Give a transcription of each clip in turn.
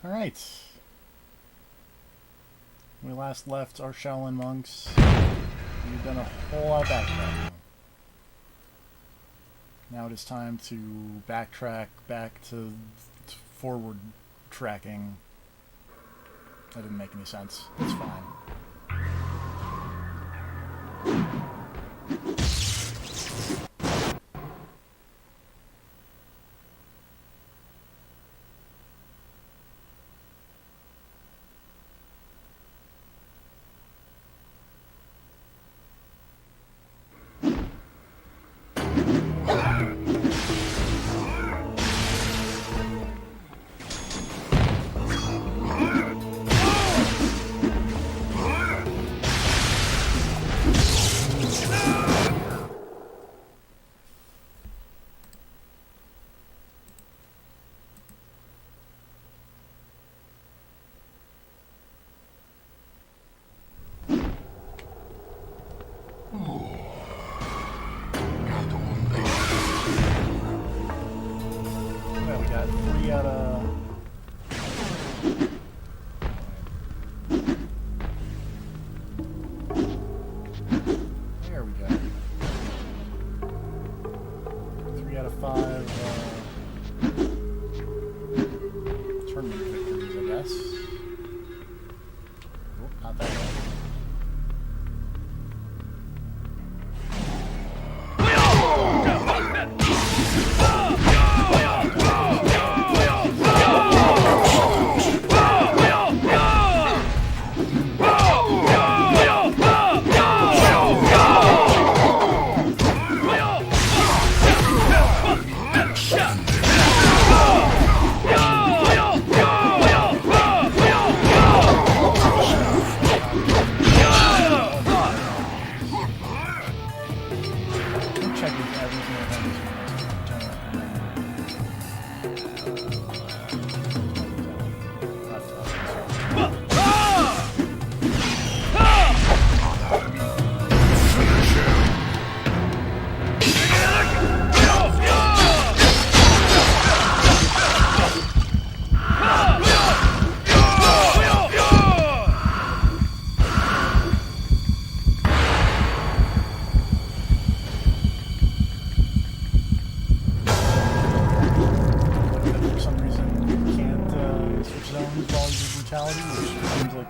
Alright. We last left our Shaolin monks. We've done a whole lot of backtracking. Now it is time to backtrack back to forward tracking. That didn't make any sense. It's fine.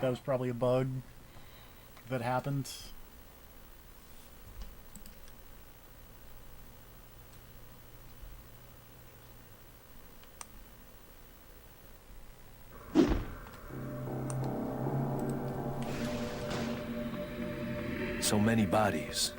That was probably a bug that happened. So many bodies.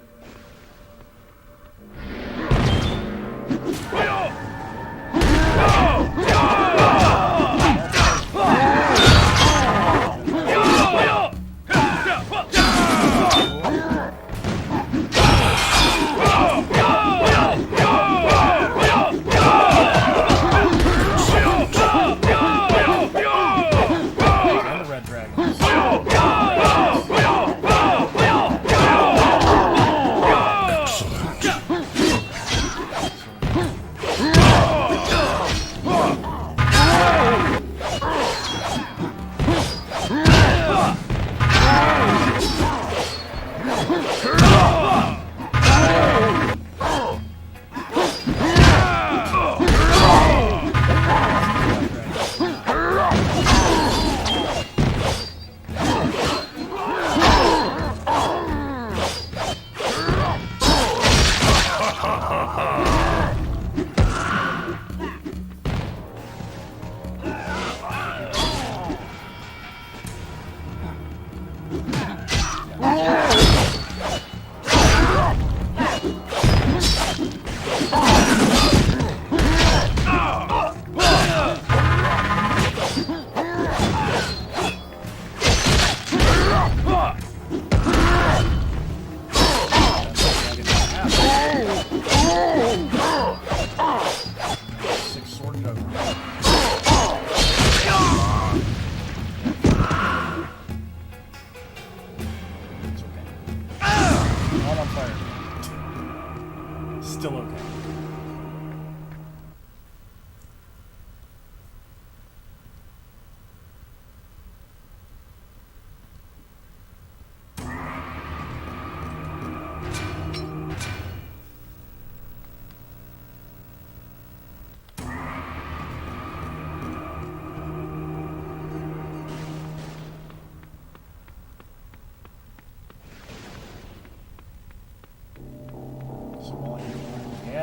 Still okay.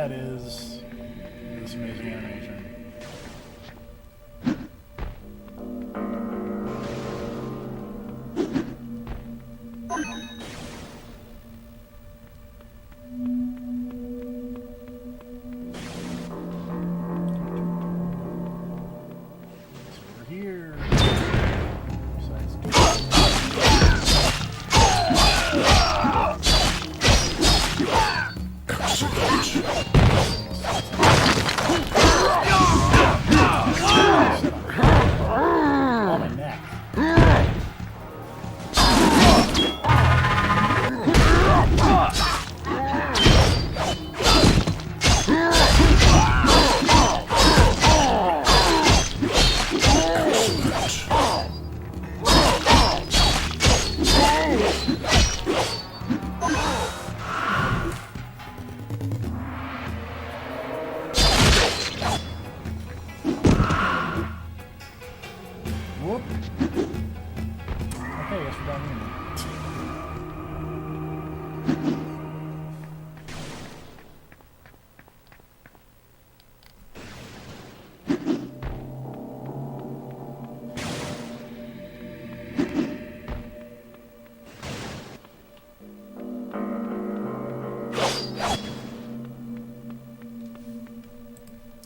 that is this amazing animation.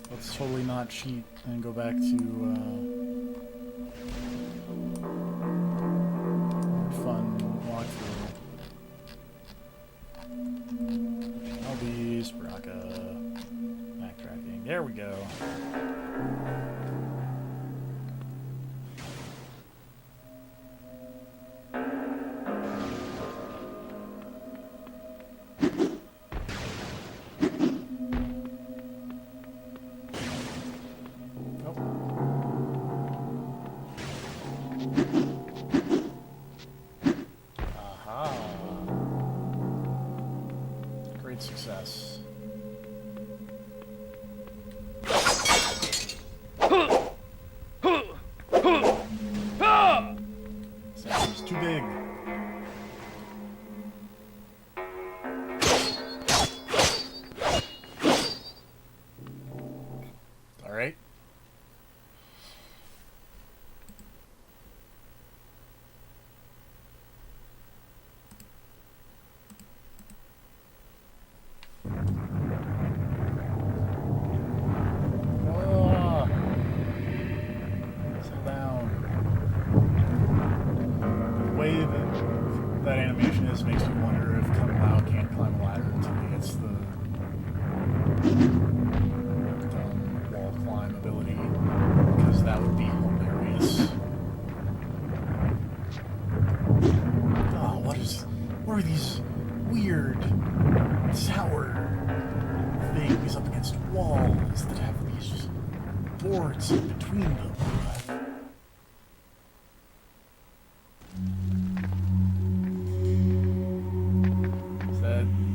Let's totally not cheat and go back to more fun walkthrough. I'll be Spraka. Backtracking. There we go. Success. Sounds too big. All right. That animation is makes me wonder if Kombat can't climb a ladder until he gets the wall climb ability, because that would be hilarious. Oh, what are these weird tower things up against walls that have these boards in between them?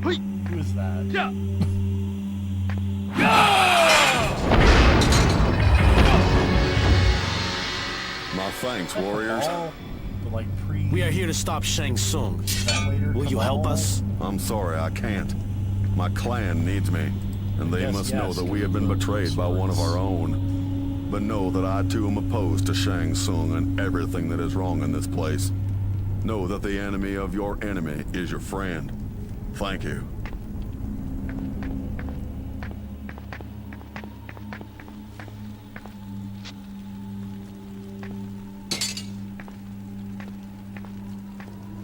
Who is that? Yeah. My thanks, warriors. We are here to stop Shang Tsung. Will you help us? I'm sorry, I can't. My clan needs me, and they must know that we have been betrayed by one of our own. But know that I too am opposed to Shang Tsung and everything that is wrong in this place. Know that the enemy of your enemy is your friend. Thank you.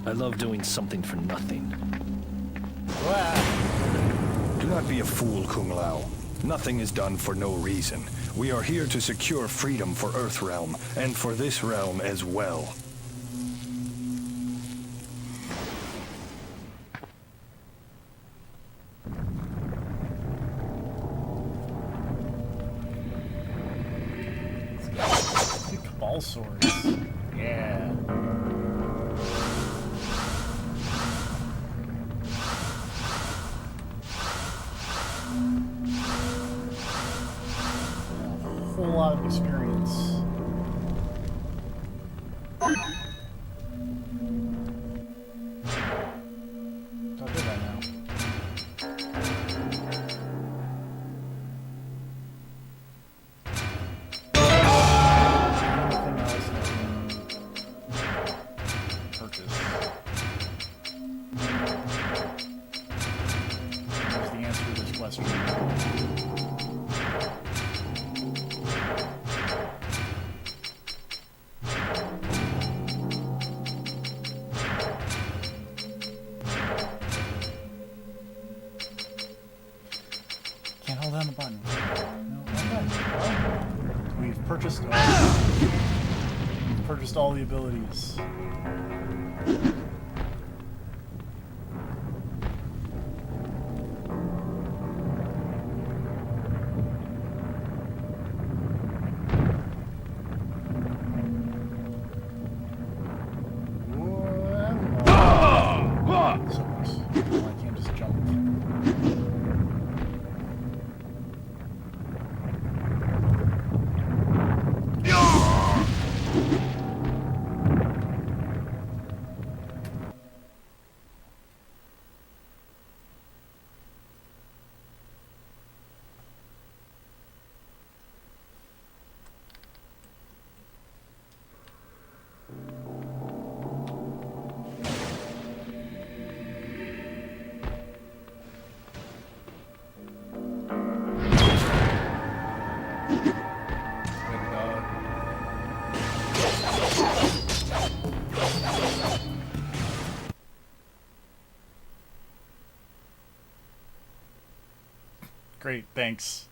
I love doing something for nothing. Do not be a fool, Kung Lao. Nothing is done for no reason. We are here to secure freedom for Earthrealm, and for this realm as well. Cabal swords. Yeah. A whole lot of experience. How did I know? purchased all the abilities. So close. Well, I can't just jump. Great, thanks.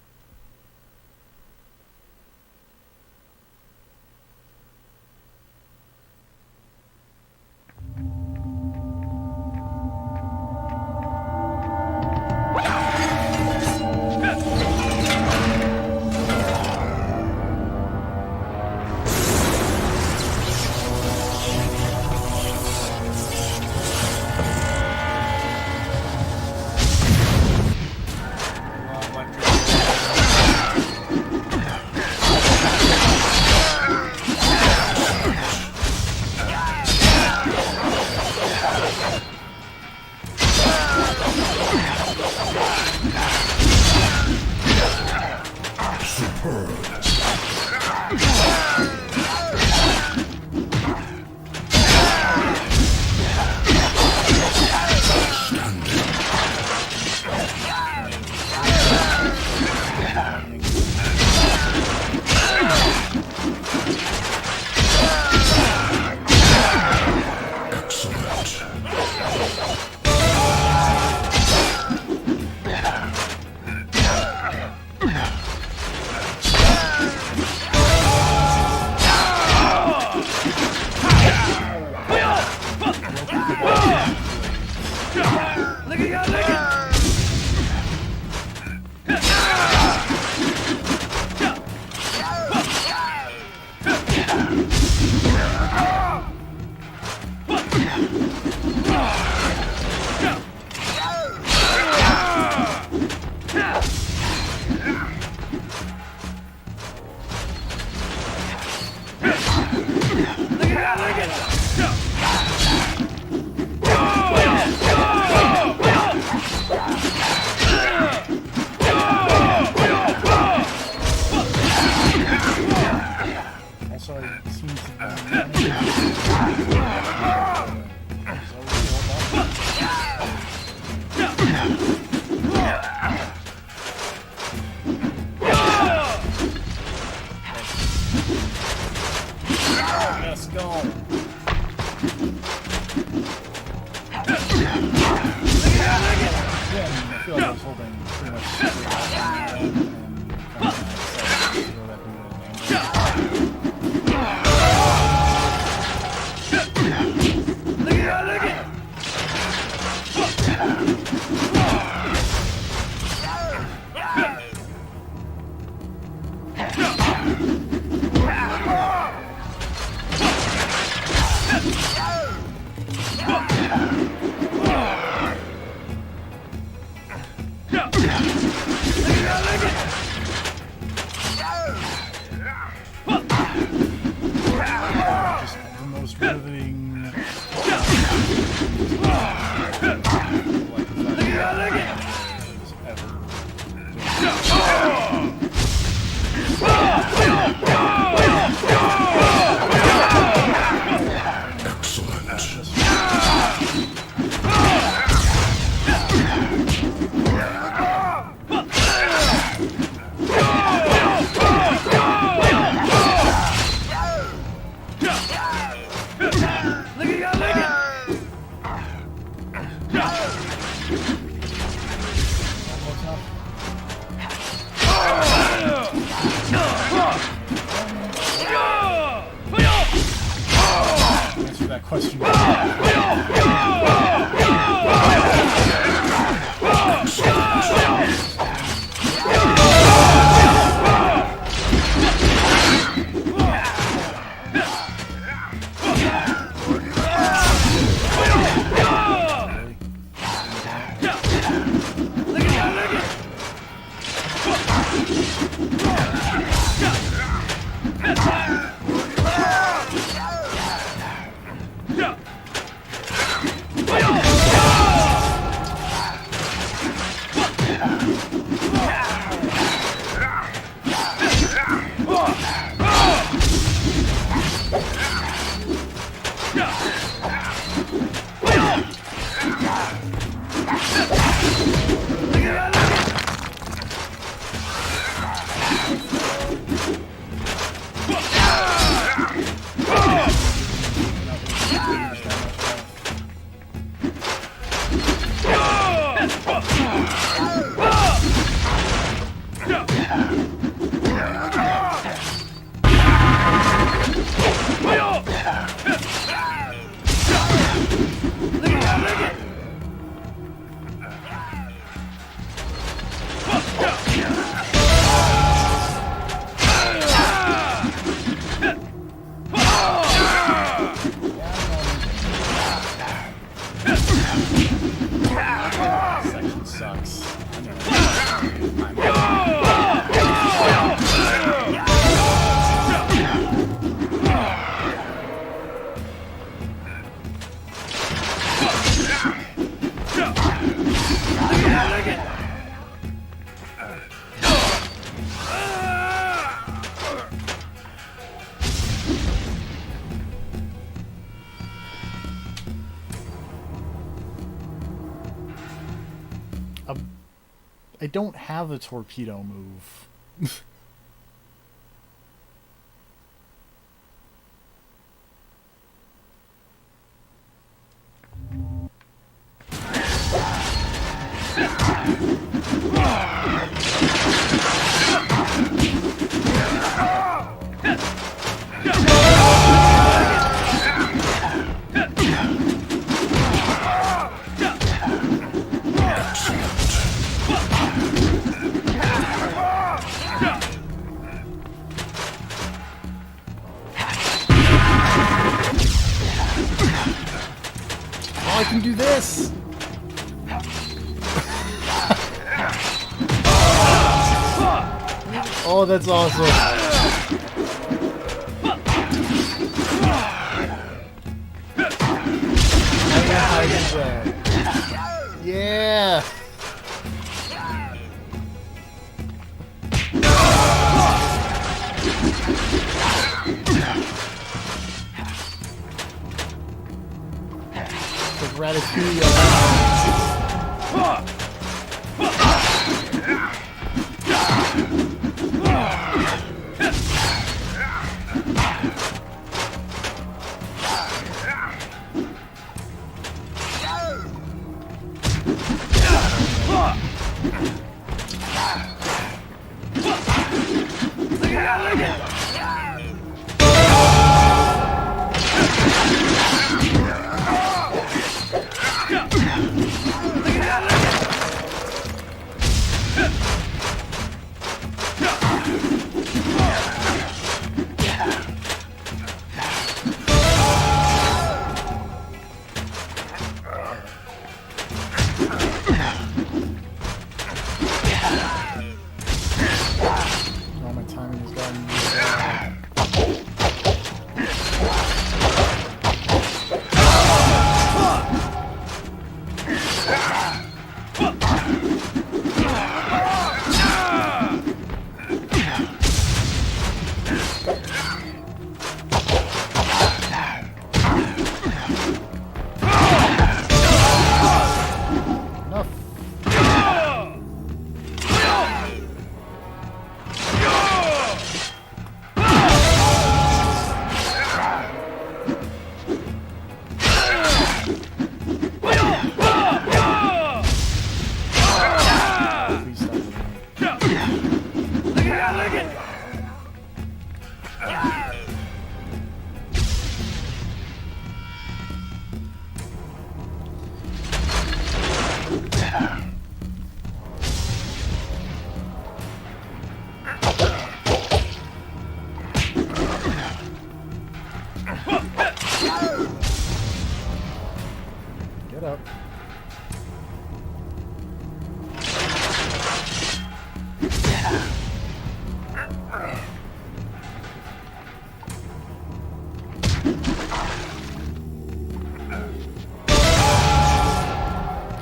question. Section sucks. I don't have a torpedo move. I can do this! Oh, that's awesome! Yeah! Ratatouille. up.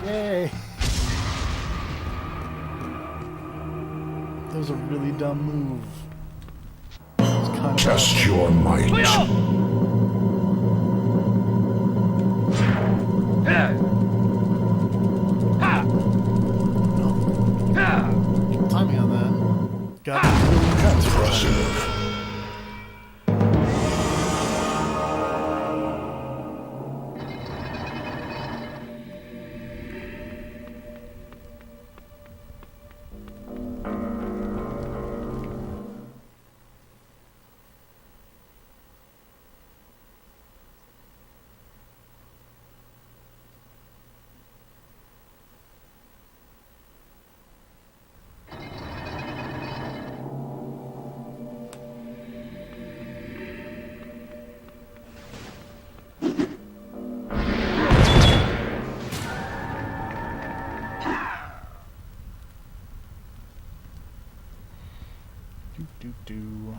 Yay! That was a really dumb move. Test your might. Timing on that. Got really cuts. Impressive. Do.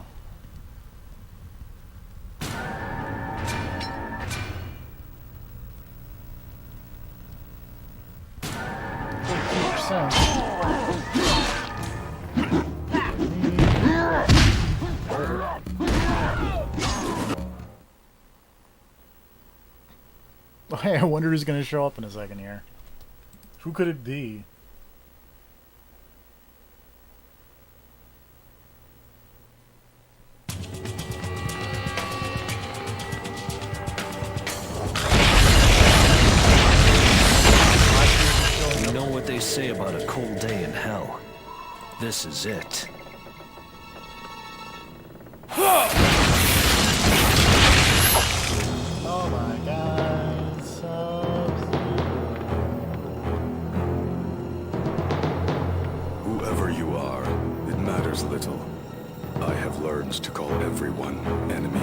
14%. Oh, hey, I wonder who's going to show up in a second here. Who could it be? They say about a cold day in hell. This is it. Oh my God. Whoever you are, it matters little. I have learned to call everyone enemy.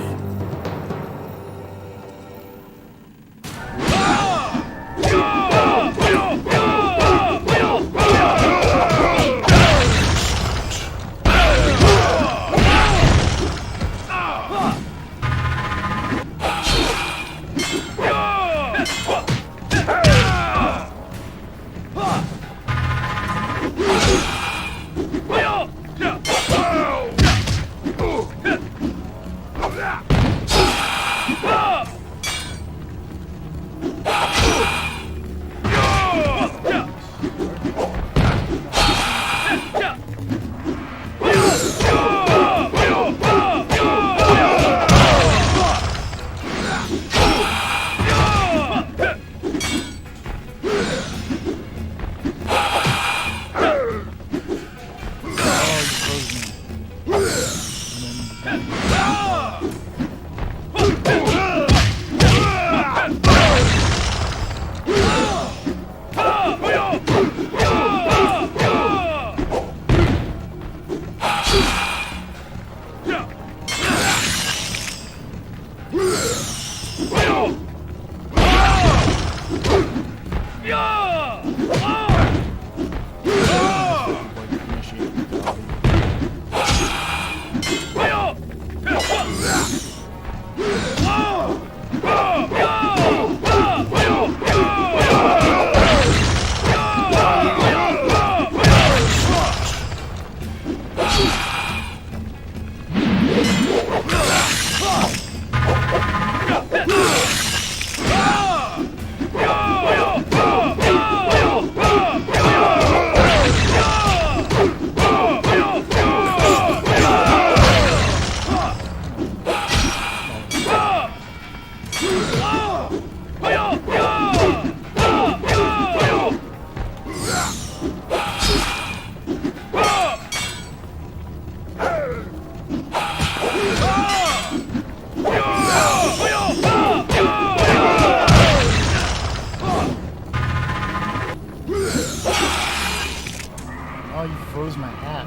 Oh, you froze my hat.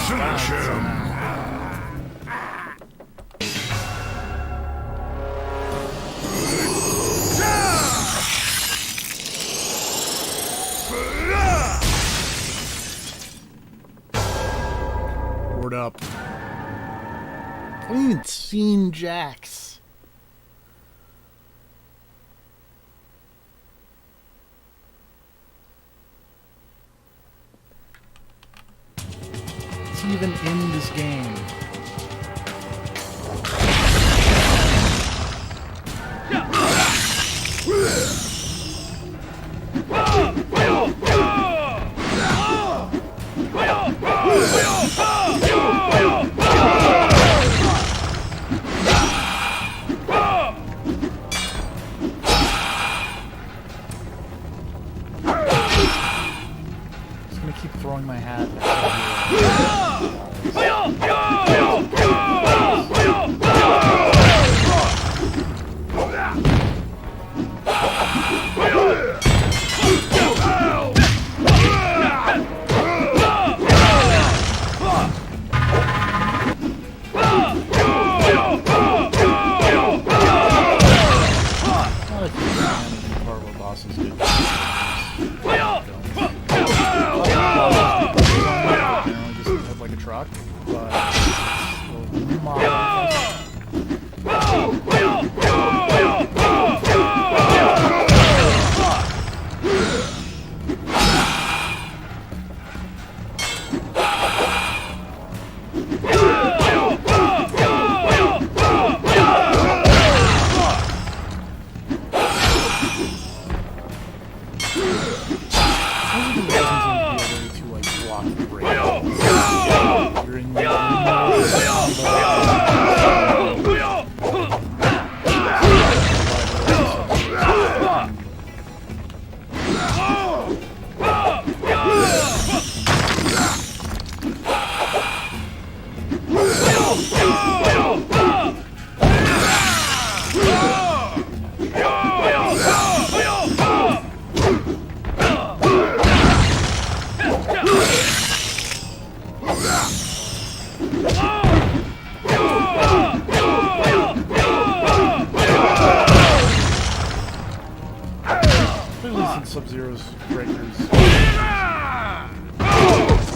Finish him. even seen Jax. It's even in this game. Keep throwing my hat. Sub-Zero's breakers. Sometimes.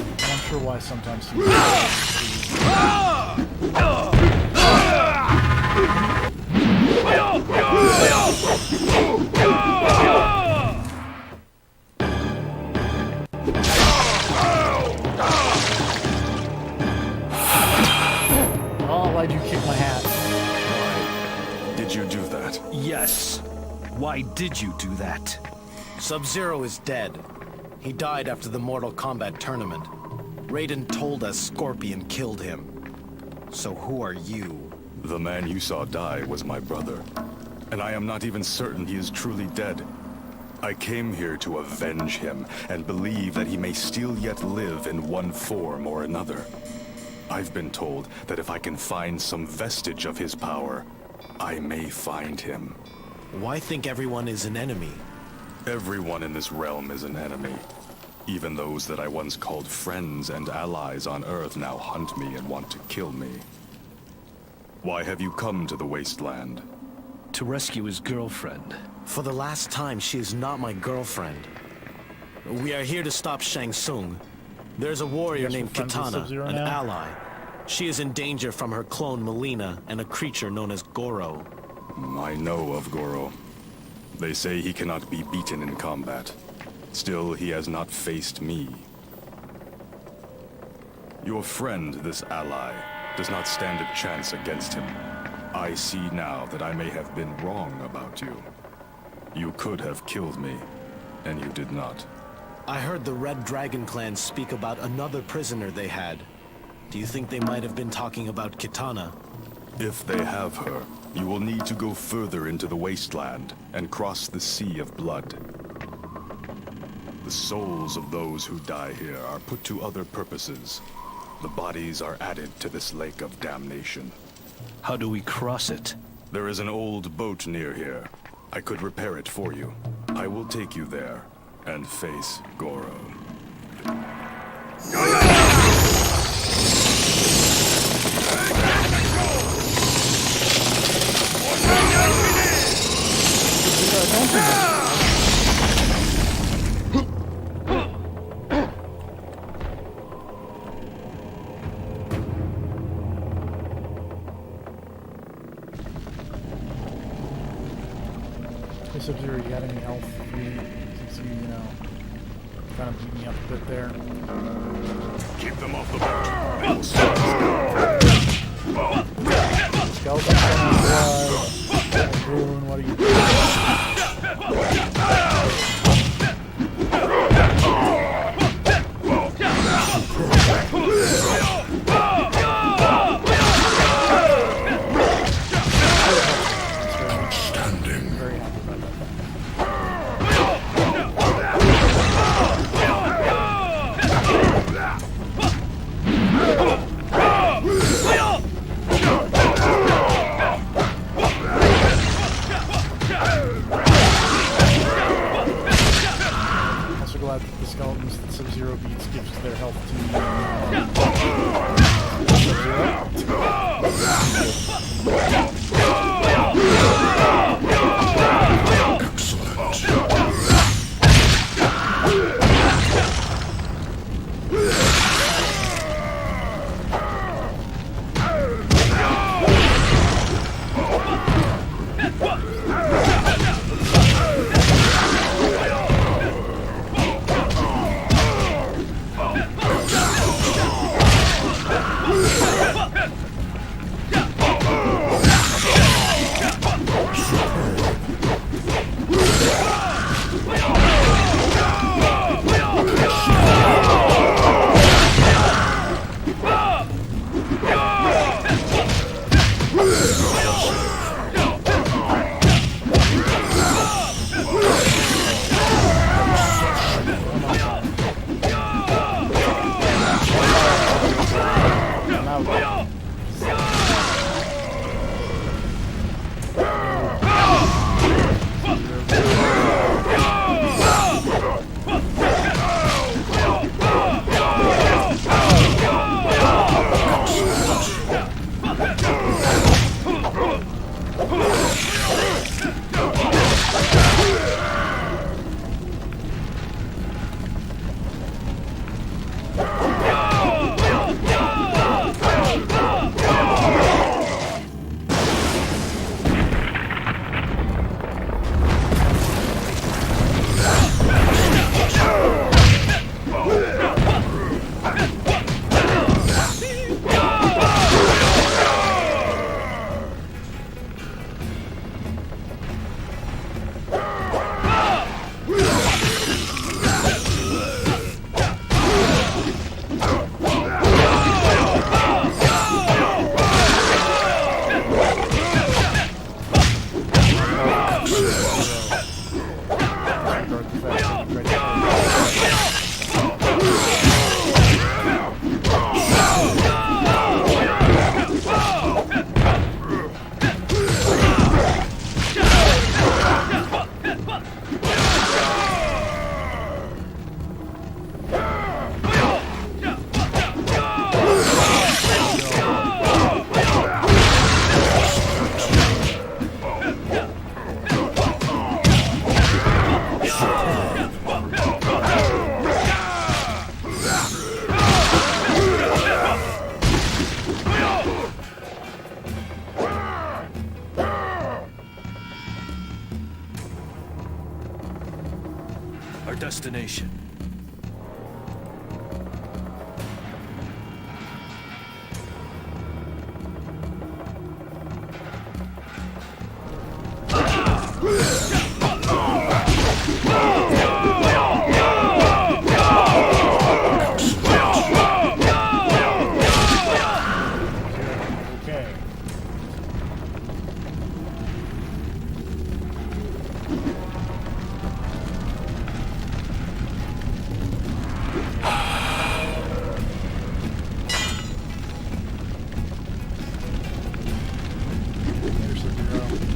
I'm not sure why sometimes he Oh, why'd you kick my hat? Did you do that? Yes. Why did you do that? Sub-Zero is dead. He died after the Mortal Kombat tournament. Raiden told us Scorpion killed him. So who are you? The man you saw die was my brother. And I am not even certain he is truly dead. I came here to avenge him, and believe that he may still yet live in one form or another. I've been told that if I can find some vestige of his power, I may find him. Why think everyone is an enemy? Everyone in this realm is an enemy. Even those that I once called friends and allies on Earth now hunt me and want to kill me. Why have you come to the Wasteland? To rescue his girlfriend. For the last time, she is not my girlfriend. We are here to stop Shang Tsung. There's a warrior named Kitana, an ally. She is in danger from her clone Melina and a creature known as Goro. I know of Goro. They say he cannot be beaten in combat. Still, he has not faced me. Your friend, this ally, does not stand a chance against him. I see now that I may have been wrong about you. You could have killed me, and you did not. I heard the Red Dragon Clan speak about another prisoner they had. Do you think they might have been talking about Kitana? If they have her, you will need to go further into the wasteland and cross the Sea of Blood. The souls of those who die here are put to other purposes. The bodies are added to this lake of damnation. How do we cross it? There is an old boat near here. I could repair it for you. I will take you there and face Goro. Sub-Zero, you got any health? Since you, kind of beat me up a bit there. Keep them off the boat. Skeleton coming blood. Ruin, what are you doing? Very happy about that. Also glad that the skeletons that Sub-Zero beats gives their health to Our destination. okay. There's Sub-Zero.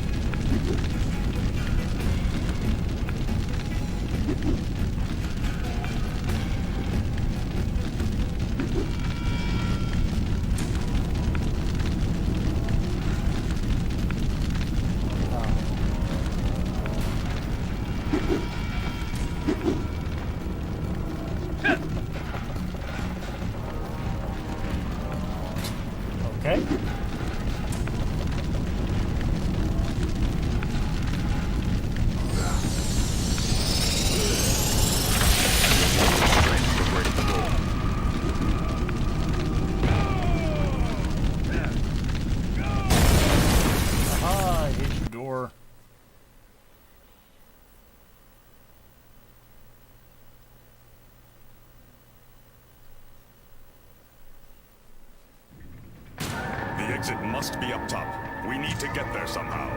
Okay. must be up top. We need to get there somehow.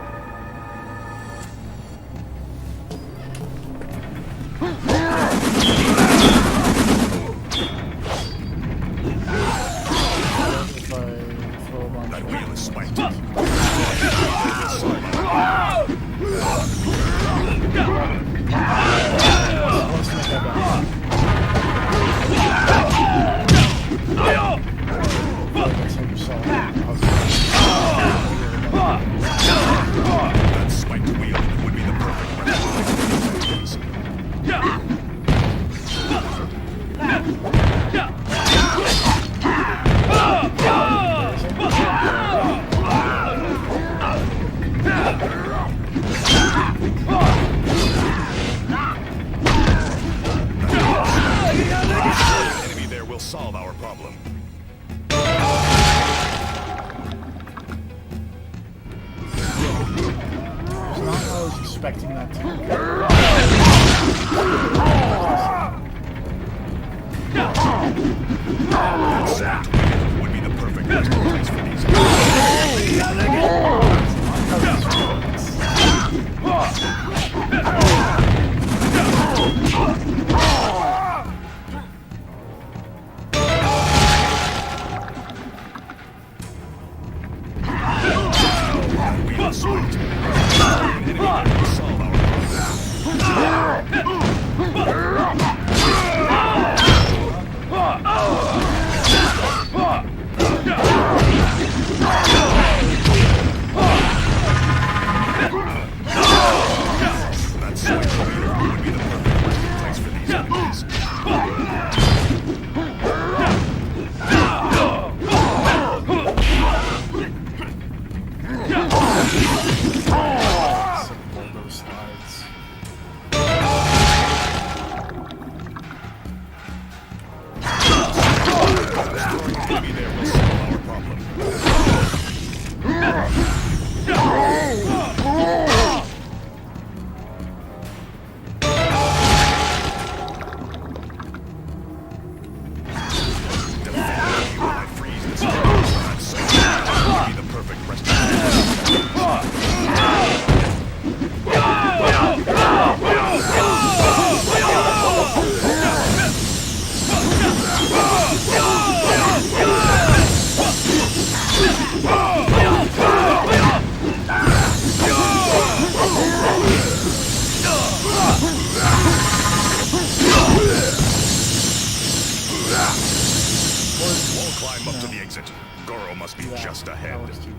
If I throw a bunch That of... wheel is spiked. Let's make that back. That's how you solve That spiked wheel would be the perfect weapon. The enemy there will solve our problem. It's not how I was expecting that to That wheel would be the perfect resting place for these. Wheel is spiked. The enemy there will solve our problem. That spiked wheel would be the perfect resting place for these enemies. those slides. Maybe there will solve our problem. Defend me while I freeze this place. That's maybe the perfect resting We'll climb up to the exit. Goro must be just ahead. That was too...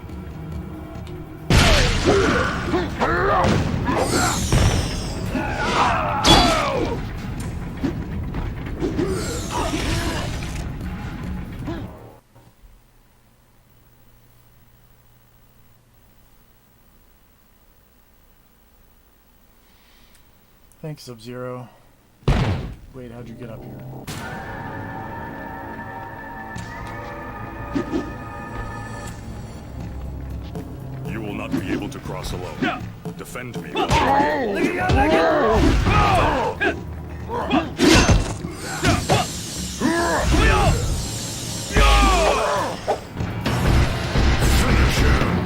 Thanks, Sub-Zero. Wait, how'd you get up here? You will not be able to cross alone. Defend me. Finish him.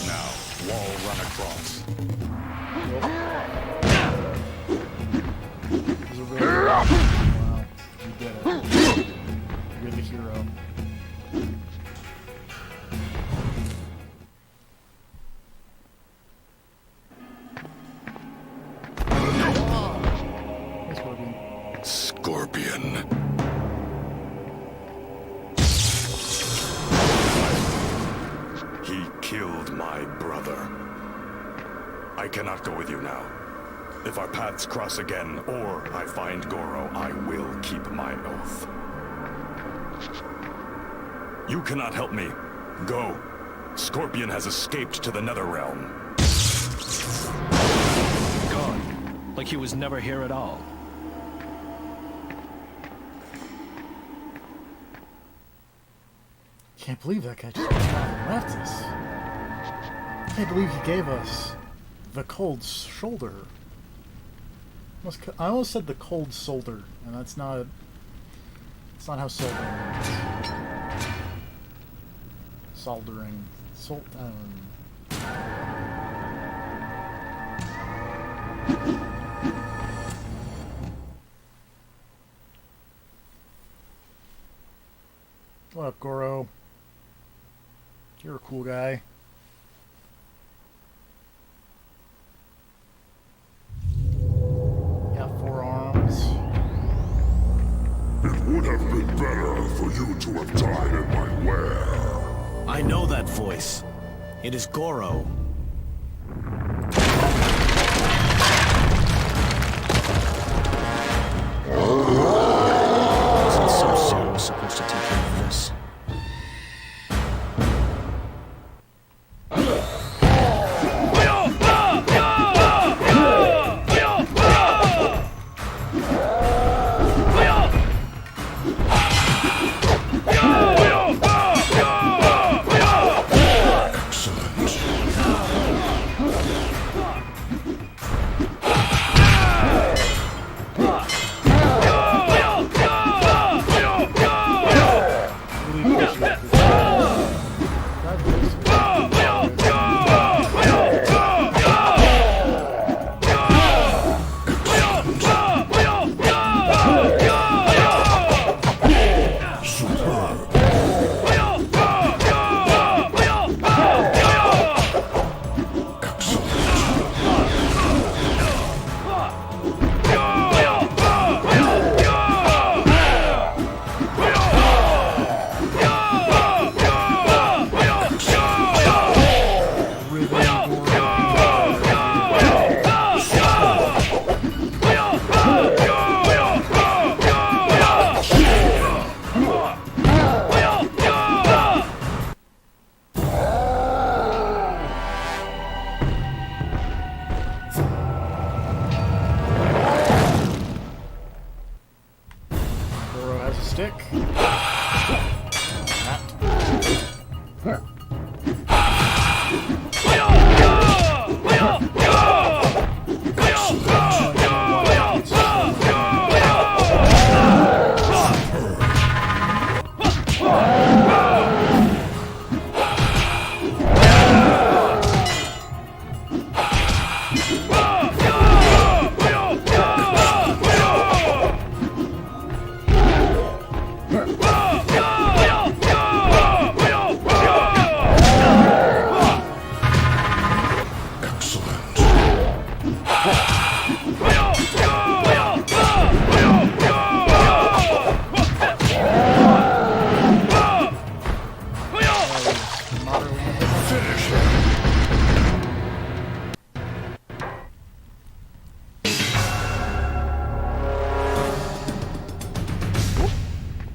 Now, wall run across. This is a really... Wow, you did it. You're the hero. Hey, Scorpion. Scorpion. killed my brother. I cannot go with you now. If our paths cross again, or I find Goro, I will keep my oath. You cannot help me. Go. Scorpion has escaped to the Netherrealm. Gone. Like he was never here at all. Can't believe that guy just left us. Can't believe he gave us the cold shoulder. I almost said the cold solder, and that's not. It's not how soldering works. Soldering. What up, Goro? You're a cool guy. Got 4 arms. It would have been better for you to have died in my lair. I know that voice. It is Goro. Isn't Sub-Zero supposed to take care of this?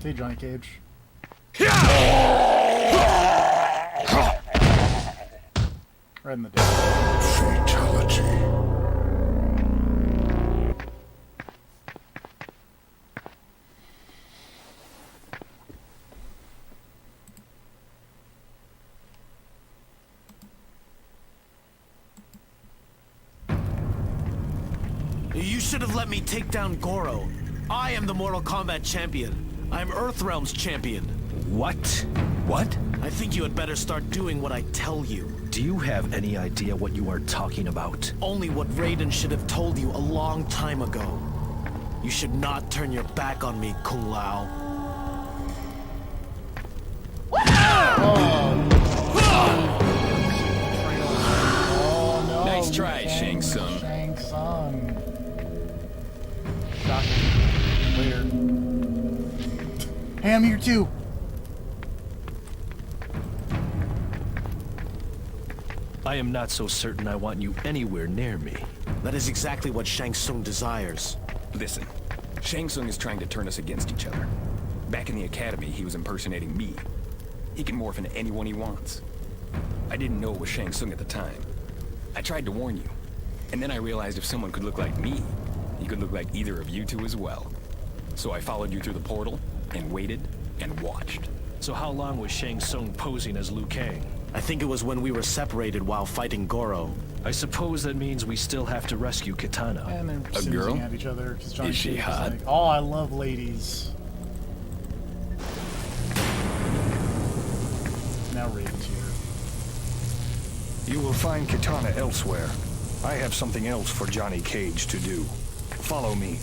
Hey, Johnny Cage. Right in the dick. Fatality. You should have let me take down Goro. I am the Mortal Kombat champion. I'm Earthrealm's champion. What? What? I think you had better start doing what I tell you. Do you have any idea what you are talking about? Only what Raiden should have told you a long time ago. You should not turn your back on me, Kung Lao. Oh, no. Nice try, Shang Tsung. Shang Tsung. Shocking. Later. Hey, I'm here too. I am not so certain I want you anywhere near me. That is exactly what Shang Tsung desires. Listen, Shang Tsung is trying to turn us against each other. Back in the academy, he was impersonating me. He can morph into anyone he wants. I didn't know it was Shang Tsung at the time. I tried to warn you, and then I realized if someone could look like me, he could look like either of you two as well. So I followed you through the portal, and waited, and watched. So how long was Shang Tsung posing as Liu Kang? I think it was when we were separated while fighting Goro. I suppose that means we still have to rescue Kitana. And they're A snoozing girl? at each other because Johnny Is she Cage hot? like, oh, I love ladies. Now Raiden's here. You will find Kitana elsewhere. I have something else for Johnny Cage to do. Follow me.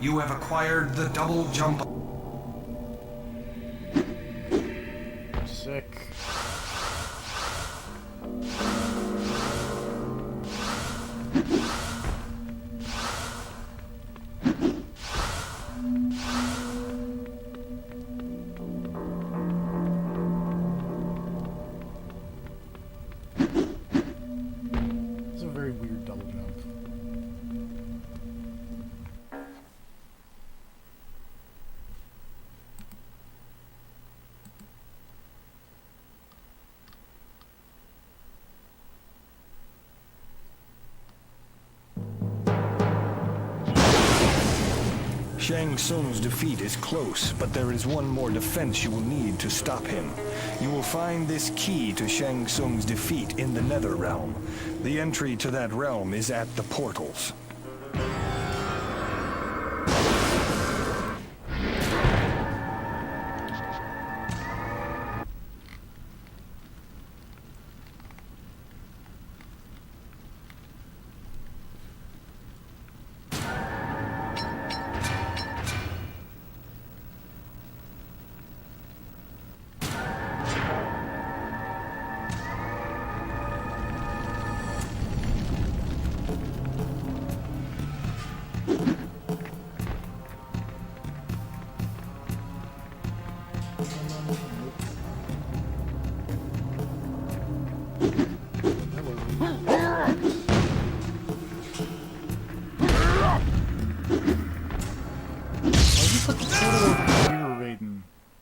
You have acquired the double jump. Sick. It's a very weird double jump. Shang Tsung's defeat is close, but there is one more defense you will need to stop him. You will find this key to Shang Tsung's defeat in the Nether Realm. The entry to that realm is at the portals.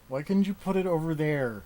Why couldn't you put it over there?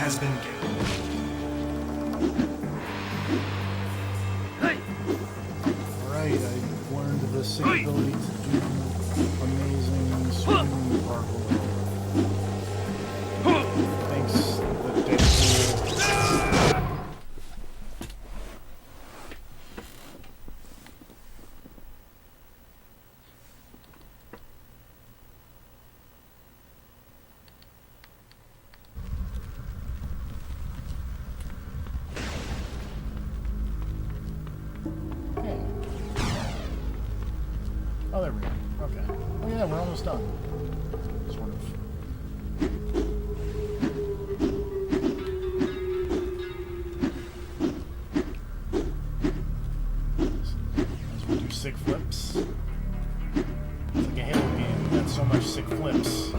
has been gained. Alright, I learned the sick ability to do amazing swimming parkour. Thanks, the Deadpool. Oh, there we go. Okay. Oh yeah, we're almost done. Sort of. As we do sick flips. It's like a Halo game. We got so much sick flips.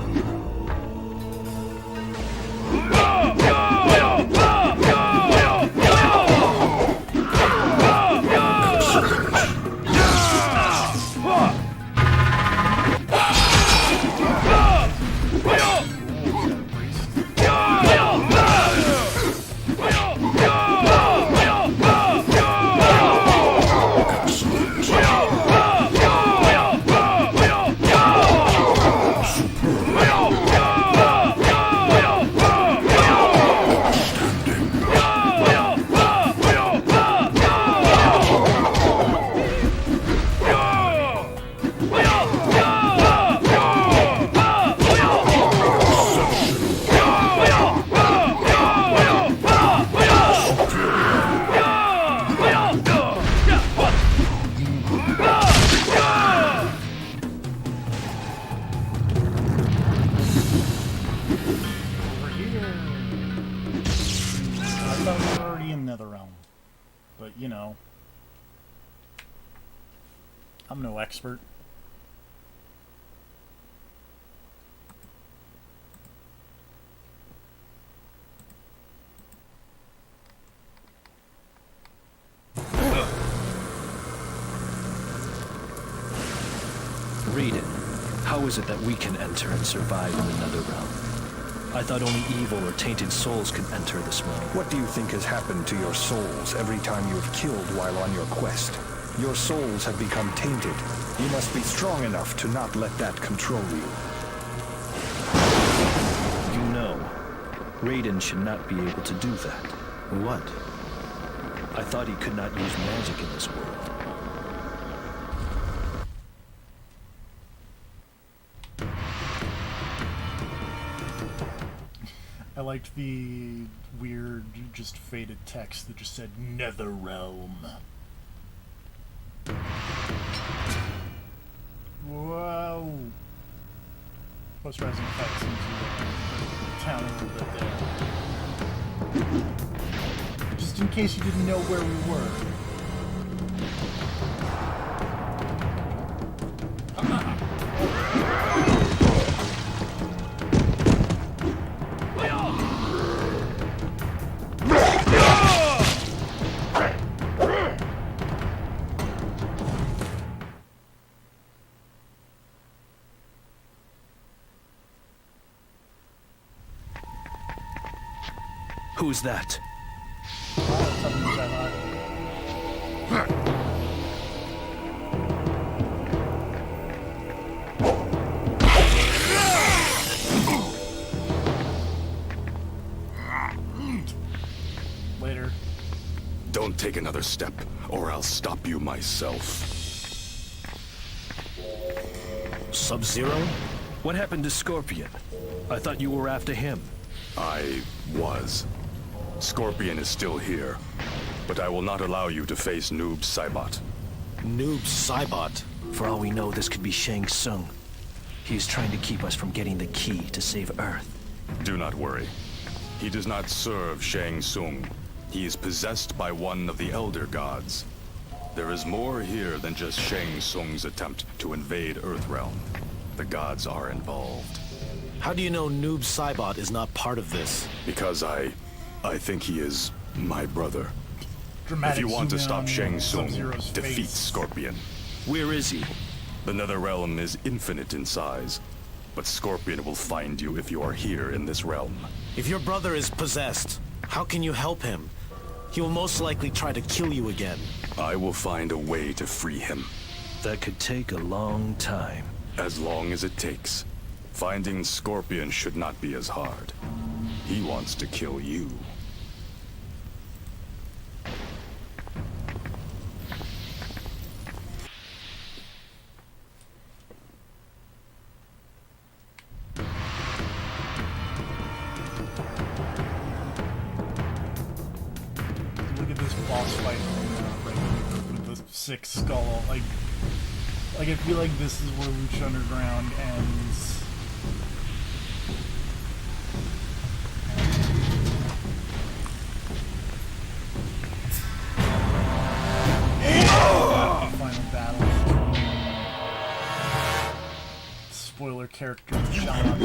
But, you know, I'm no expert. Read it. How is it that we can enter and survive in the Netherrealm? I thought only evil or tainted souls could enter this realm. What do you think has happened to your souls every time you have killed while on your quest? Your souls have become tainted. You must be strong enough to not let that control you. You know, Raiden should not be able to do that. What? I thought he could not use magic in this world. I liked the weird, just faded text that just said Netherrealm. Whoa! Post-rising effects into the town a little bit there. Just in case you didn't know where we were. Who's that? Later. Don't take another step, or I'll stop you myself. Sub-Zero? What happened to Scorpion? I thought you were after him. I was. Scorpion is still here, but I will not allow you to face Noob Saibot. Noob Saibot? For all we know, this could be Shang Tsung. He is trying to keep us from getting the key to save Earth. Do not worry. He does not serve Shang Tsung. He is possessed by one of the Elder Gods. There is more here than just Shang Tsung's attempt to invade Earthrealm. The gods are involved. How do you know Noob Saibot is not part of this? Because I think he is my brother. Dramatic if you want to stop Shang Tsung, Sub-Zero's defeat face. Scorpion. Where is he? The Netherrealm is infinite in size, but Scorpion will find you if you are here in this realm. If your brother is possessed, how can you help him? He will most likely try to kill you again. I will find a way to free him. That could take a long time. As long as it takes. Finding Scorpion should not be as hard. He wants to kill you. Look at this boss fight right here with the 6 skull. Like I feel like this is where Lucha Underground ends. Final battle. Spoiler character John.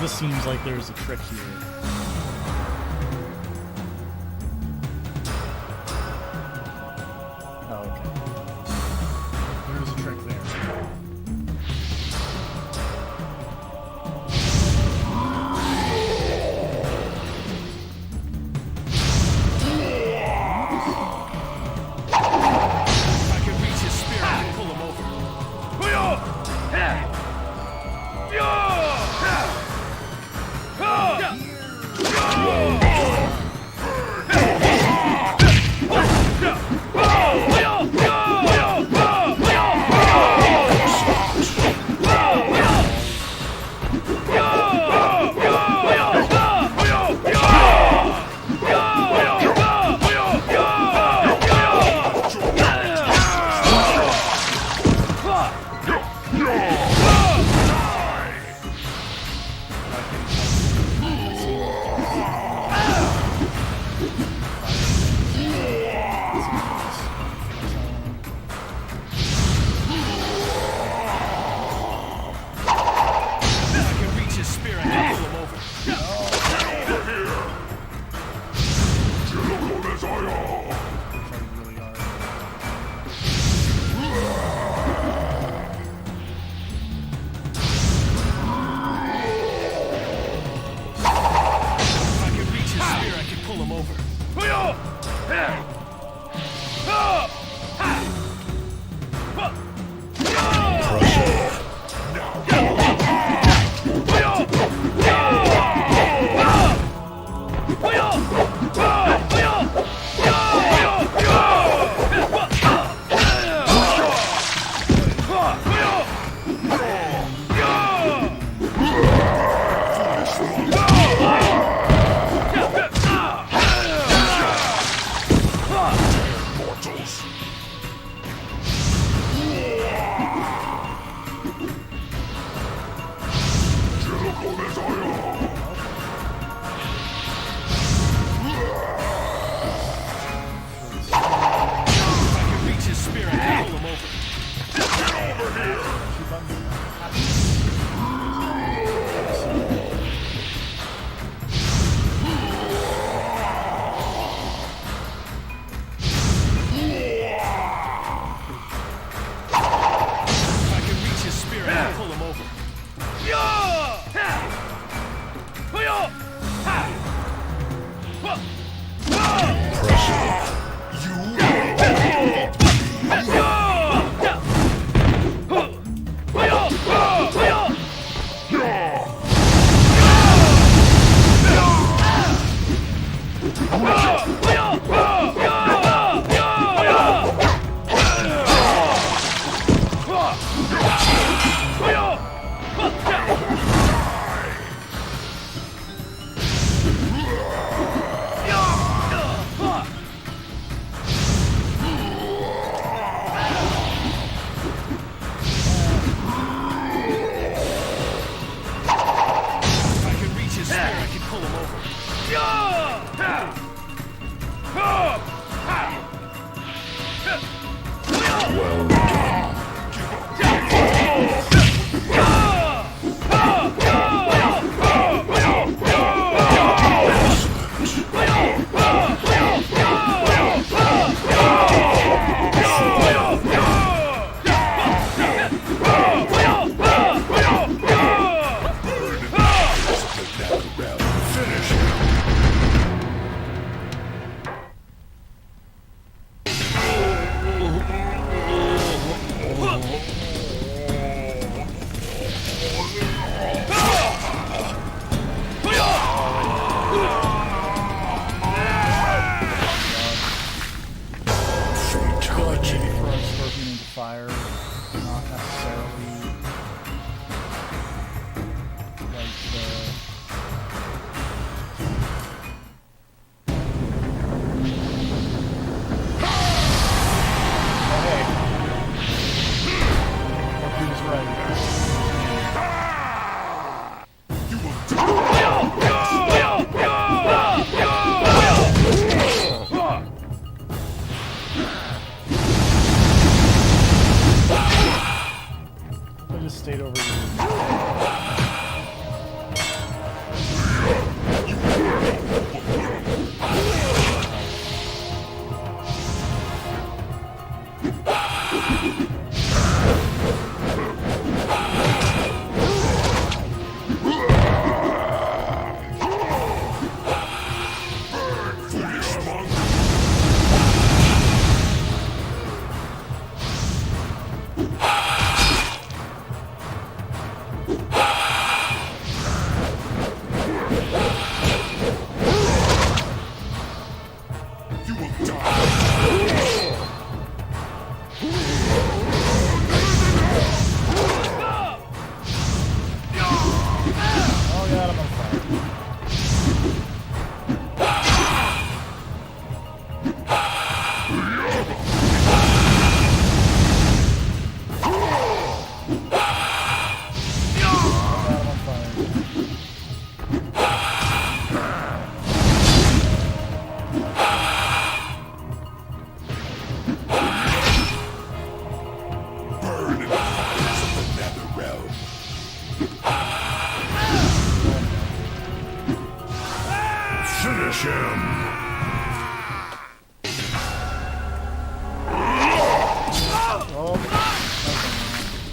This seems like there's a trick here. Oh, okay. There's a trick there. If I could reach his spirit and pull him over.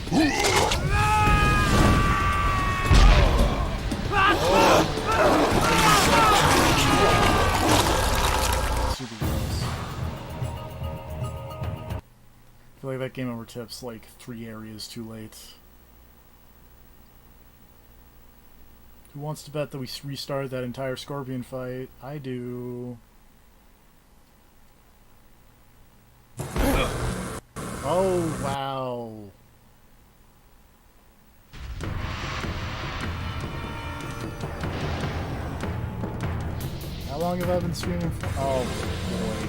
Super gross. I feel like that game over tips like 3 areas too late. Who wants to bet that we restarted that entire Scorpion fight? I do. Oh, wow. How long have I been streaming for? Oh, boy.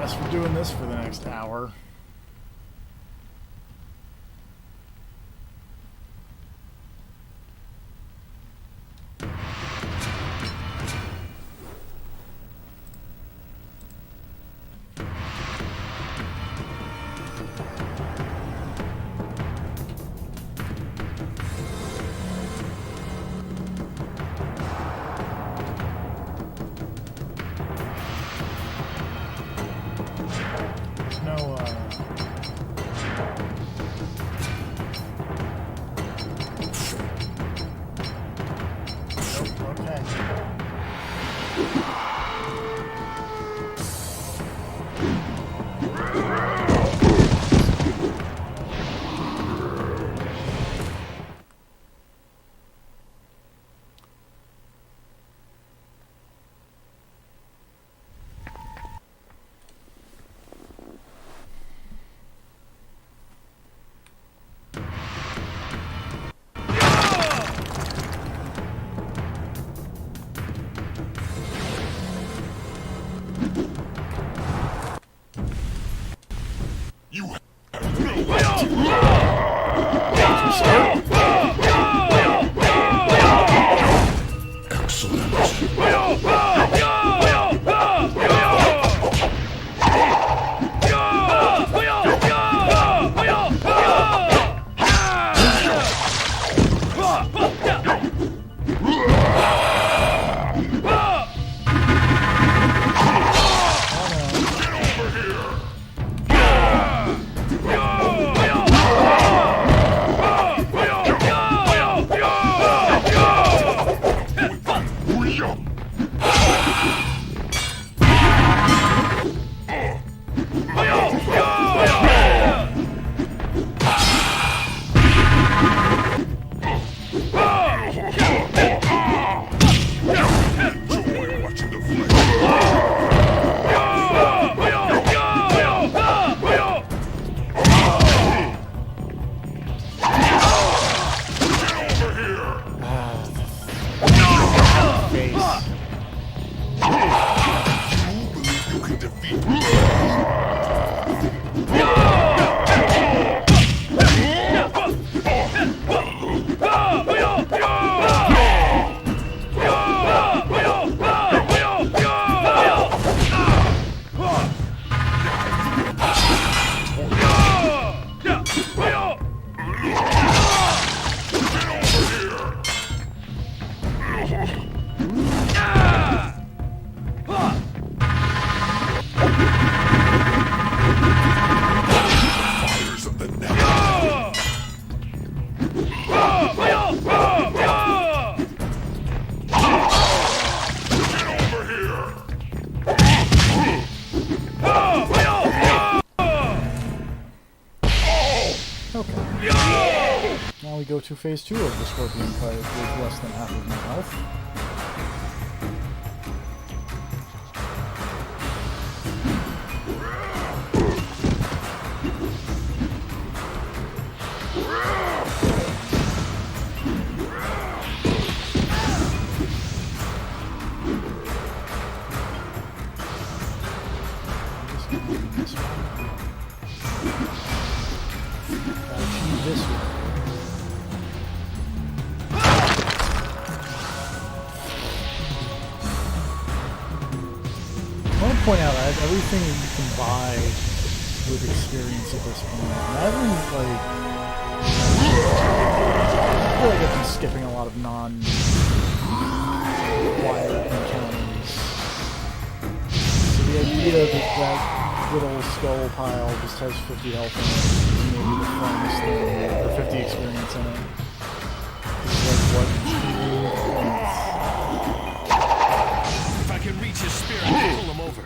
Guess we're doing this for the next hour. Go to phase 2 of the Scorpion fight with less than half of my health. This one. Point out, I have everything you can buy with experience at this point. And I haven't, like... I feel like I've been skipping a lot of non-required encounters. So the idea that little skull pile just has 50 health in it. It's maybe the funnest thing, or 50 experience in it. It's like what If I can reach his spirit, I'll pull him over.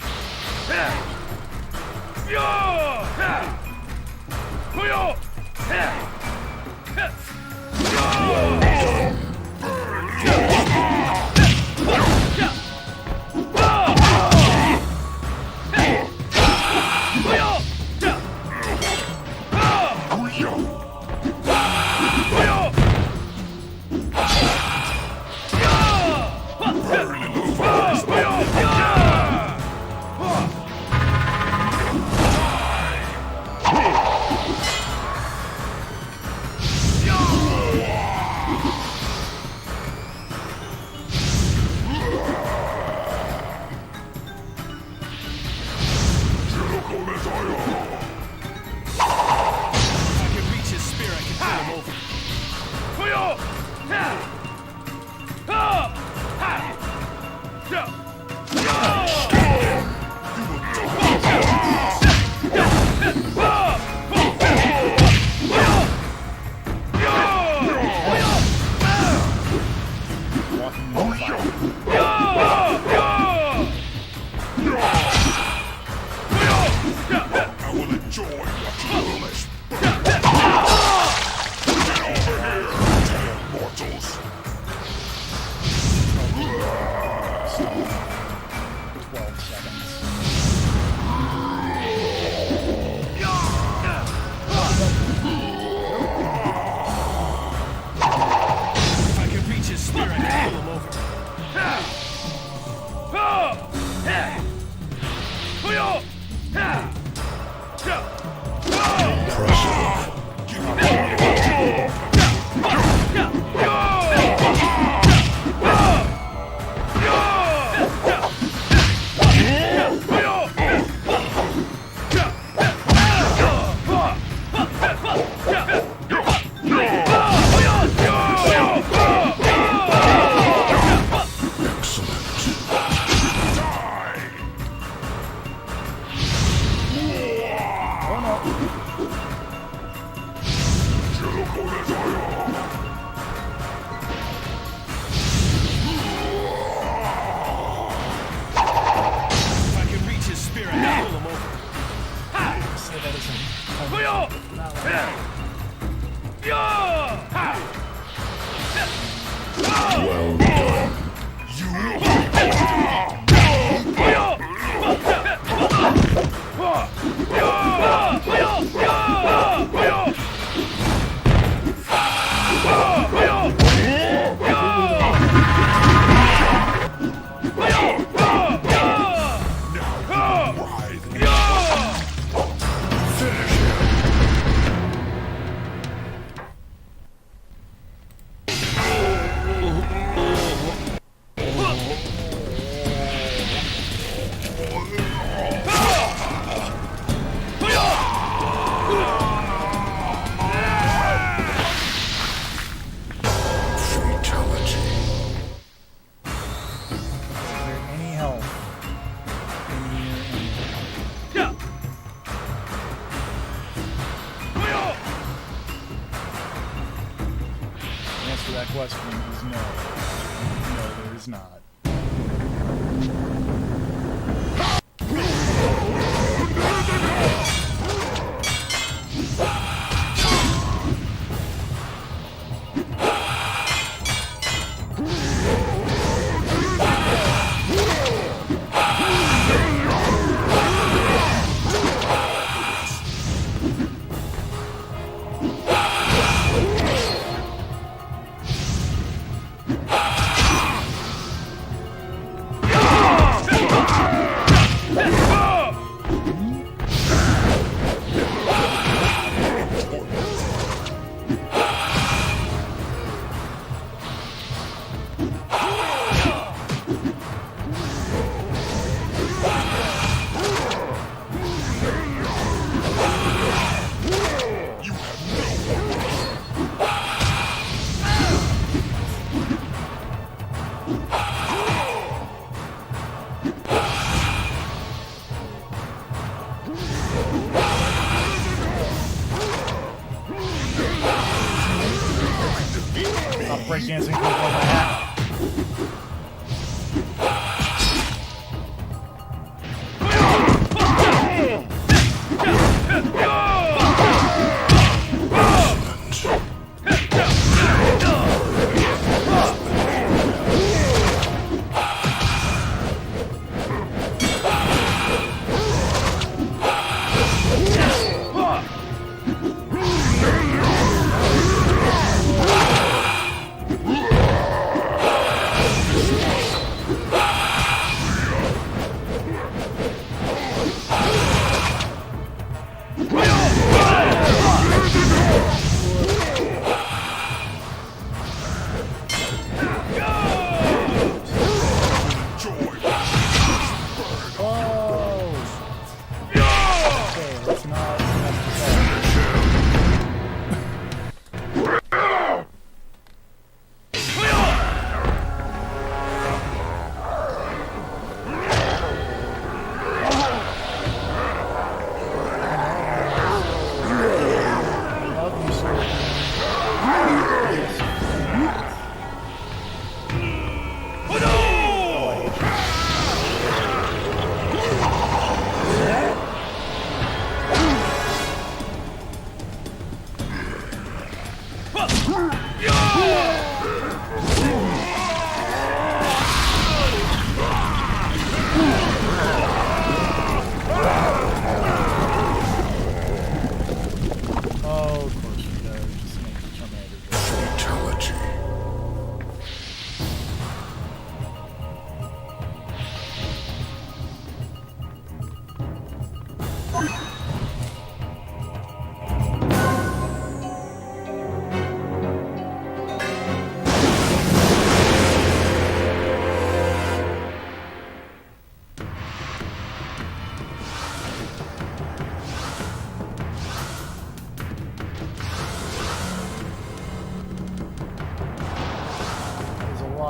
breakdancing from my hat.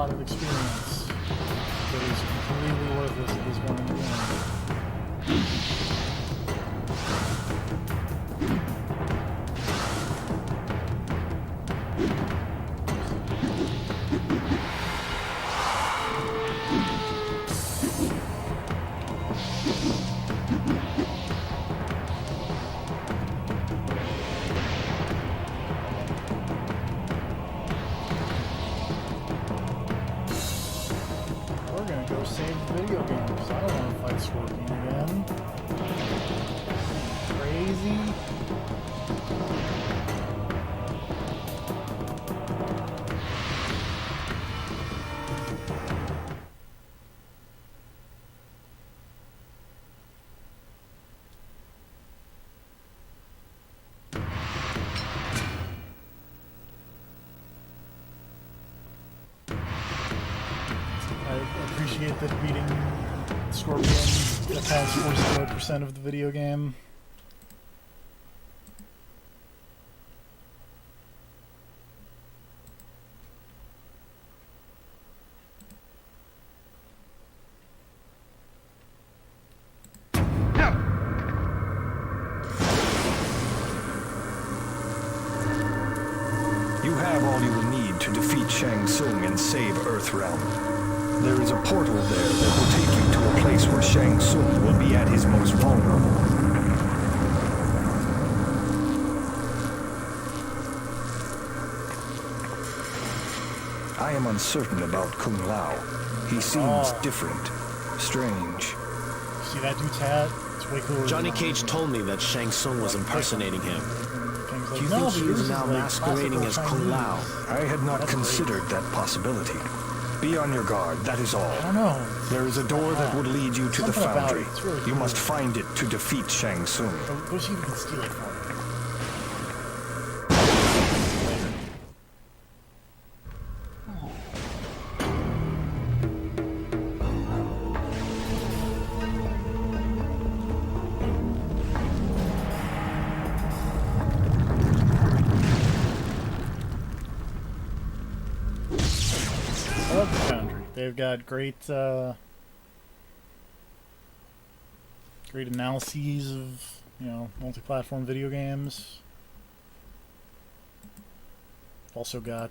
Of experience that is completely worthless at this point in the game. Go save the video game because I don't want to fight Scorpion again. Crazy. I appreciate that beating Scorpion accounts for 0% of the video game. You have all you will need to defeat Shang Tsung and save Earthrealm. There is a portal there that will take you to a place where Shang Tsung will be at his most vulnerable. I am uncertain about Kung Lao. He seems different, strange. See that dude's hat? It's way cooler. Johnny Cage told me that Shang Tsung was impersonating him. Like, Do you think he is now masquerading as Kung Lao? I had not considered that possibility. Be on your guard, that is all. I don't know. There is a door that would lead you to the Something about foundry. it. It's really You cool. must find it to defeat Shang Tsung. I wish you could steal it from me. I love the Foundry. They've got great, great analyses of, you know, multi-platform video games. Also got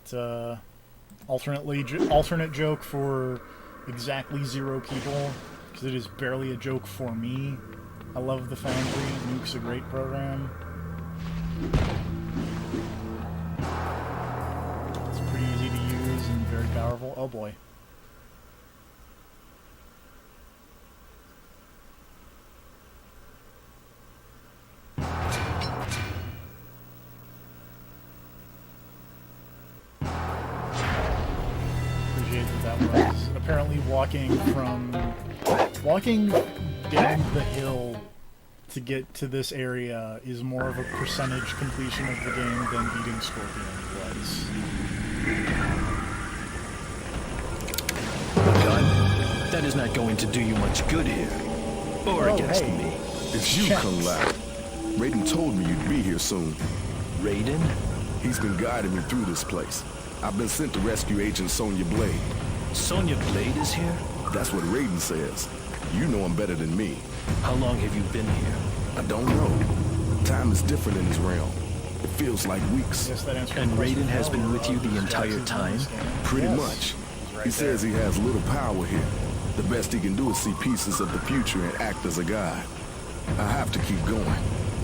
alternate joke for exactly 0 people, because it is barely a joke for me. I love the Foundry. Nuke's a great program. It's pretty easy to use and very powerful. Oh boy. Appreciate that was apparently walking down the hill to get to this area is more of a percentage completion of the game than beating Scorpion was. God, that is not going to do you much good here. Or against me. It's you, Kung Lao. Raiden told me you'd be here soon. Raiden? He's been guiding me through this place. I've been sent to rescue Agent Sonya Blade. Sonya Blade is here? That's what Raiden says. You know him better than me. How long have you been here? I don't know. Time is different in his realm. It feels like weeks. And Raiden has been with you the entire time? Pretty much. He says he has little power here. The best he can do is see pieces of the future and act as a guide. I have to keep going.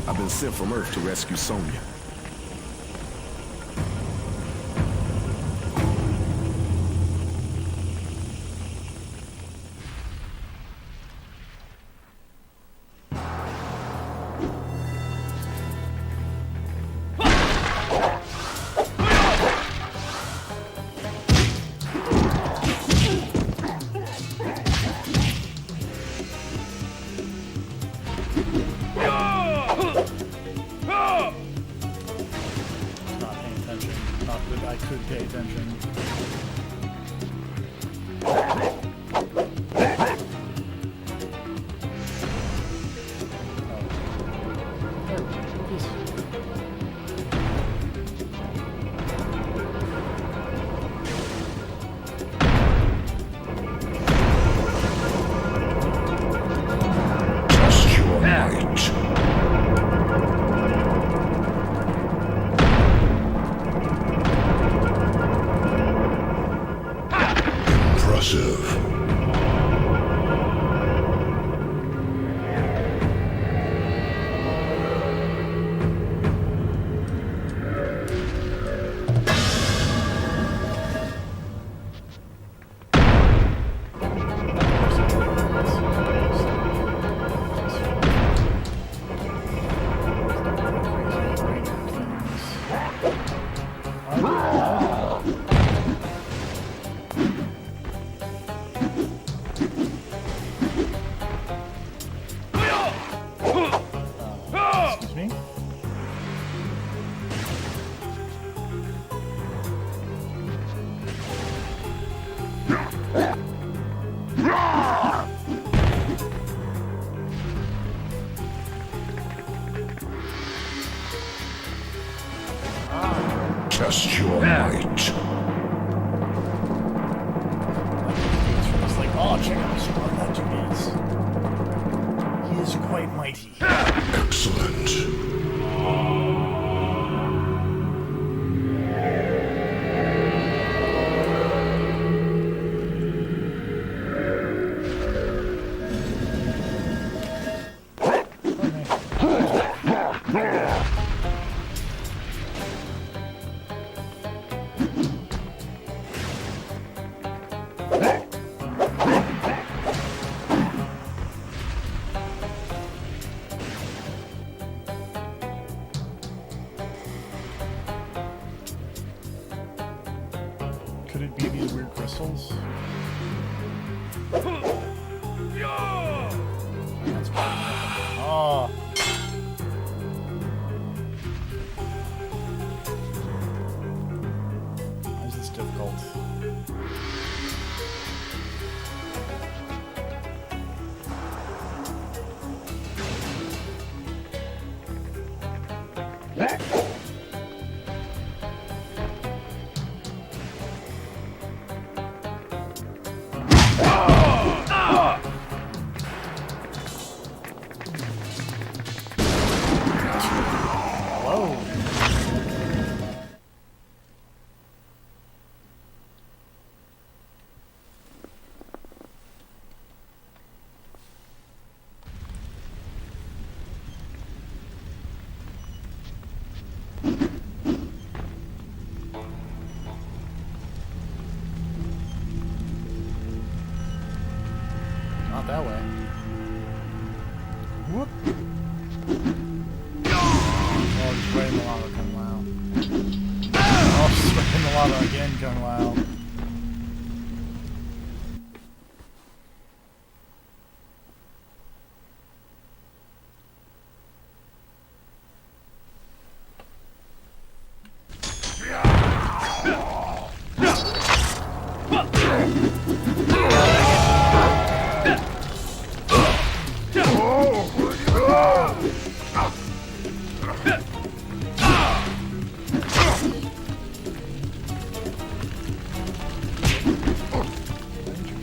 I've been sent from Earth to rescue Sonya. Test your might. It's like, oh, check out how strong that dude is. He is quite mighty. Excellent. Could it be these weird crystals? That's oh. Why is this difficult? Oh, spinning the lava again, Kung Lao.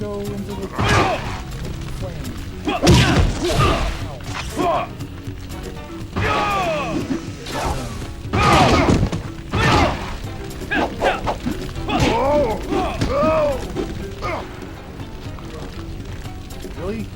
Go into the flame. Really?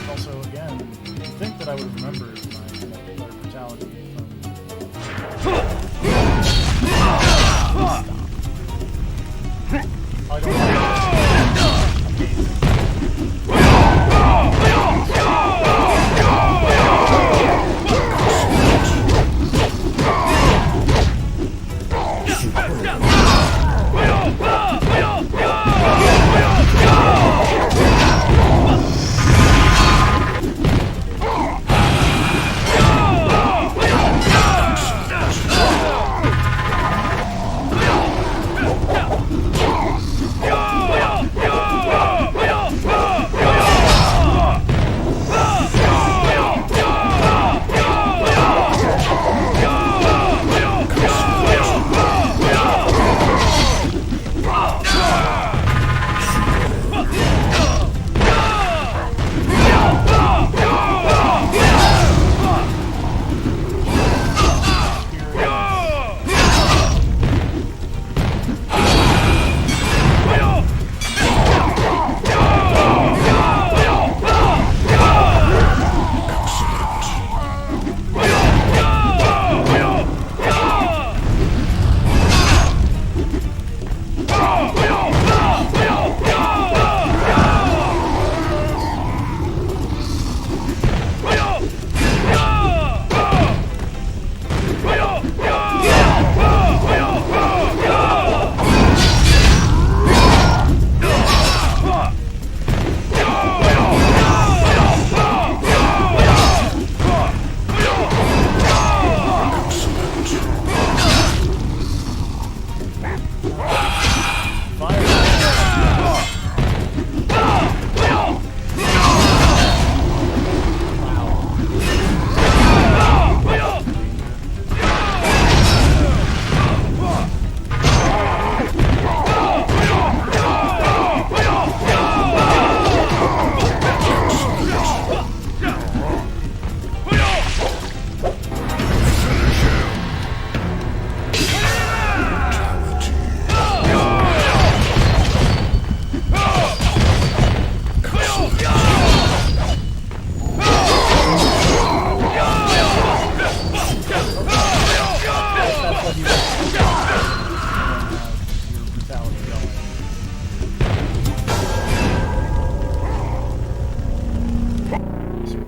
Also, again, you'd think that I would have remembered my brutality from... I don't know.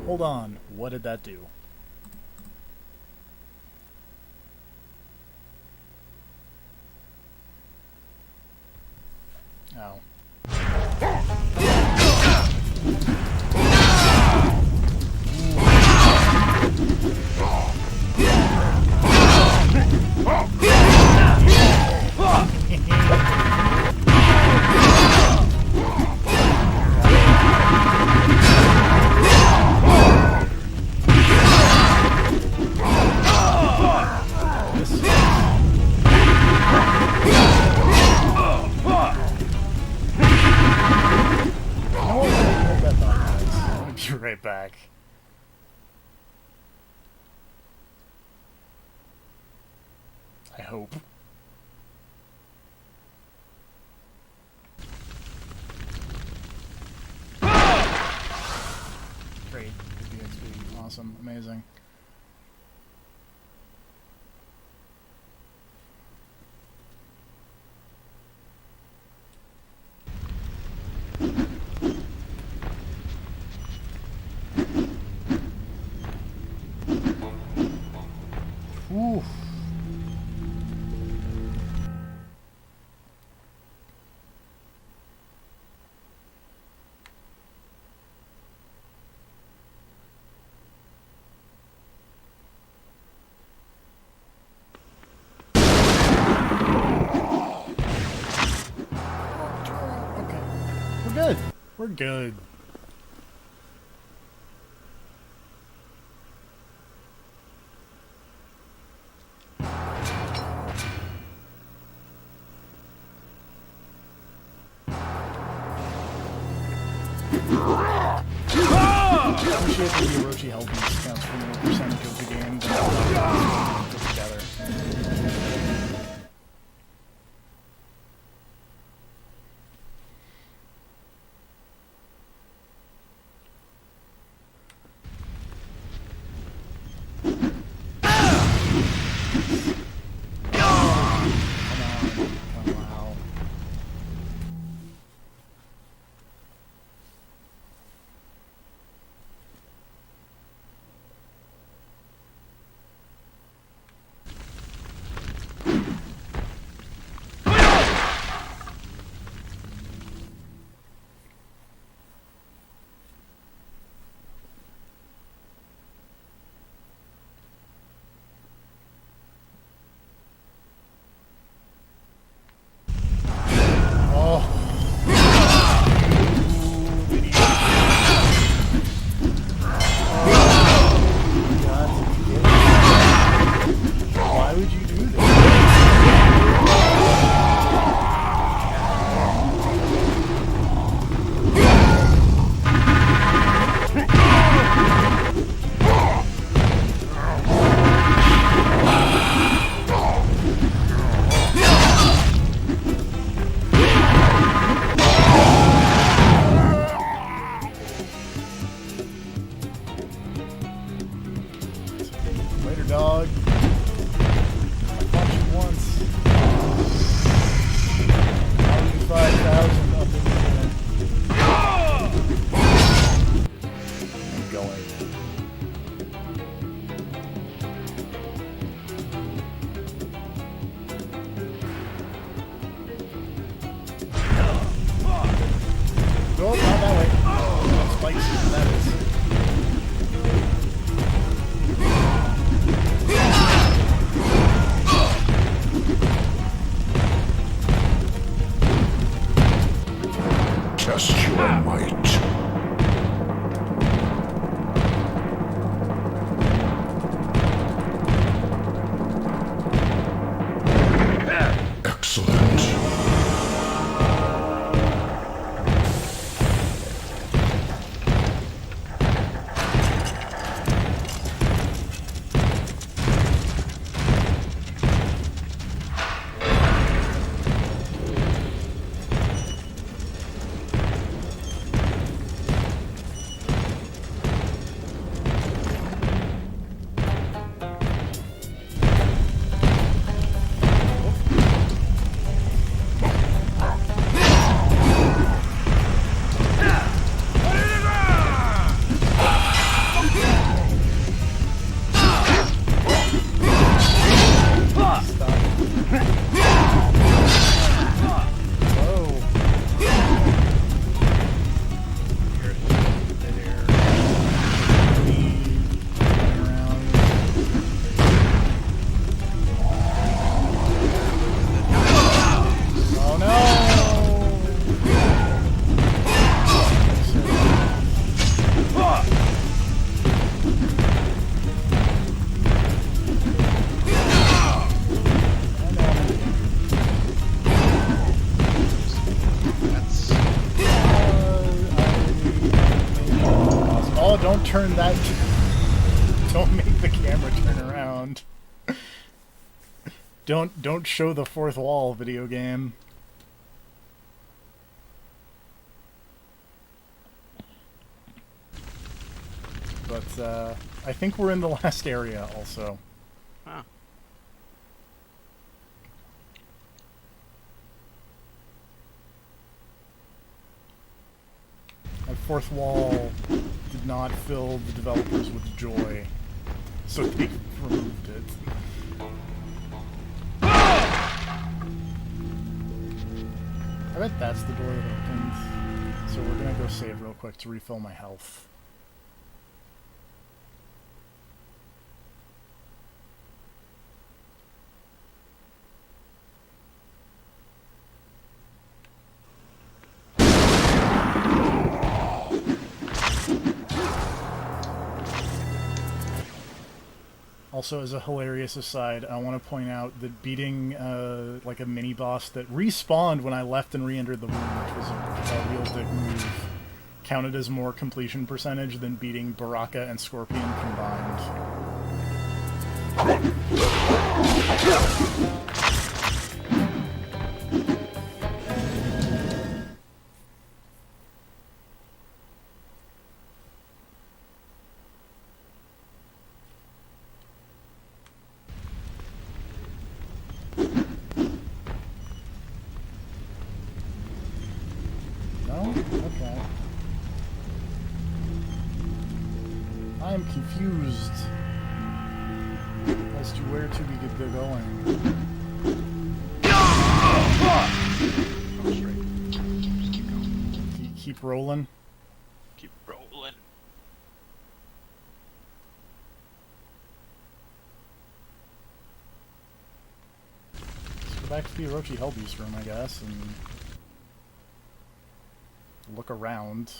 Hold on, what did that do? Oh. Be right back. I hope. Great. BXB. Awesome. Amazing. Ooh. Okay. We're good. We're good. I appreciate that the Orochi health discounts for more percentage of the game than put together. Dog. I fought you once. 95,000 up in the I'm going. Go, not that way. Spikes, that is. Test your might. Excellent. turn that. Don't make the camera turn around. Don't show the fourth wall, video game. But I think we're in the last area also. Huh. That fourth wall did not fill the developers with joy, so they removed it. I bet that's the door that opened. So we're gonna go save real quick to refill my health. Also, as a hilarious aside, I want to point out that beating like a mini boss that respawned when I left and re-entered the room, which was a real dick move, counted as more completion percentage than beating Baraka and Scorpion combined. Okay. I am confused as to where to be going. Go straight. Keep going. Keep rolling. Keep rolling. Let's go back to the Orochi Hellbeast room, I guess, and look around.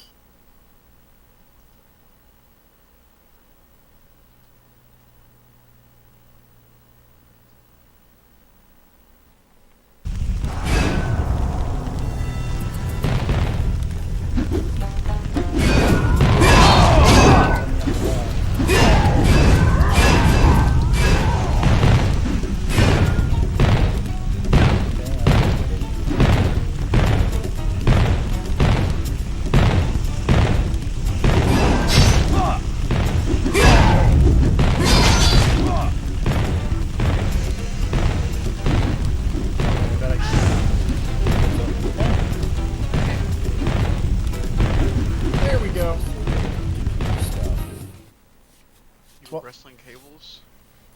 Wrestling cables?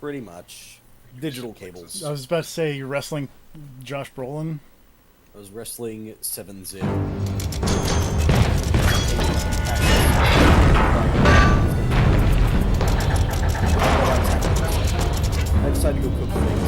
Pretty much. Digital cables. I was about to say, you're wrestling Josh Brolin? I was wrestling 7-0. I decided to go cook things.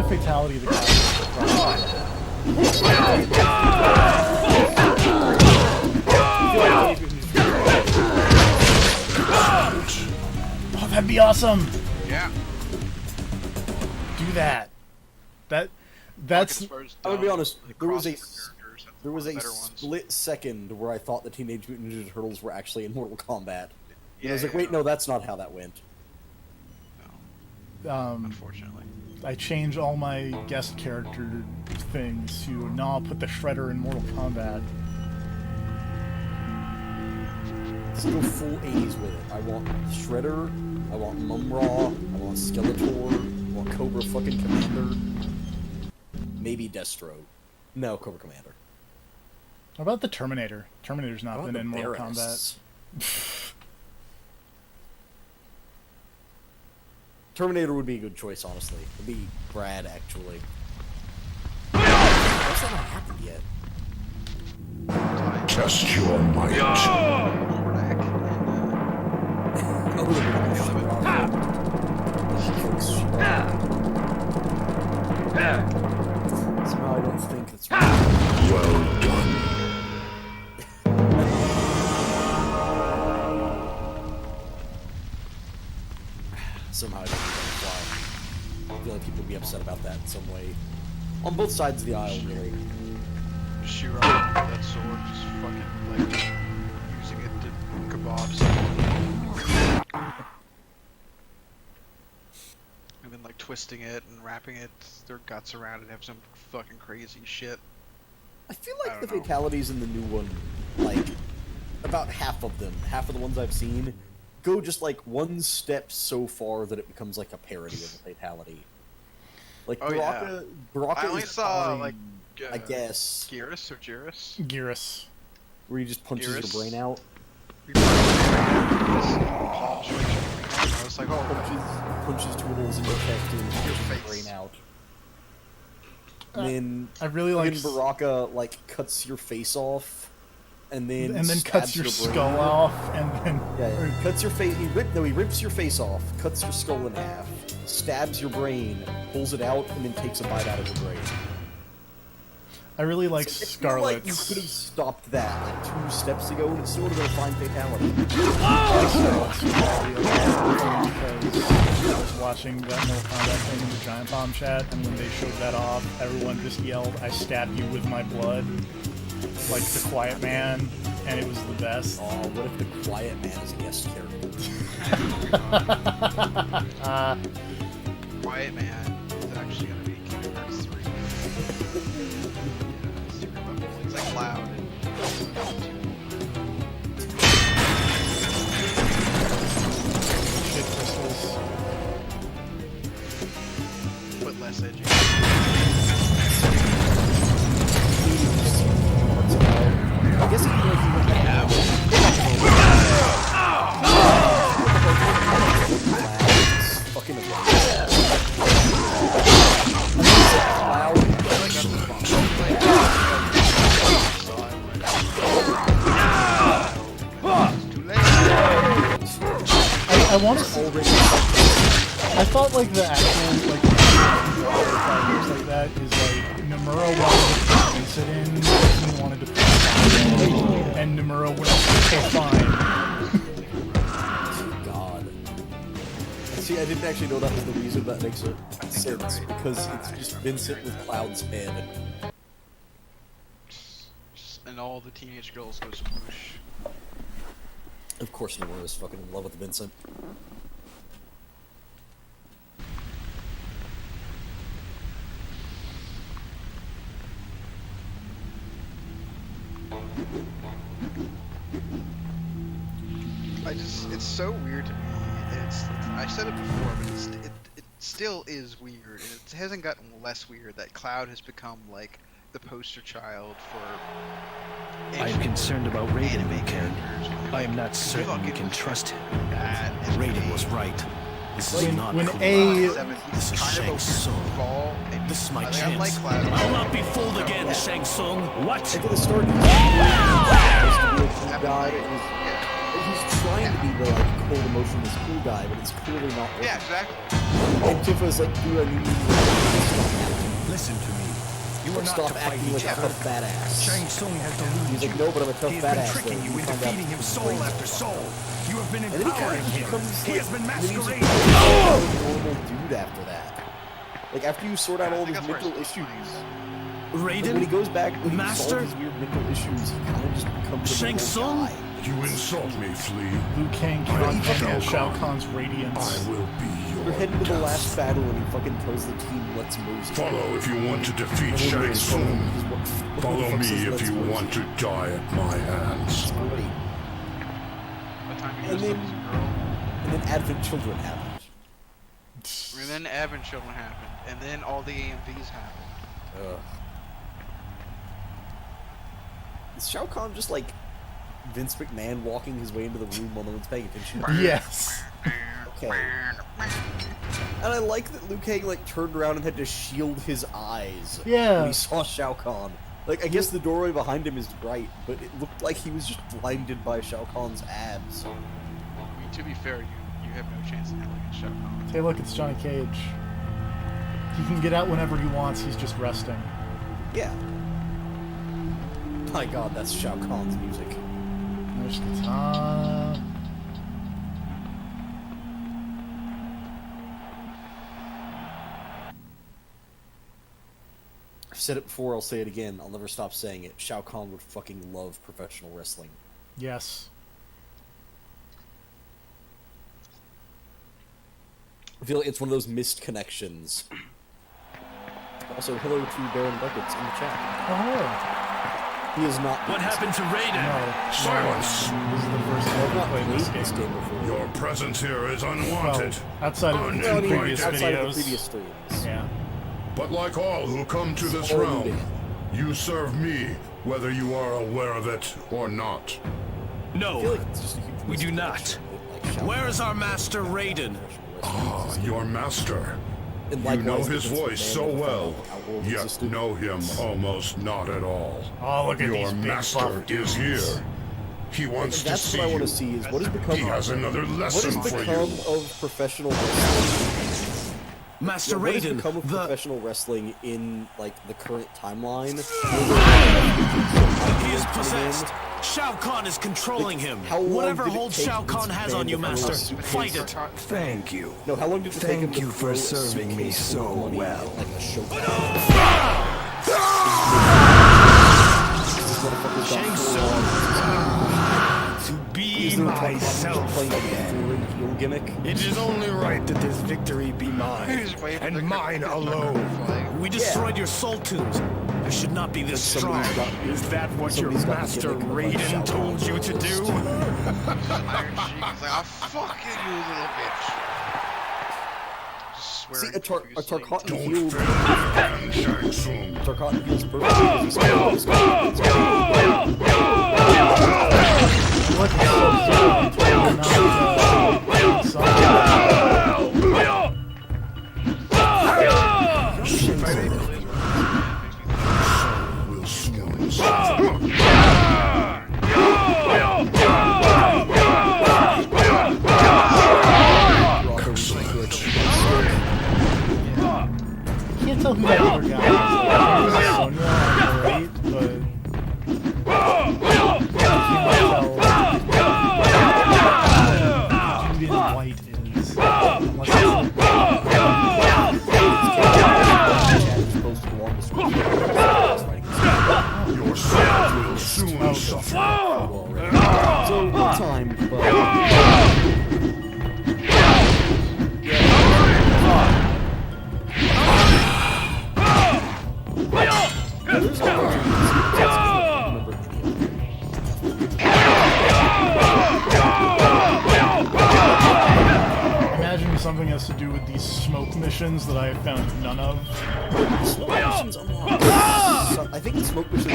Fatality the guy. that'd be awesome. Yeah. Do that. That's. I would be honest. There was a ones. split second where I thought the Teenage Mutant Ninja Turtles were actually in Mortal Kombat. And I was like, Yeah, wait, no, that's not how that went. Unfortunately. I change all my guest character things to now I'll put the Shredder in Mortal Kombat. Let's go full 80s with it. I want Shredder, I want Mumra, I want Skeletor, I want Cobra fucking Commander. Maybe Destro. No, Cobra Commander. What about the Terminator? Terminator's not been in Mortal Baroness? Kombat. Terminator would be a good choice, honestly. It'd be Brad, actually. Why's that not happened yet? Test your might. Somehow I don't think it's right. Well done. Somehow I don't think that's why. I feel like people would be upset about that in some way. On both sides of the aisle, really. Shiro with that sword, just fucking like using it to kebabs. And then like twisting it and wrapping it, their guts around it, have some fucking crazy shit. I feel like the fatalities in the new one, like, about half of them, half of the ones I've seen, go just like one step so far that it becomes like a parody of a fatality. Like, Baraka I only is saw fine, like I guess. Geras or Jiris? Geras. Where he just punches your brain out. Palm switch. I was like, oh, punches two holes in your chest and punches your brain out. And then I really like Baraka like cuts your face off, and then cuts your skull off, and then cuts your face. He rips your face off, cuts your skull in half, stabs your brain, pulls it out, and then takes a bite out of your brain. I really like Scarlet's. Like you could have stopped that like 2 steps ago, and it still would have been a fine fatality. I was watching that Mortal Kombat thing in the Giant Bomb chat, and when they showed that off, everyone just yelled, "I stab you with my blood," like the Quiet Man, and it was the best. Oh, what if the Quiet Man is a guest character? Quiet Man is actually gonna be Kingdom Hearts 3. Secret level. It's like Cloud. Shit crystals. But less edgy. I guess if you fucking I want to say. I thought like the actual like like that is like Nomura wanted to put Vincent in, he wanted to put Fine, and Nomura went okay fine. God. See, I didn't actually know that was the reason. That makes sense because it's just Vincent with Cloud's head. And all the teenage girls go swoosh. Of course, Nomura is fucking in love with Vincent. It's so weird to me. I said it before, but it still is weird, and it hasn't gotten less weird that Cloud has become like the poster child for. I am concerned about Raiden, Ken. I am not certain you can trust him. Raiden was right. This is not when Kombat. This is Shang Tsung. This is my chance. I'll not be fooled again, Shang Tsung. What? At the start, he's trying to be the like cold, emotionless, cool guy, but it's clearly not. Yeah, exactly. And Tifa's like, dude, I need you. Listen to me. You are not stop to fight acting like each a other. tough badass. Shang Tsung has deluded He's you. like, no, but I'm a tough He has badass. been tricking you into defeating him soul after soul. You have been And then he kind empowering of him. becomes He like, has been then he's masquerading. a normal dude after that. Like after you sort out all his mental issues. Raiden? Like, when he goes back, when Master? he solves his weird mental issues, he kind of just becomes a Shang normal Tsung? guy. You insult me, Flea. Liu Kang cannot handle Shao Kahn's radiance. I will be We're your heading to the death. last battle, and he fucking tells the team, "Let's mosey." Follow if you want to defeat Shang Tsung. Follow me if you want to die at my hands. Great. By the time he And goes to then- his girl, And then Advent Children happened. and then Advent Children happened, and then all the AMVs happened. Is Shao Kahn just like Vince McMahon walking his way into the room while no one's paying attention? Yes. Okay. And I like that Liu Kang like turned around and had to shield his eyes Yeah. when he saw Shao Kahn. Like I guess the doorway behind him is bright, but it looked like he was just blinded by Shao Kahn's abs. I mean, to be fair, you have no chance in hell against Shao Kahn. Hey, look, it's Johnny Cage. He can get out whenever he wants. He's just resting. Yeah. My God, that's Shao Kahn's music. There's Katana. I've said it before, I'll say it again. I'll never stop saying it. Shao Kahn would fucking love professional wrestling. Yes. I feel like it's one of those missed connections. Also, hello to Baron Buckets in the chat. Oh, He is not. What happened to Raiden? no. Silence! This is the first I've time I've not played played this this game. game before. Your presence here is Well, unwanted. outside of the Well, I two mean, previous outside videos. of the previous streams. Yeah. But like all who come to this All realm, looting. you serve me, whether you are aware of it or not. I feel No, like it's just a huge we do not. misconnection that, like, Shao Where is Kahn our master Raiden? Ah, your master. And You know likewise, his Vince voice McMahon so never well, found out Outworld yet existed. know him almost not at all. Oh, look at Your these big master buff is dudes. here. He wants And to that's see what I want you. to see is what has become. He has another What lesson has for become you. of professional wrestling? Master What has Raiden, become of the... professional wrestling in like the current timeline? He is possessed. Shao Kahn is controlling him. How long Whatever did it hold take Shao Vince Kahn has McMahon on you, to Master, throw a fight suitcase- it. Thank you. No, how long did it take him Thank to you for throw a serving me suitcase full of so money well. at, like a show? Shang Tsung, to be myself again. Heel gimmick. It is only right that this victory be mine, and mine alone. We destroyed your soul tombs. You should not be this strong. Is that what your Somebody's got the master gimmick of, like, Raiden Shao told Kahn you to do? Iron Sheik is like, I'll fuck you, you little bitch. Just See, swearing a profusely Tarkatan until- heel. And Shang Tsung. Tarkatan heals perfectly. Look at Will soon can't tell who that other guy is. Like, Sonya on the right, but Julian White is. Unless your soul will soon suffer. So, one time, but. There's a bunch of these I don't remember imagine something has to do with these smoke missions that I have found none of. Smoke missions unlocked. So, I think the smoke missions.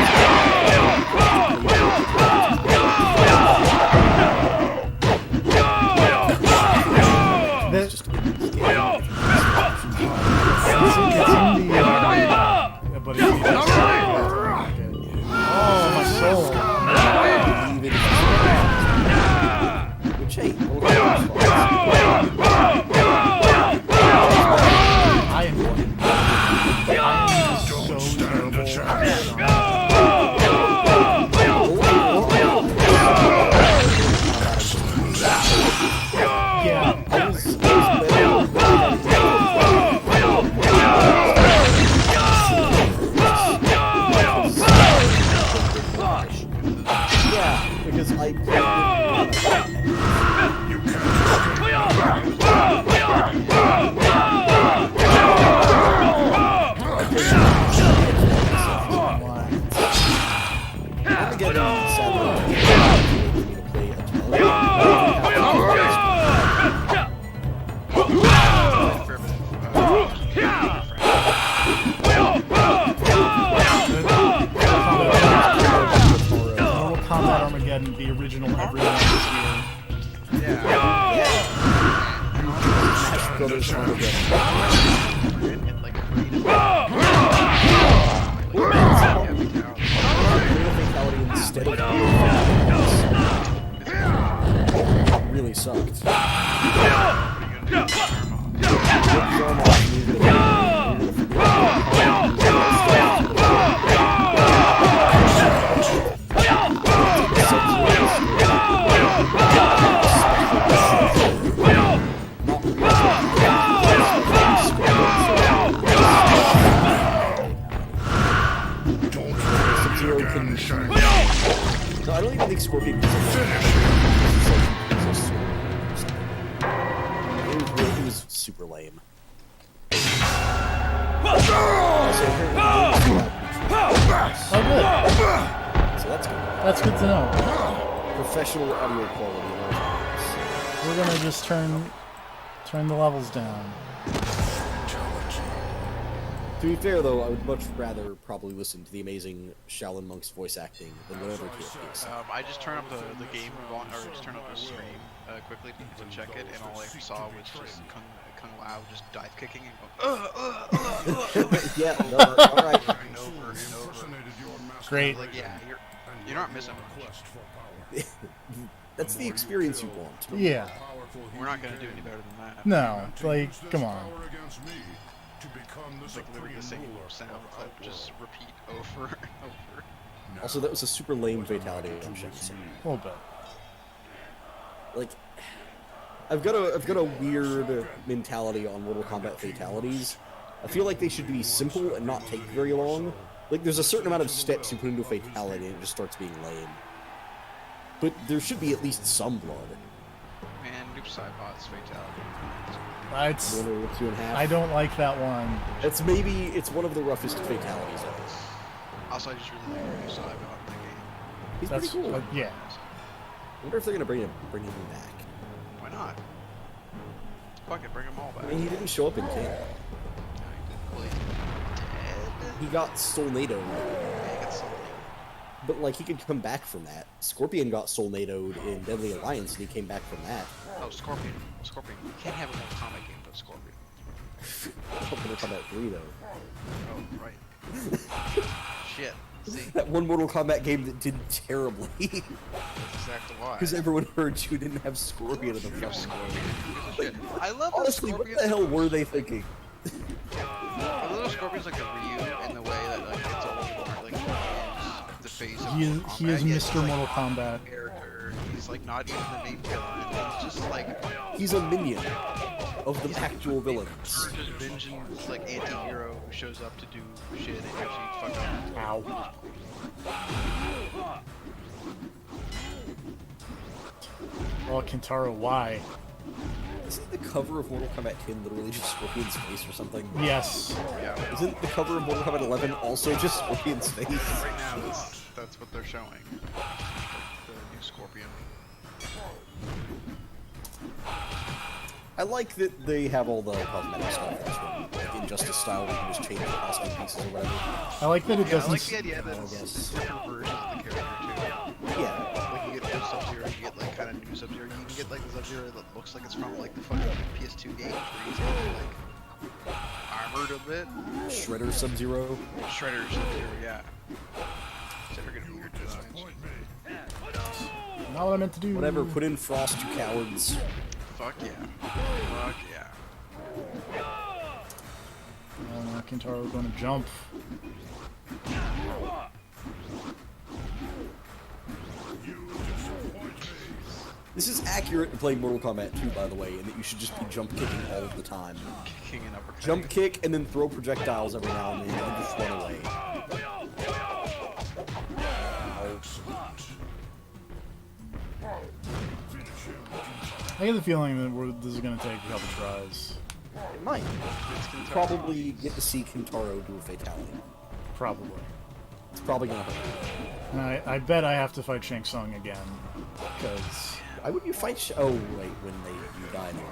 That, Just it's in the, yeah, but oh, my soul. Which, hey, I am so Don't stand in brothers are together. And like fatality instead of really sucked. No, I don't even think Scorpion can it was super lame. Oh, good. So that's good. That's good to know. Professional audio quality. We're gonna just turn the levels down. To be fair, though, I would much rather probably listen to the amazing Shaolin Monk's voice acting than whatever KFP is. I just turned up the game or just turned up the stream quickly to check it, and all I saw was just Kung Lao just dive kicking and going, yeah, no, alright. Over and over. Great. Like, yeah, you're not missing much. That's the experience you want. Yeah. We're not gonna do any better than that. No, like, come on. It's like literally the same sound clip, just repeat over and over. Also, that was a super lame fatality on Shang Tsung. A little bit. Like, I've got a weird mentality on Mortal Kombat fatalities. I feel like they should be simple and not take very long. Like, there's a certain amount of steps you put into a fatality and it just starts being lame. But there should be at least some blood. Man, Noob Saibot's fatality. I don't like that one. It's one of the roughest fatalities ever. Also, I just really like Noob Saibot in that game. He's pretty cool. Yeah. I wonder if they're gonna bring him back. Why not? Fuck it, bring them all back. I mean, he didn't show up in 10. He got Soulnadoed. Yeah, he got Soulnadoed. But, like, he could come back from that. Scorpion got Soulnadoed in Deadly Alliance, and he came back from that. Oh, Scorpion. Scorpion. You can't have a Mortal Kombat game without Scorpion. Mortal Kombat 3, though. Oh, right. Shit. See? That one Mortal Kombat game that did terribly. That's exactly why. Because everyone heard you didn't have Scorpion in the film. Like, I love honestly, what the hell were they thinking? I love Scorpion's like the Ryu in the way that like it's all like the face of He is Mr. Like, Mortal Kombat. Character. He's like not even the main villain. He's just like he's a minion of the actual villains. Just vengeance like anti-hero who shows up to do shit and actually fuck up. Ow. Oh, Kintaro, why? Isn't the cover of Mortal Kombat 10 literally just Scorpion's face or something? Yes. Yeah. Isn't the cover of Mortal Kombat 11 also just Scorpion's face? Right now, that's what they're showing. The new Scorpion. I like that they have all the cosmetic stuff in this one. Like Injustice style, where you can just change the costume pieces or whatever. I like that it doesn't... I like the idea that it's different versions of the character, too. Yeah. Like, you get new Sub-Zero, you get, like, kind of new Sub-Zero. You can get, like, the Sub-Zero that looks like it's from, like, the fucking PS2 games, where he's kind of, like, armored a bit. Shredder Sub-Zero. Shredder Sub-Zero, yeah. Except for getting weird designs. Not what I meant to do. Whatever, put in Frost, you cowards. Fuck yeah. Fuck yeah. Kintaro going to jump. This is accurate to playing Mortal Kombat 2, by the way, in that you should just be jump kicking all of the time. Kicking and uppercutting. Jump kick and then throw projectiles every now and then and just run away. I get the feeling that this is going to take a couple tries. It might. Probably get to see Kintaro do a fatality. Probably. It's probably going to hurt. And I bet I have to fight Shang Tsung again. Because... Why would you fight oh, wait, when you die in the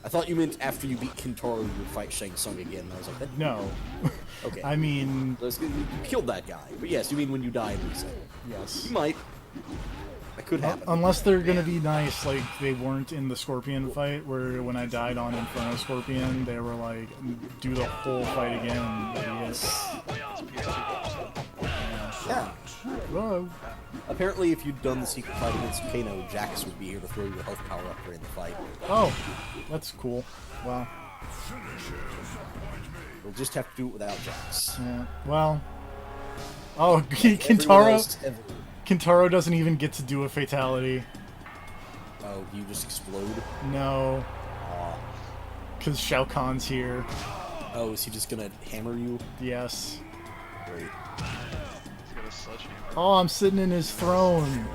I thought you meant after you beat Kintaro, you would fight Shang Tsung again. I was like, that... No. Okay. I mean... You killed that guy. But yes, you mean when you die in reset. Yes. You might. That could happen. Unless they're gonna be nice, like they weren't in the Scorpion fight, where when I died on Inferno Scorpion, they were like, do the whole fight again. Yes. Yeah. Whoa. Apparently, if you'd done the secret fight against Kano, Jax would be here to throw your health power up during the fight. Oh, that's cool. Wow. We'll just have to do it without Jax. Yeah. Well. Oh, Kintaro doesn't even get to do a fatality. Oh, you just explode? No. Because Shao Kahn's here. Oh, is he just gonna hammer you? Yes. Great. Oh, I'm sitting in his throne.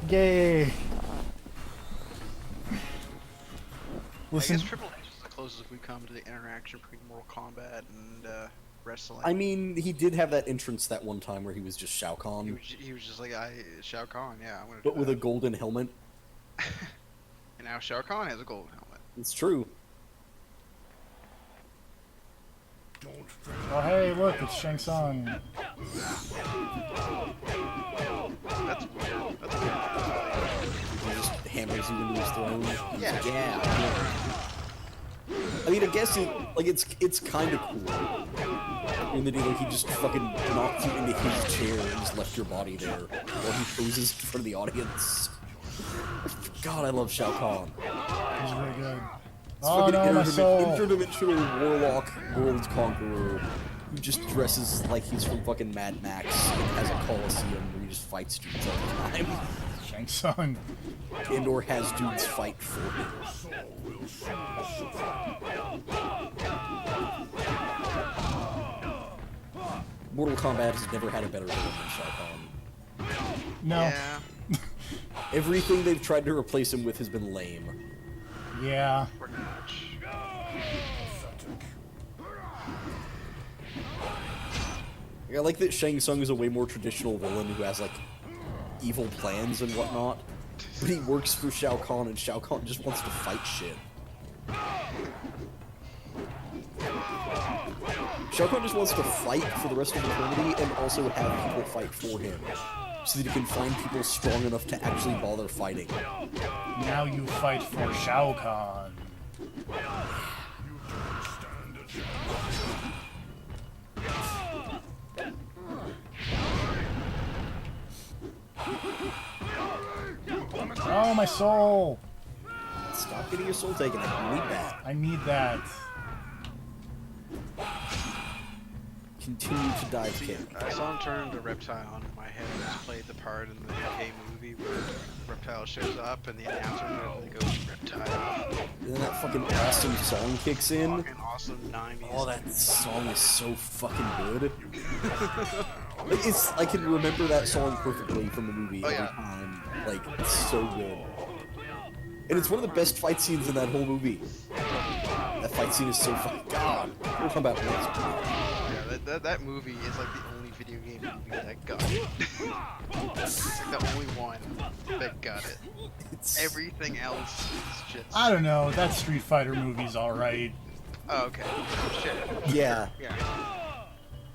Yay. Listen. I guess Triple H is the closest we come to the interaction between Mortal Kombat and wrestling. I mean, he did have that entrance that one time where he was just Shao Kahn. He was just like, Shao Kahn, yeah, I'm gonna do But with that. a golden helmet. And now Shao Kahn has a golden helmet. It's true. Oh, hey, look, it's Shang Tsung. That's weird. That's weird. He just hammers you into his throne. Yeah. Yeah. I mean, I guess it's kind of cool. In the deal, like, he just fucking knocked you into his chair and just left your body there while he poses in front of the audience. God, I love Shao Kahn. He's really good. It's Oh no, my soul! Interdimensional warlock world conqueror who just dresses like he's from fucking Mad Max and has a coliseum where he just fights dudes all the time. Shang Tsung. And or has dudes fight for him. Mortal Kombat has never had a better villain than Shao Kahn. No. Yeah. Everything they've tried to replace him with has been lame. Yeah. Pretty much. I like that Shang Tsung is a way more traditional villain who has, like, evil plans and whatnot. But he works for Shao Kahn, and Shao Kahn just wants to fight shit. Shao Kahn just wants to fight for the rest of eternity and also have people fight for him. So that he can find people strong enough to actually bother fighting. Now you fight for Shao Kahn. Oh, my soul! Stop getting your soul taken. I need that. I need that. Continue to dive kick. I saw him turn into Reptile in my head. I just played the part in the UK movie where Reptile shows up and the announcer literally goes Reptile. And then that fucking awesome song kicks in. Fucking awesome 90s. Oh, that song is so fucking good. Like, I can remember that song perfectly from the movie every time. Like, it's so good. And it's one of the best fight scenes in that whole movie. That fight scene is so fucking... God! We're talking about Yeah, that movie is like the only video game movie that got it. It's like the only one that got it. Everything else is just... I don't know, that Street Fighter movie's alright. Oh, okay. Shit. Yeah. Yeah.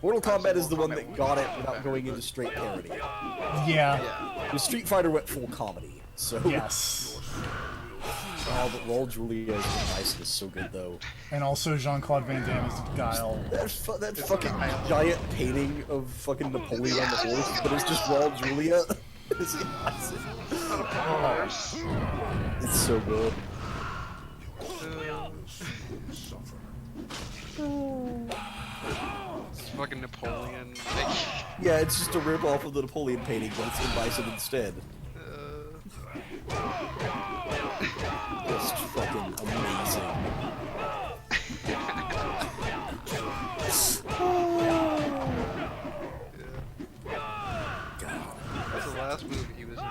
Mortal Kombat is the one that got it without going into straight parody. Yeah. The Street Fighter went full comedy, so... Yes. Oh, but Raul Julia's device is so good, though. And also Jean-Claude Van Damme is Guile. That fucking giant painting of fucking Napoleon on the horse, but it's just Raul Julia. It's so good. It's fucking Napoleon. Yeah, it's just a rip-off of the Napoleon painting, but it's in Bison instead. Just fucking amazing. That's the last movie he was in.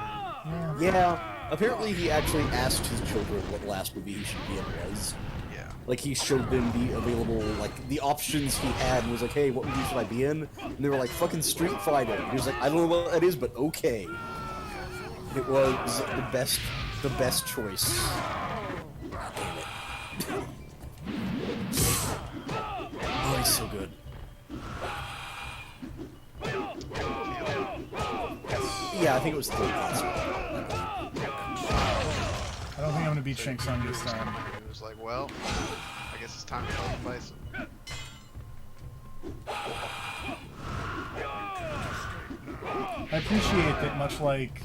Yeah, apparently he actually asked his children what last movie he should be in was. Yeah. Like, he showed them the available, like, the options he had and was like, hey, what movie should I be in? And they were like, fucking Street Fighter. And he was like, I don't know what that is, but okay. And it was the best choice. God damn it. Oh, he's so good. Yeah, Yeah, I think it was 3 class. I don't think I'm gonna beat Shang Tsung this time. It was like, well, I guess it's time to call the bison. I appreciate that, much like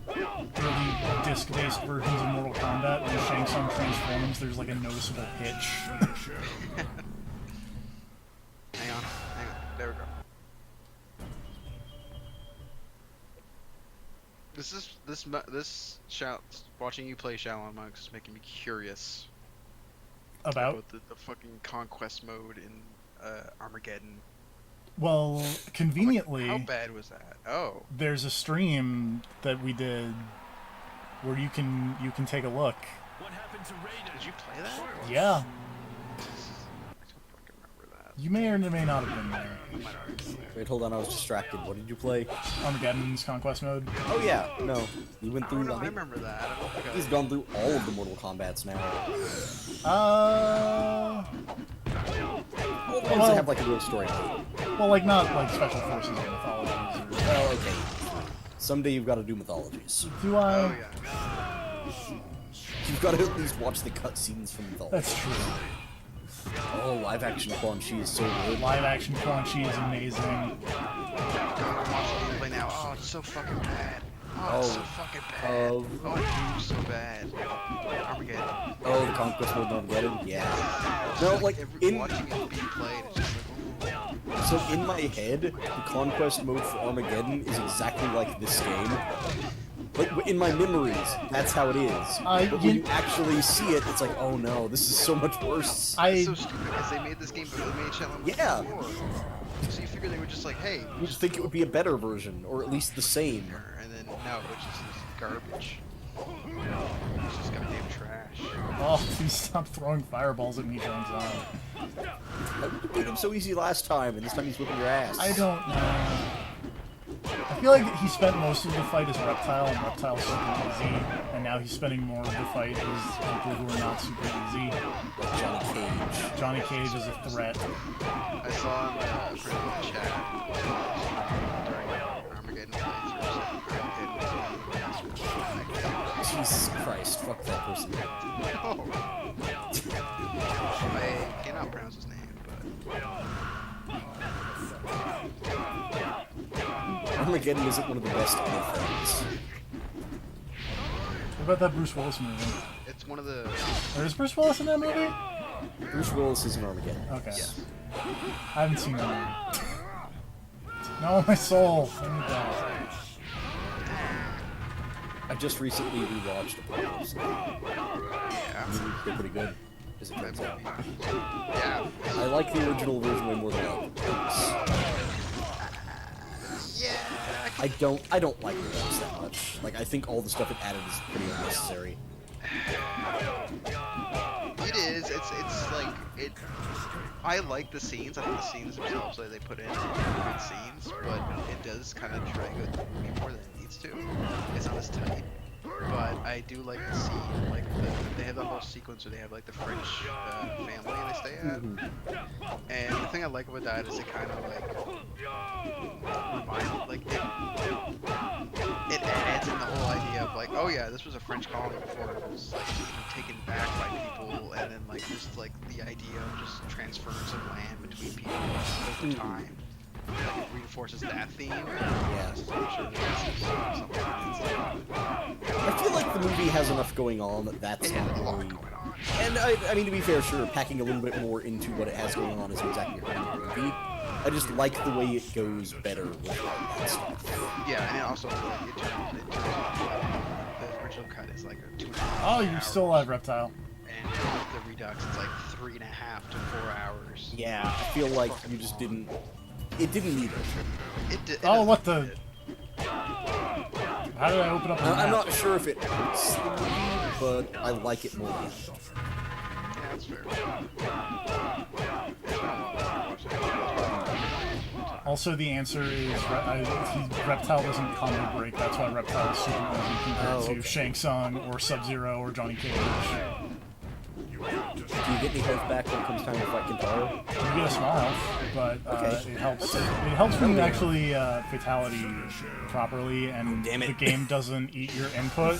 early disc-based versions of Mortal Kombat, when Shang Tsung transforms, there's like a noticeable hitch. Hang on. There we go. Watching you play Shaolin Monks is making me curious About the fucking conquest mode in Armageddon. Well, conveniently, How bad was that? Oh, there's a stream that we did where you can take a look. did you play that? Yeah, I don't fucking remember that. you may or may not have been there. Wait, hold on, I was distracted. What did you play? Armageddon's conquest mode. Oh yeah, no. You went Oh through no, I remember that. I don't think He's gone through all of the Mortal Kombats now. All the ones that have like a real story. Well, like not like special forces or mythologies. Or... Oh, okay. Someday you've got to do mythologies. Do I? Oh yeah. You've got to at least watch the cutscenes from mythology. That's true. Oh, live action Quan Chi is so good. Live action Quan Chi is amazing. God, I'm watching gameplay now. Oh, it's so fucking bad. Oh, it's so fucking bad. Oh, it's so bad. Armageddon. Oh, the conquest mode in Armageddon? Yeah. No, like, in... watching it being played, it's just like, oh. So in my head, the conquest mode for Armageddon is exactly like this game. Like, in my memories, that's how it is. But when you actually see it, it's like, oh no, this is so much worse. It's so stupid because they made this game before they made Shaolin Yeah. before. So you figure they were just like, hey... You just think it would be a better version, or at least the same. And then, no, it's just garbage. It's just goddamn trash. Oh, please stop throwing fireballs at me, Shang Tsung. You beat him so easy last time, and this time he's whipping your ass. I don't know. I feel like he spent most of the fight as Reptile, and Reptile's super easy, and now he's spending more of the fight as people who are not super easy. Johnny Cage. Johnny Cage is a threat. I saw in the chat during Armageddon playthrough. Jesus Christ, fuck that person. Oh. I cannot pronounce his name, but... Armageddon isn't one of the best things. What about that Bruce Willis movie? It's one of the... Is Bruce Willis in that movie? Bruce Willis is in Armageddon. Okay. Yes. I haven't seen that movie. No, my soul. I need that. I just recently rewatched Apocalypse. Yeah. They're pretty good. As it turns out. Yeah. I like the original version way more than I I don't like the Redux that much. Like, I think all the stuff it added is pretty unnecessary. It is. It's like it. I like the scenes. I think the scenes themselves that they put in are good scenes, but it does kind of drag it more than it needs to. It's not as tight. But I do like the scene, like they have the whole sequence where they have like the French family they stay at. And the thing I like about that is it kind of like reminds, like it adds in the whole idea of like, oh yeah, this was a French colony before it was like taken back by people, and then like just like the idea of just transference of land between people over time. Like it reinforces that theme. Yeah. So I'm sure I feel like the movie has enough going on that that's not really... And I mean, to be fair, sure, packing a little bit more into what it has going on isn't exactly hurting the movie. I just like the way it goes better without that stuff. Yeah, and also like, it turns the original cut is like a 2.5 Oh, you're still alive, Reptile. And with the Redux, it's like 3.5 to 4 hours. Yeah, I feel like you just didn't... It didn't need it. Oh, what the... How did I open up the map? I'm not sure if it hurts the movie, but I like it more than it. Yeah, that's fair. Also, the answer is Reptile doesn't combo break. That's why Reptile is super easy compared to Shang Tsung or Sub-Zero or Johnny Cage. Do you get any health back when it comes time to fight Kintaro? You get a small health. but it helps. It helps when you actually fatality properly, and the game doesn't eat your input.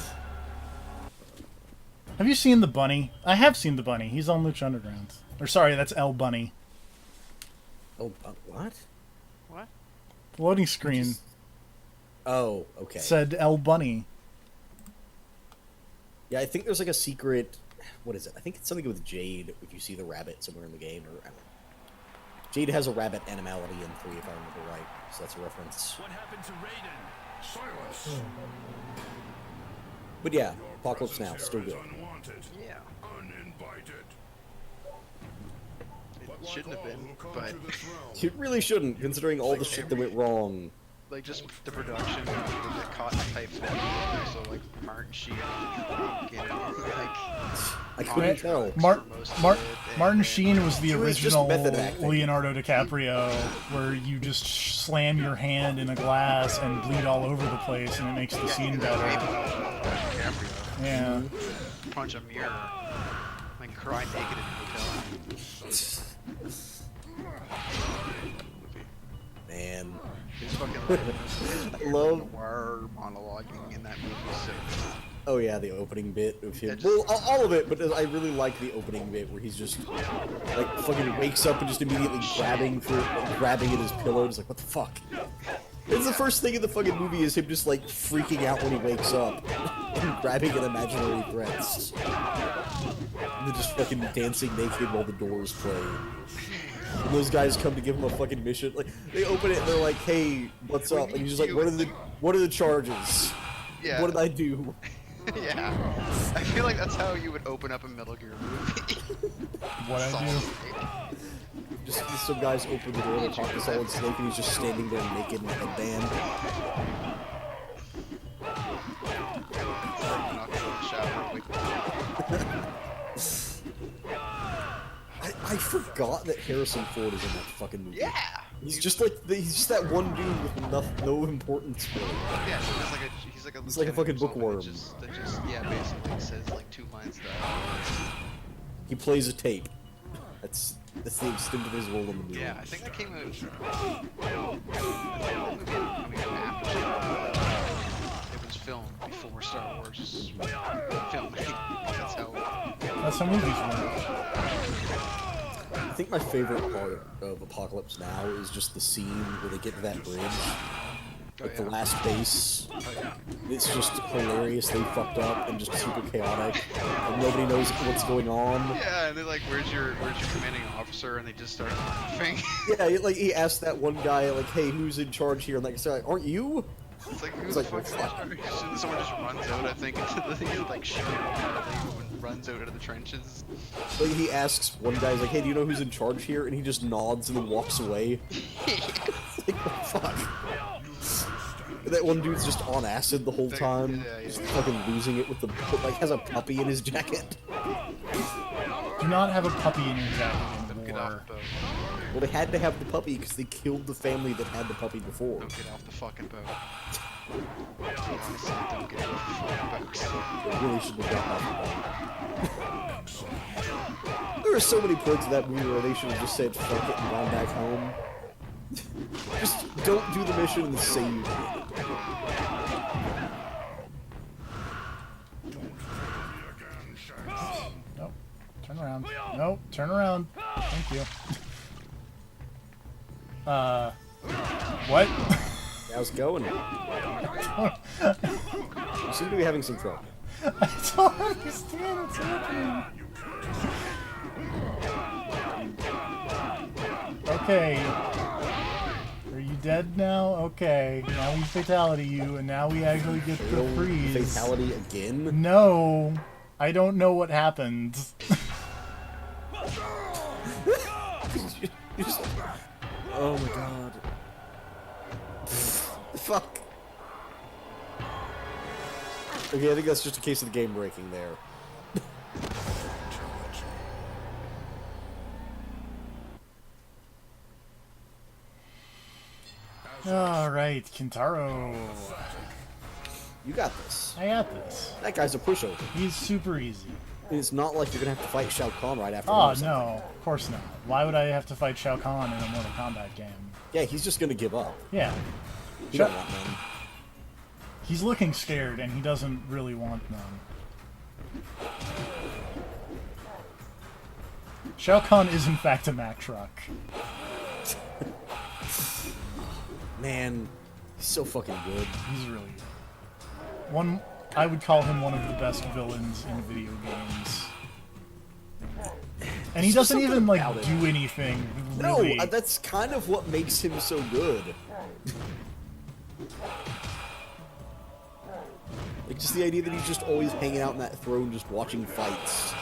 Have you seen the bunny? I have seen the bunny. He's on Lucha Underground. Or sorry, that's El Bunny. Oh, what? What? Loading screen. Oh, okay. Said El Bunny. Yeah, I think there's like a secret. What is it? I think it's something with Jade. If you see the rabbit somewhere in the game, or I don't know. Jade has a rabbit animality in 3, if I remember right. So that's a reference. What happened to Raiden? Silence. But yeah, Apocalypse Now, still good. Yeah. Uninvited. It shouldn't have been, but It really shouldn't, considering all the shit that went wrong. like just the production, they get caught in a tight fit. So like Martin Sheen, I couldn't tell. Martin Sheen was the He was just original method acting. Leonardo DiCaprio, where you just slam your hand in a glass and bleed all over the place, and it makes the scene better. Yeah. Punch a mirror, like cry naked in the hotel. Man. His fucking I love noir monologuing in that movie. So Oh yeah, the opening bit of him. Yeah, just- Well, all of it, but I really like the opening bit where he's just like fucking wakes up and just immediately grabbing at his pillow. Just like, what the fuck? It's the first thing in the fucking movie is him just like freaking out when he wakes up and grabbing at imaginary threats. And then just fucking dancing naked while the doors play. And those guys come to give him a fucking mission. Like they open it and they're like, "Hey, what's up?" And he's just like, "What are the charges? Yeah. What did I do?" Yeah, I feel like that's how you would open up a Metal Gear movie. What I do? Just some guys open the door and talk to Solid Snake, and he's just standing there naked in a headband. I forgot that Harrison Ford is in that fucking movie. Yeah. He's just that one dude with no importance really. Yeah, so he's like a fucking bookworm. That just basically says like 2 lines. He plays a tape. That's the extent of his role in the movie. Yeah, I think that came out. It was filmed before Star Wars filming. That's how movies work. I think my favorite part of Apocalypse Now is just the scene where they get to that bridge. Like the last base. It's just hilariously fucked up and just super chaotic. And nobody knows what's going on. Yeah, and they're like, where's your commanding officer? And they just start laughing. Yeah, like he asked that one guy, like, hey, who's in charge here? And like, like aren't you? It's like, who's the fuck? Someone just runs out, I think, into the like shooting and runs out of the trenches. Like he asks one guy, he's like, hey, do you know who's in charge here? And he just nods and then walks away. Like, what the fuck? And that one dude's just on acid the whole time, just fucking losing it with the like has a puppy in his jacket. Do not have a puppy in your jacket anymore. Well, they had to have the puppy because they killed the family that had the puppy before. Don't get off the fucking boat. Honestly, don't get off the fucking boat. They really should have gotten off the boat. There are so many points in that movie where they should have just said fuck it and gone back home. Just don't do the mission and say you did. Nope. Turn around. Nope. Turn around. Thank you. What? How's it going? You seem to be having some trouble. I don't understand what's happening. Okay. Are you dead now? Okay. Now we fatality you, and now we actually get the freeze. Fatality again? No. I don't know what happened. Oh my god. Fuck. Okay, I think that's just a case of the game breaking there. Alright, Kintaro. You got this. I got this. That guy's a pushover. He's super easy. It's not like you're gonna have to fight Shao Kahn right after. Oh no, of course not. Why would I have to fight Shao Kahn in a Mortal Kombat game? Yeah, he's just gonna give up. Yeah. He don't want none. He's looking scared, and he doesn't really want none. Shao Kahn is in fact a Mack truck. Man, he's so fucking good. He's really good. I would call him one of the best villains in video games. And he doesn't even, like, do anything, really. No, that's kind of what makes him so good. Like, just the idea that he's just always hanging out in that throne just watching fights.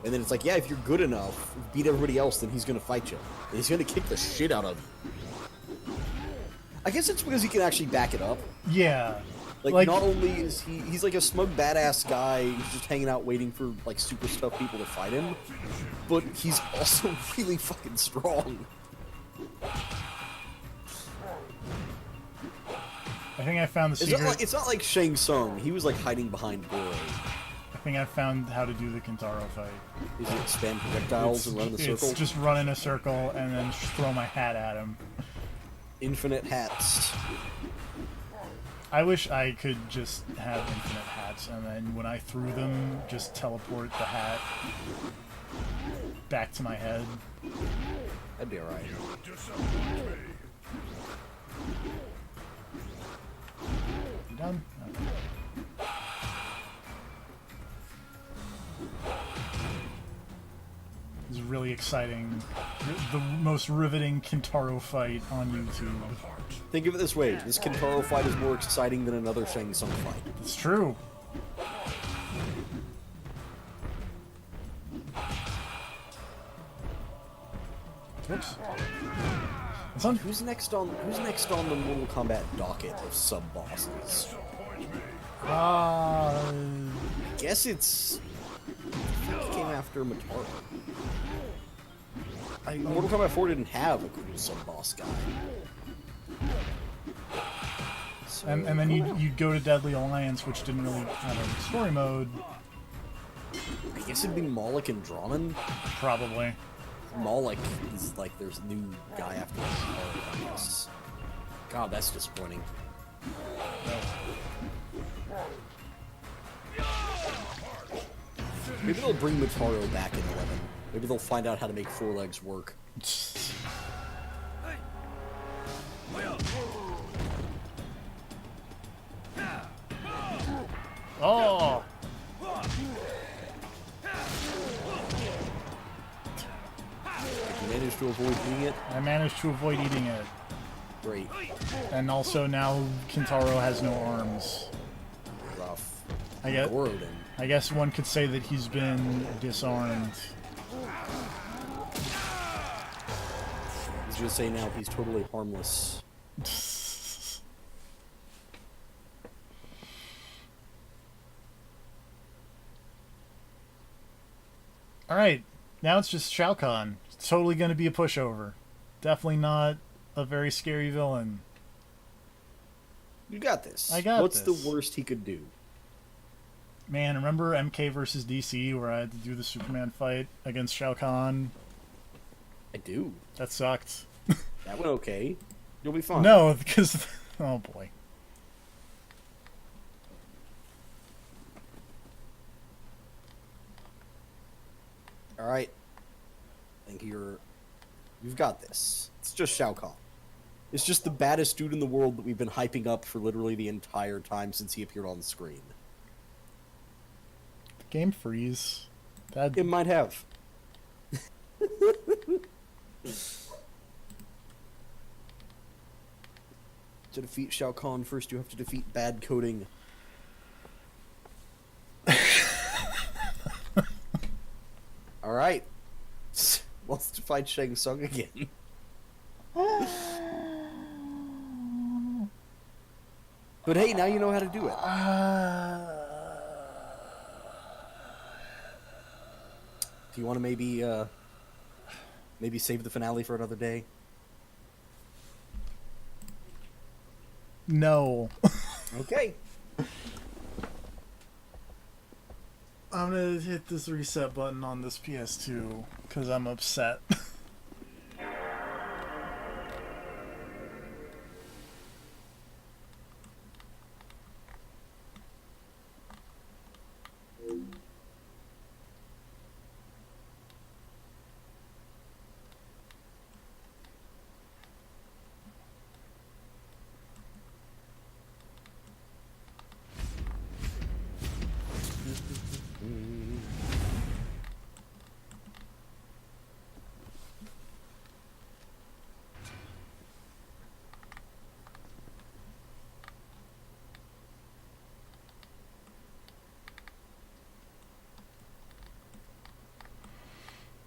And then it's like, yeah, if you're good enough, beat everybody else, then he's gonna fight you. And he's gonna kick the shit out of you. I guess it's because he can actually back it up. Yeah. Like not only is he's like a smug badass guy who's just hanging out waiting for like super tough people to fight him, but he's also really fucking strong. I think I found the secret. It's not like Shang Tsung. He was like hiding behind Goro. I think I found how to do the Kintaro fight. Is it spam projectiles and run in a circle? It's just run in a circle and then throw my hat at him. Infinite hats. I wish I could just have infinite hats, and then when I threw them, just teleport the hat back to my head. That'd be alright. You done? Okay. This is really exciting. The most riveting Kintaro fight on YouTube. Think of it this way, this Kintaro fight is more exciting than another Shang Tsung fight. It's true. Whoops. Who's next on the Mortal Kombat docket of sub-bosses? I guess it's... It came after Mataro. Mortal Kombat 4 didn't have a cool sub-boss guy. So... And then you'd go to Deadly Alliance, which didn't really have a story mode. I guess it'd be Moloch and Draman? Probably. Moloch is like there's a new guy after Mataro, I guess. God, that's disappointing. Maybe they'll bring Mataro back in 11. Maybe they'll find out how to make four legs work. Oh! Did you manage to avoid eating it? I managed to avoid eating it. Great. And also now Kintaro has no arms. Rough. I guess one could say that he's been disarmed. I was gonna say now he's totally harmless. Alright, now it's just Shao Kahn. It's totally gonna be a pushover. Definitely not a very scary villain. You got this. I got What's this. the worst he could do? Man, remember MK versus DC where I had to do the Superman fight against Shao Kahn? I do. That sucked. That went okay. You'll be fine. No, because... Oh, boy. Alright. I think you've got this. It's just Shao Kahn. It's just the baddest dude in the world that we've been hyping up for literally the entire time since he appeared on the screen. The game freeze. That... It might have. To defeat Shao Kahn, first you have to defeat bad coding. Alright. Wants to fight Shang Tsung again. But hey, now you know how to do it. Do you want to maybe save the finale for another day? No. Okay. I'm gonna hit this reset button on this PS2 because I'm upset.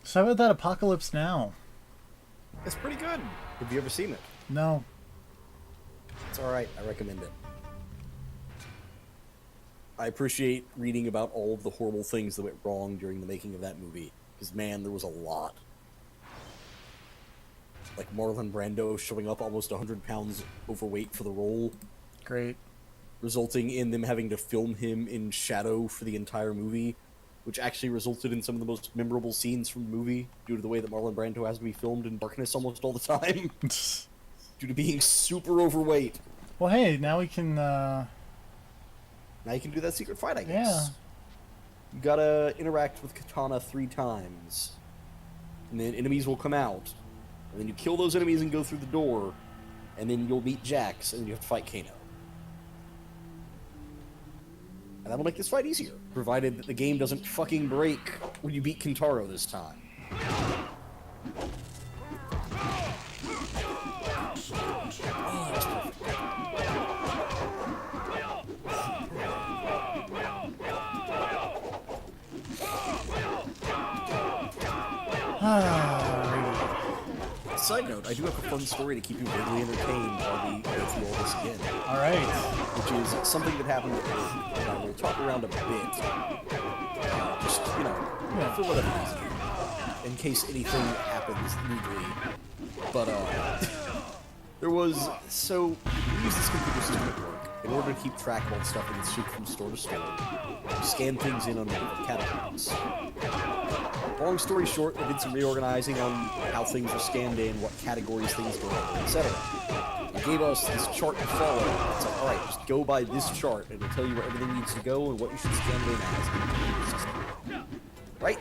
So how about that Apocalypse Now? It's pretty good. Have you ever seen it? No. It's alright. I recommend it. I appreciate reading about all of the horrible things that went wrong during the making of that movie. Because, man, there was a lot. Like Marlon Brando showing up almost 100 pounds overweight for the role. Great. Resulting in them having to film him in shadow for the entire movie, which actually resulted in some of the most memorable scenes from the movie due to the way that Marlon Brando has to be filmed in darkness almost all the time. Due to being super overweight. Well, hey, now we can, Now you can do that secret fight, I guess. Yeah. You gotta interact with Katana 3 times. And then enemies will come out. And then you kill those enemies and go through the door. And then you'll meet Jax, and then you have to fight Kano. And that'll make this fight easier, provided that the game doesn't fucking break when you beat Kintaro this time. Side note, I do have a fun story to keep you vaguely entertained while we go through all this again. Alright. Which is something that happened, we'll talk around a bit. Just, for whatever reason. In case anything happens legally. But, there was, so, we use this computer system at work in order to keep track of all the stuff that gets shipped from store to store. We scan things in under different categories. Long story short, they did some reorganizing on how things are scanned in, what categories things go in, etc. They gave us this chart to follow. It's like, alright, just go by this chart, and it'll tell you where everything needs to go and what you should scan it in as. Right?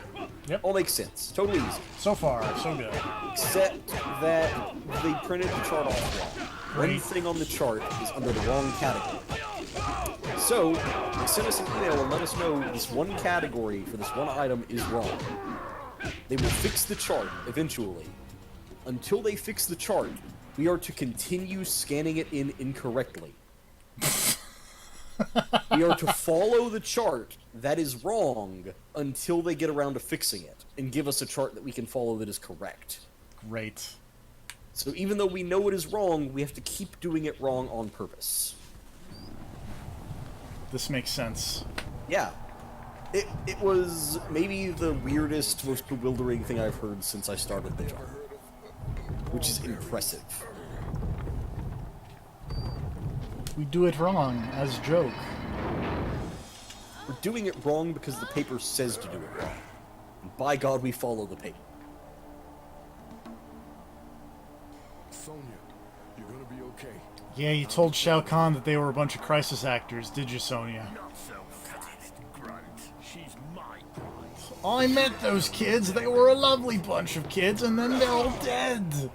Yep. All makes sense. Totally easy. So far, so good. Except that they printed the chart off wrong. One thing on the chart is under the wrong category. So, they sent us an email and let us know this one category for this one item is wrong. They will fix the chart eventually. Until they fix the chart, we are to continue scanning it in incorrectly. We are to follow the chart that is wrong until they get around to fixing it and give us a chart that we can follow that is correct. Great. So even though we know it is wrong, we have to keep doing it wrong on purpose. This makes sense. Yeah. It was maybe the weirdest, most bewildering thing I've heard since I started the job. Which is impressive. We do it wrong, as joke. We're doing it wrong because the paper says to do it wrong. And by God, we follow the paper. Sonya, you're gonna be okay. Yeah, you told Shao Kahn that they were a bunch of crisis actors, did you, Sonya? Not so fast, Grunt. She's my prize. I met those kids. They were a lovely bunch of kids, and then they're all dead.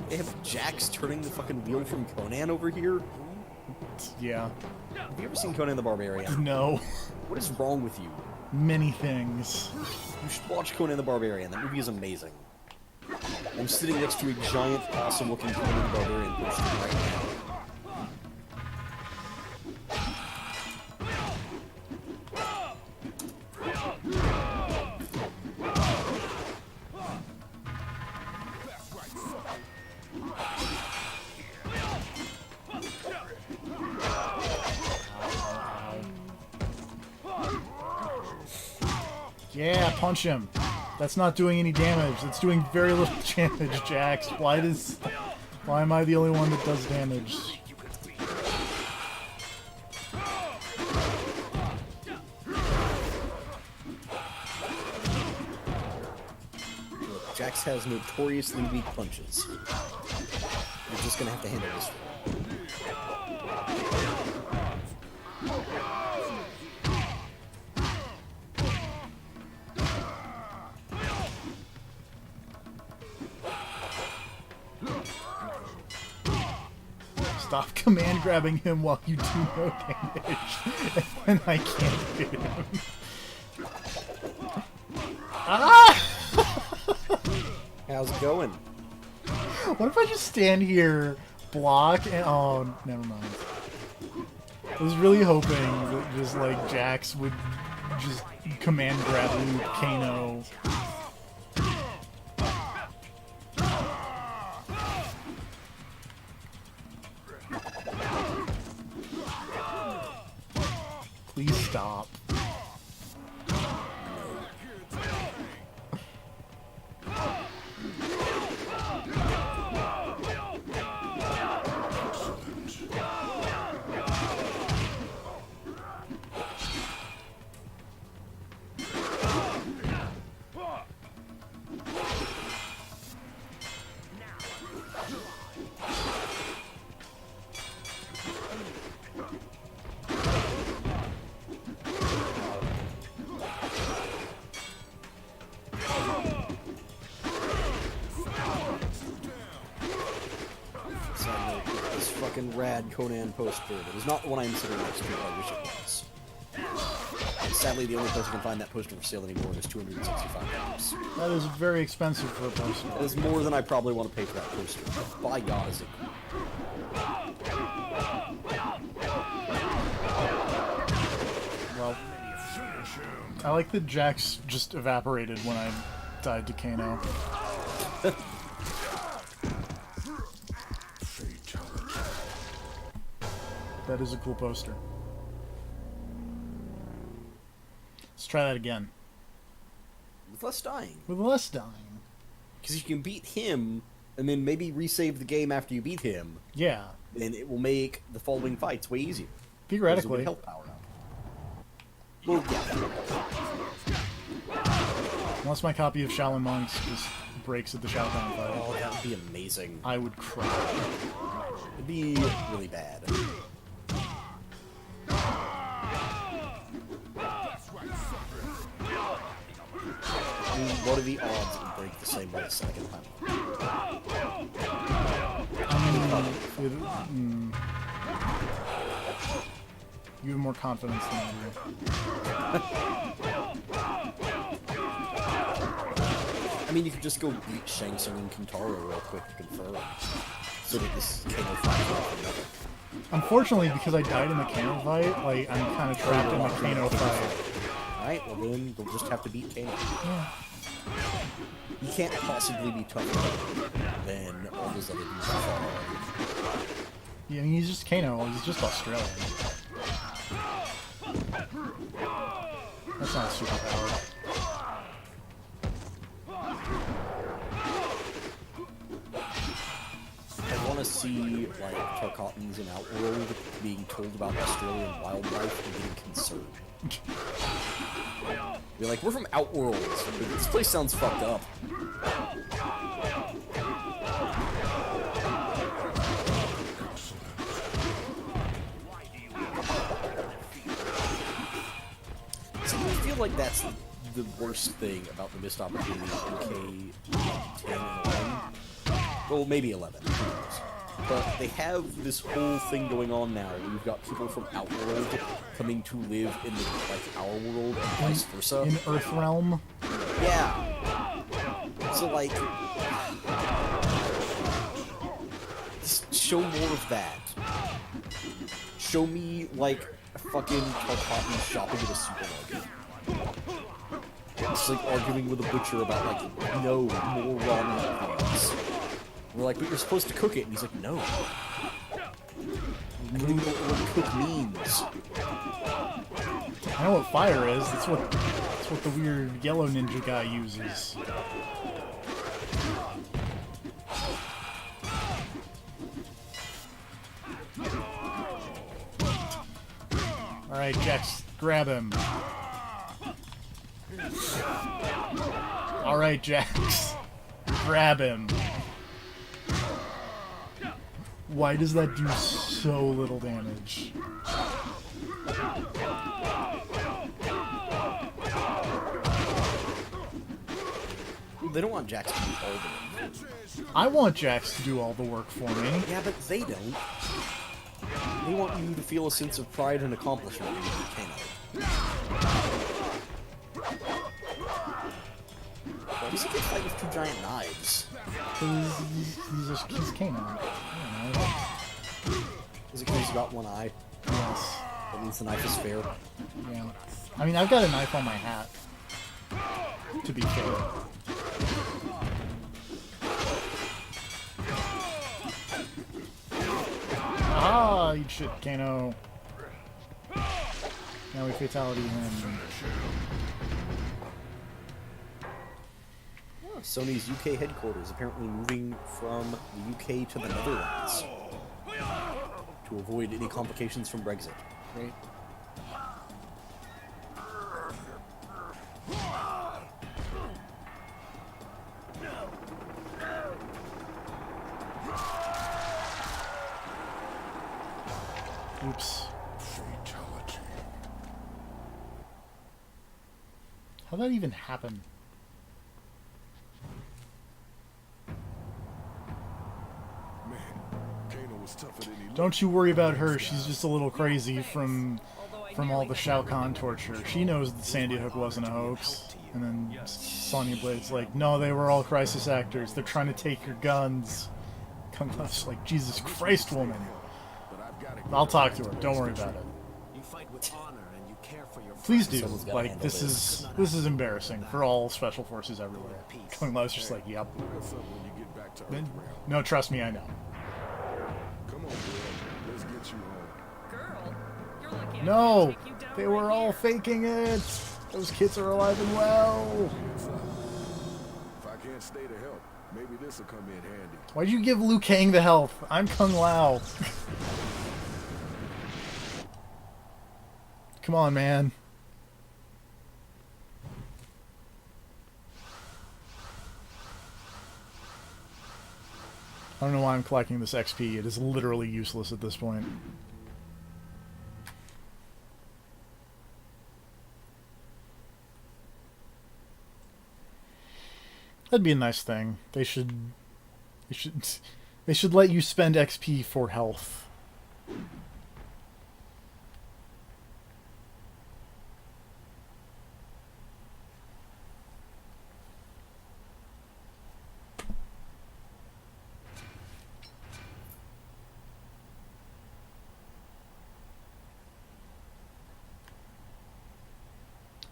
They have Jax turning the fucking wheel from Conan over here? Yeah. Have you ever seen Conan the Barbarian? No. What is wrong with you? Many things. You should watch Conan the Barbarian. That movie is amazing. I'm sitting next to a giant, awesome-looking Conan the Barbarian poster right now. Yeah, punch him. That's not doing any damage. It's doing very little damage, Jax. Why am I the only one that does damage? has notoriously weak punches. You're just gonna have to handle this Stop command grabbing him while you do no damage, and I can't hit him. Ah! How's it going? What if I just stand here, block, and oh, never mind. I was really hoping that just like Jax would just command grab Luke, Kano. Please stop. Rad Conan poster that is not the one I'm sitting next to. I wish it was. And sadly, the only place you can find that poster for sale anymore is $265. That is very expensive for a poster. That is more than I probably want to pay for that poster. By God, is it cool. Well, I like that Jax just evaporated when I died to Kano. That is a cool poster. Let's try that again. With less dying. With less dying. Because you can beat him, and then maybe resave the game after you beat him. Yeah. Then it will make the following fights way easier. Theoretically. Health power up. Well, yeah. Unless my copy of Shaolin Monks just breaks at the Shaolin fight. Oh, that would be amazing. I would cry. It'd be really bad. I mean, what are the odds it would break the same way a second time? You have more confidence than I do. I mean, you could just go beat Shang Tsung and Kintaro real quick to confirm. So that this Kano fight off another. Unfortunately, because I died in the Kano fight, like, I'm kind of trapped in the Kano fight. Alright, well then, they'll just have to beat Kano. Yeah. You can't possibly be tougher than all those other dudes. Yeah, I mean, he's just Kano. He's just Australian. That's not a superpower. I want to see, like, Tarkatans in Outworld being told about Australian wildlife and getting concerned. Be like, we're from Outworld. This place sounds fucked up. So I feel like that's the worst thing about the missed opportunities in K10 and 11. Well, maybe 11. Who knows? But they have this whole thing going on now where you've got people from Outworld coming to live in the, like, our world and vice versa. In Earthrealm? Yeah. So, like, just show more of that. Show me, like, a fucking Tarkatan shopping at a supermarket. It's like arguing with a butcher about, like, no, more raw meat, please. We're like, but you're supposed to cook it, and he's like, no. I don't even know what cook means. I know what fire is. That's what the weird yellow ninja guy uses. Alright, Jax, grab him. Alright, Jax. grab him. Why does that do so little damage? They don't want Jax to do all the work. I want Jax to do all the work for me. Yeah, but they don't. They want you to feel a sense of pride and accomplishment when you can. Why does he get fight with two giant knives? Because he's Kano. I don't know. Is it because he's got one eye? Yes. That means the knife is fair. Yeah. I mean, I've got a knife on my hat. To be fair. Ah, eat shit, Kano. Now we fatality him. Oh, Sony's UK headquarters apparently moving from the UK to the Netherlands to avoid any complications from Brexit. Great. Oops. Fatality. How'd that even happen? Man, Kano was tougher than he Don't you worry about her. She's just a little crazy from all the Shao Kahn torture. She knows that Sandy Hook wasn't a hoax. And then Sonya Blade's like, no, they were all crisis actors. They're trying to take your guns. Kung Lao's like, Jesus Christ, woman. I'll talk to her. Don't worry about it. Please do. Like, this is embarrassing for all special forces everywhere. Kung Lao's just like, yep. No, trust me, I know. Come on, girl. Let's get you home. No! They were all faking it! Those kids are alive and well! If I can't stay to help, maybe this will come in handy. Why'd you give Liu Kang the health? I'm Kung Lao. Come on, man. I don't know why I'm collecting this XP. It is literally useless at this point. That'd be a nice thing. They should let you spend XP for health.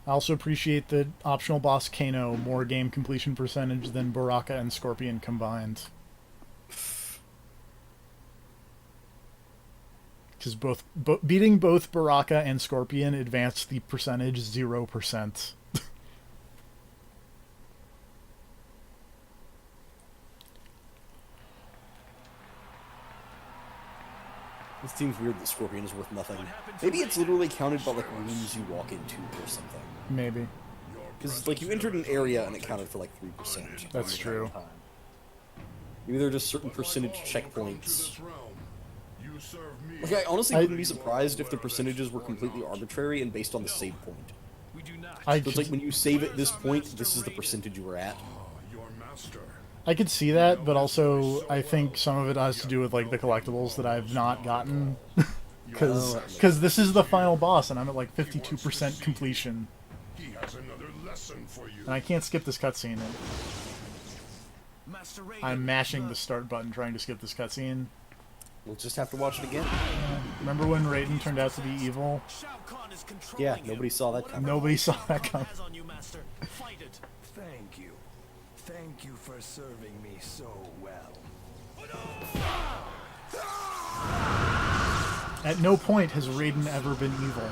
I also appreciate that optional boss Kano more game completion percentage than Baraka and Scorpion combined. Because beating both Baraka and Scorpion advanced the percentage 0%. It seems weird that Scorpion is worth nothing. Maybe it's literally counted by like rooms you walk into or something. Maybe. Because like you entered an area and it counted for like 3%. That's true. Maybe there are just certain percentage checkpoints. Like I honestly wouldn't be surprised if the percentages were completely arbitrary and based on the save point. So it's like when you save at this point, this is the percentage you were at. I could see that, but also I think some of it has to do with like the collectibles that I've not gotten. Because this is the final boss and I'm at like 52% completion. And I can't skip this cutscene. I'm mashing the start button trying to skip this cutscene. We'll just have to watch it again. Remember when Raiden turned out to be evil? Yeah, nobody saw that coming. Nobody saw that coming. Thank you. Thank you for serving me so well. At no point has Raiden ever been evil.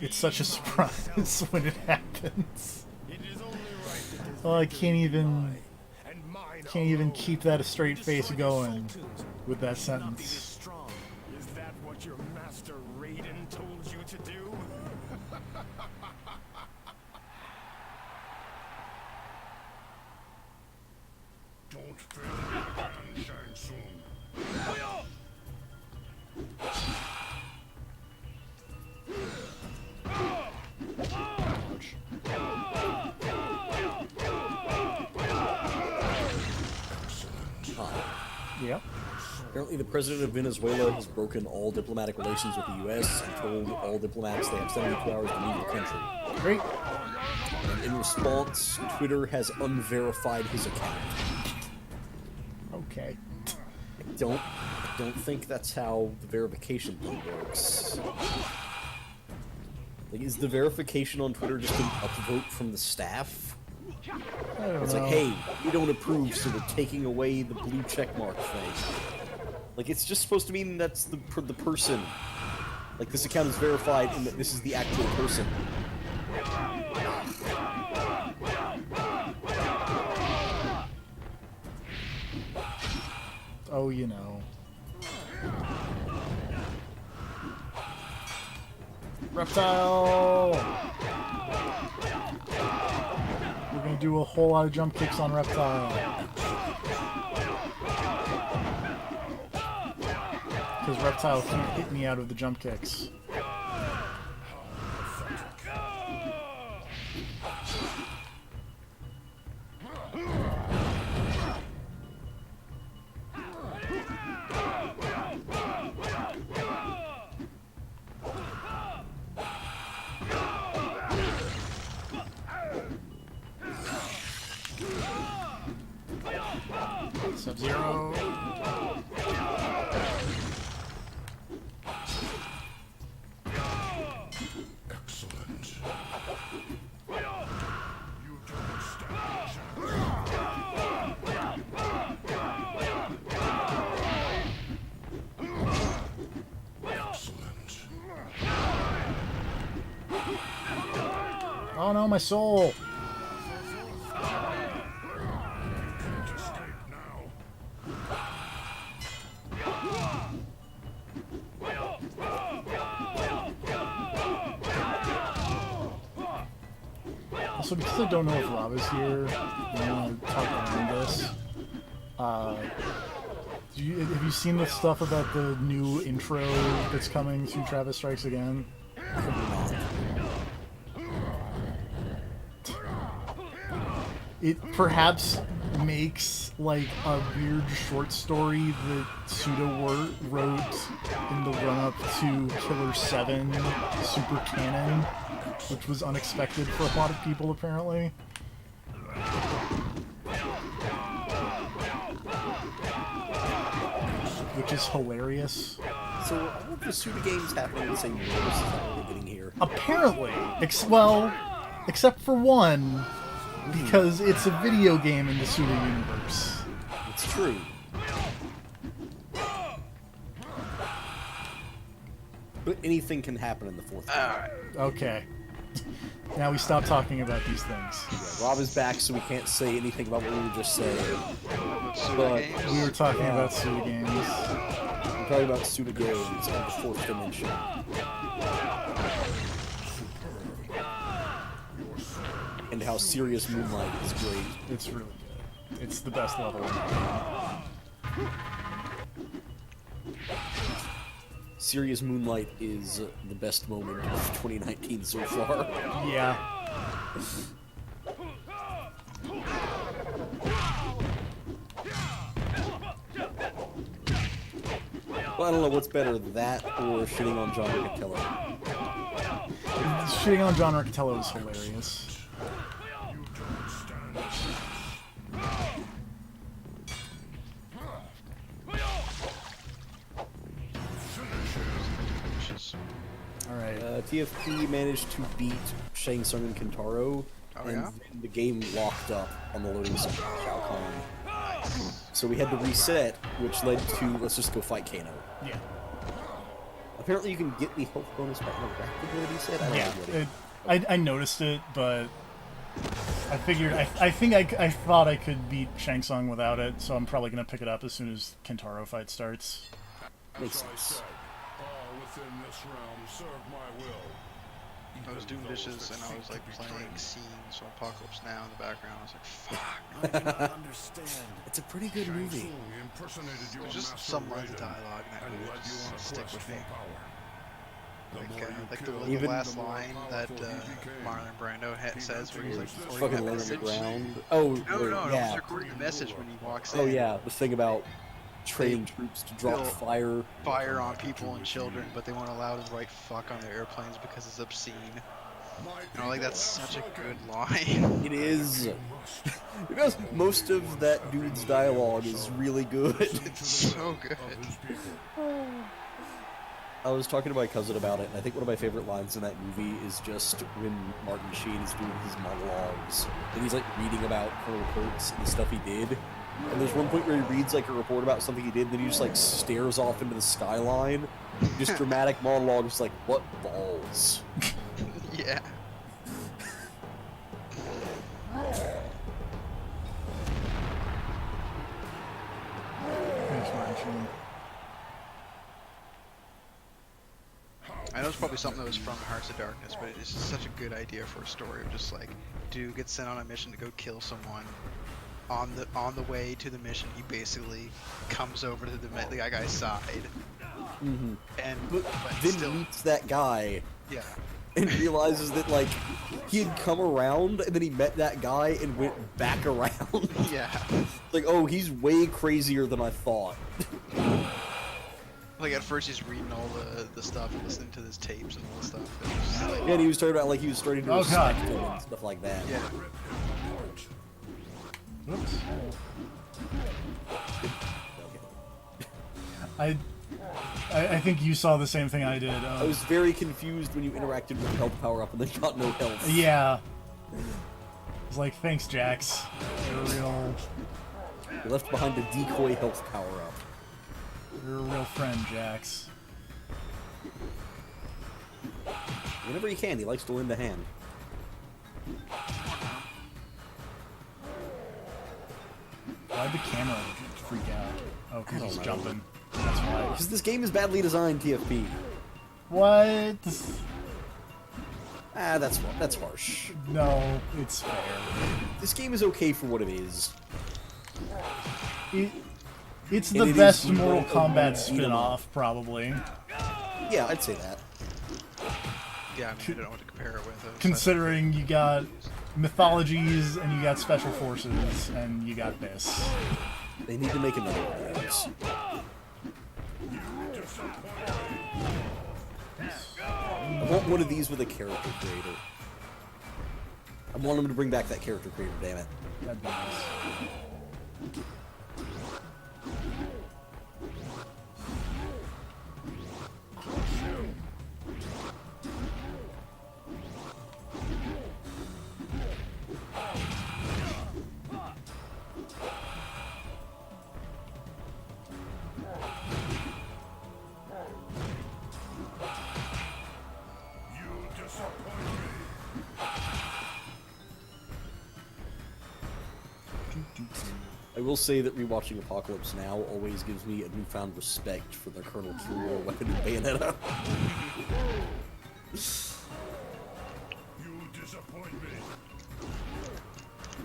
It's such a surprise when it happens. Oh, I can't even keep that a straight face going with that sentence. Is that what your master Raiden told you to do? Shang Tsung. Yep. Apparently, the president of Venezuela has broken all diplomatic relations with the U.S. and told all diplomats they have 72 hours to leave the country. Great. And in response, Twitter has unverified his account. Okay. I don't think that's how the verification thing works. Like, is the verification on Twitter just an upvote from the staff? It's like, hey, we don't approve, so we're taking away the blue checkmark thing. Like, it's just supposed to mean that's the person. Like, this account is verified and that this is the actual person. Oh, you know. Reptile! We're gonna do a whole lot of jump kicks on Reptile. Because Reptile can't hit me out of the jump kicks. Sub-Zero. Excellent. You don't stand a Excellent. Oh no, my soul! Also, because I don't know if Rob is here, I want to talk around this. Have you seen the stuff about the new intro that's coming to Travis Strikes Again? It perhaps makes like a weird short story that Suda wrote in the run-up to Killer 7 Super Canon, which was unexpected for a lot of people apparently. Which is hilarious. So, all of the Suda games happening in the same universe is how we're getting here. Apparently. Except for one, because it's a video game in the Suda universe. It's true. But anything can happen in the fourth game. Okay. Now we stop talking about these things. Yeah, Rob is back, so we can't say anything about what we were just saying. But we were talking about Suda games. We're talking about Suda games in the fourth dimension. And how Serious Moonlight is great. It's really good. It's the best level. Serious Moonlight is the best moment of 2019 so far. Yeah. Well, I don't know what's better, that or shitting on John Riccatello. Shitting on John Riccatello is hilarious. TFP managed to beat Shang Tsung and Kintaro, and the game locked up on the loading screen of Shao Kahn. Nice. So we had to reset, which led to let's just go fight Kano. Yeah. Apparently you can get the health bonus by interacting with what he said. I noticed it, but I figured I thought I could beat Shang Tsung without it, so I'm probably gonna pick it up as soon as Kintaro fight starts. Makes sense. All within this realm serve my will. I was doing dishes and I was like playing scenes from Apocalypse Now in the background. I was like, fuck. I cannot understand. It's a pretty good movie. There's just some lines of dialogue in that movie that just stick with me. Like the last line that Marlon Brando says where he's like fucking laying on the ground. Oh, no, yeah. he's recording the message when he walks in. Oh yeah, the thing about training troops to drop fire on people and children, but they won't allow to write fuck on their airplanes because it's obscene. You know, like that's such a good line. It is. Because most of that dude's dialogue is really good. It's so good. I was talking to my cousin about it, and I think one of my favorite lines in that movie is just when Martin Sheen is doing his monologues, and he's like reading about Colonel Kurtz and the stuff he did. And there's one point where he reads like a report about something he did, and then he just like stares off into the skyline. Just dramatic monologues like, what balls? Yeah. Thanks, Martin Sheen. I know it's probably something that was from Hearts of Darkness, but it's just such a good idea for a story of just like, dude gets sent on a mission to go kill someone. On the way to the mission, he basically comes over to the guy's side, and but then still meets that guy. Yeah. And realizes that like he had come around, and then he met that guy and went back around. Yeah. Like, oh, he's way crazier than I thought. Like at first he's reading all the stuff and listening to his tapes and all the stuff. Like, yeah, and he was talking about like he was starting to respect him and stuff like that. Yeah. Whoops. I think you saw the same thing I did. I was very confused when you interacted with health power up and then got no health. Yeah. I was like, thanks, Jax. You're a real... You left behind a decoy health power up. You're a real friend, Jax. Whenever he can, he likes to lend a hand. Why'd the camera freak out? Oh, because he's jumping. That's why. Because this game is badly designed, TFP. What? Ah, that's harsh. No, it's fair. This game is okay for what it is. It's the best Mortal Kombat spin-off, probably. Yeah, I'd say that. Yeah, I mean, I don't know what to compare it with. Considering you got mythologies, and you got special forces, and you got this. They need to make another one of those. I want one of these with a character creator. I want them to bring back that character creator, damn it. That'd be nice. I will say that rewatching Apocalypse Now always gives me a newfound respect for the Colonel Kirill weapon in Bayonetta.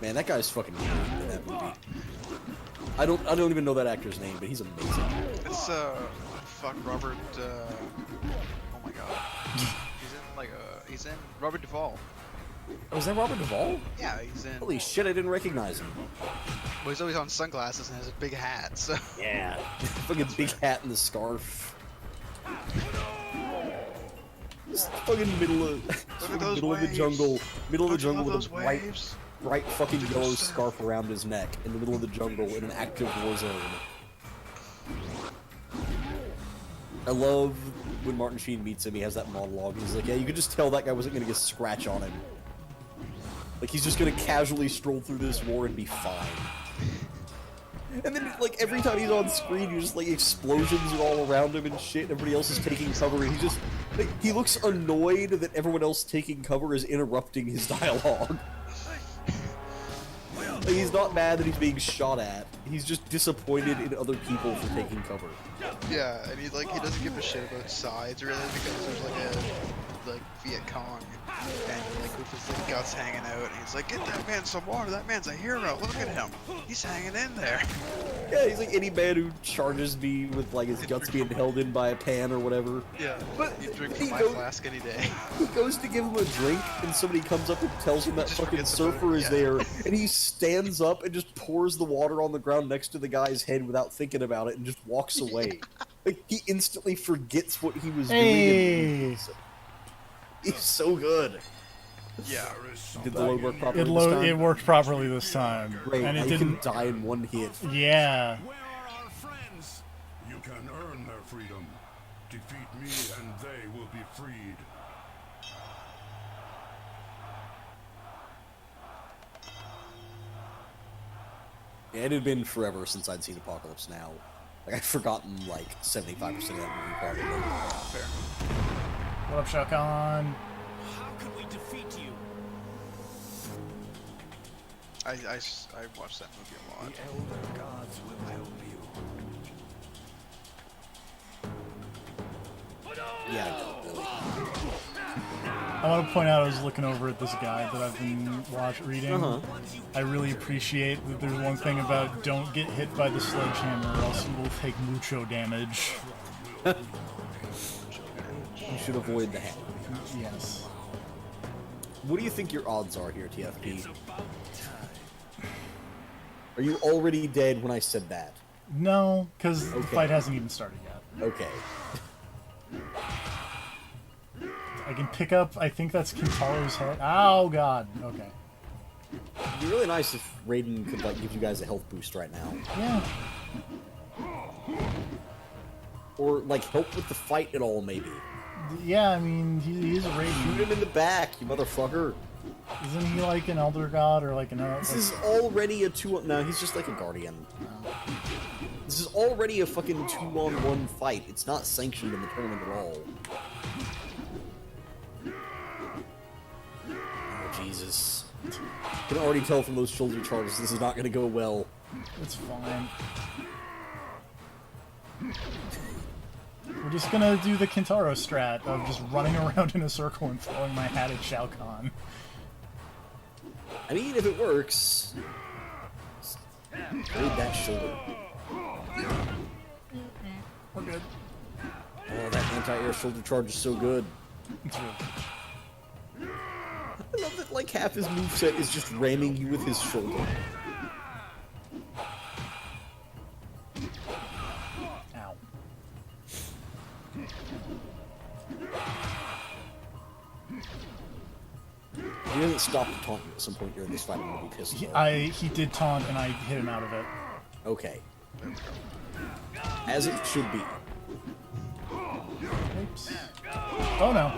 Man, that guy's fucking great in that movie. I don't even know that actor's name, but he's amazing. It's fuck Robert. Oh my god. He's in Robert Duvall. Oh, is that Robert Duvall? Yeah, he's in. Holy shit, I didn't recognize him. Well, he's always on sunglasses and has a big hat, so. Yeah. Fucking big hat and the scarf. Just fucking middle of the jungle. Middle of the jungle with a bright fucking yellow scarf around his neck in the middle of the jungle in an active war zone. I love when Martin Sheen meets him, he has that monologue. He's like, yeah, you could just tell that guy wasn't gonna get a scratch on him. Like, he's just gonna casually stroll through this war and be fine. And then, like, every time he's on screen, you're just, like, explosions are all around him and shit, and everybody else is taking cover, and he just, like, he looks annoyed that everyone else taking cover is interrupting his dialogue. Like, he's not mad that he's being shot at. He's just disappointed in other people for taking cover. Yeah, and he doesn't give a shit about sides really because there's like Viet Cong and like with his like guts hanging out and he's like, get that man some water, that man's a hero, look at him. He's hanging in there. Yeah, he's like any man who charges me with like his guts being held in by a pan or whatever. Yeah, but you drink from my flask any day. He goes to give him a drink and somebody comes up and tells him that fucking surfer is there and he stands up and just pours the water on the ground next to the guy's head without thinking about it and just walks away. Like he instantly forgets what he was doing. And he's so good. Yeah. Did the load work properly this time? It worked properly this time. Great, and it didn't die in one hit. Yeah. Where are our friends? You can earn their freedom. Defeat me and they will be freed. Yeah, it had been forever since I'd seen Apocalypse Now. Like, I've forgotten, like, 75% of that movie, probably. Fair. What up, Shao Kahn? How could we defeat you? I watched that movie a lot. The elder gods will help you. Yeah, really. I want to point out I was looking over at this guy that I've been reading. I really appreciate that there's one thing about don't get hit by the sledgehammer or else you will take mucho damage. You should avoid the hammer. Yes. What do you think your odds are here, TFP? Are you already dead when I said that? No, because the fight hasn't even started yet. Okay. I can pick up, I think that's Kintaro's head. Oh god, okay. It'd be really nice if Raiden could like give you guys a health boost right now. Yeah. Or like help with the fight at all, maybe. Yeah, I mean, he is a Raiden. Shoot him in the back, you motherfucker. Isn't he like an Elder God or like another? This is already a no, he's just like a Guardian. This is already a fucking 2-on-1 fight. It's not sanctioned in the tournament at all. Oh, Jesus. I can already tell from those shoulder charges this is not going to go well. It's fine. We're just gonna do the Kintaro strat of just running around in a circle and throwing my hat at Shao Kahn. I mean, if it works... Raid that shoulder. We're good. Oh, that anti-air shoulder charge is so good. It's really good. I love that, like, half his moveset is just ramming you with his shoulder. Ow. He doesn't stop to taunt you at some point during this fight. I'm gonna be pissed. He did taunt and I hit him out of it. Okay. As it should be. Oops. Oh no.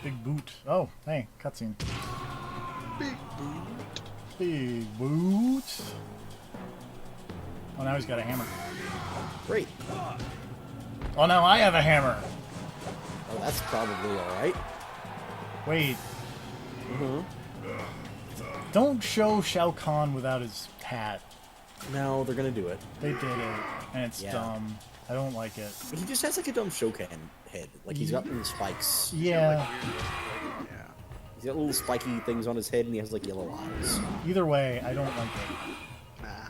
Big boot. Oh, hey, cutscene. Big boot. Big boot. Oh, now he's got a hammer. Great. Oh, now I have a hammer. Oh, that's probably alright. Wait. Don't show Shao Kahn without his hat. No, they're gonna do it. They did it, and it's dumb. I don't like it. He just has like a dumb Shokan head. Like he's got little spikes. Yeah. He's got little spiky things on his head, and he has like yellow eyes. Either way, I don't like it. Nah.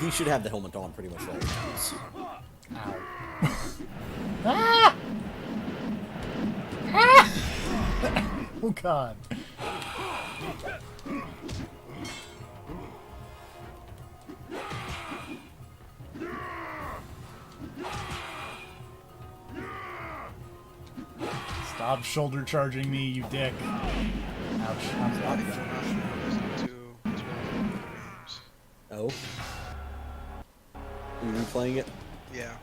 He should have the helmet on pretty much all the times. Ow. Ah! Ah! Oh god. Stop shoulder charging me, you dick. Ouch. I'm sorry. Oh? Are you replaying it? Yeah.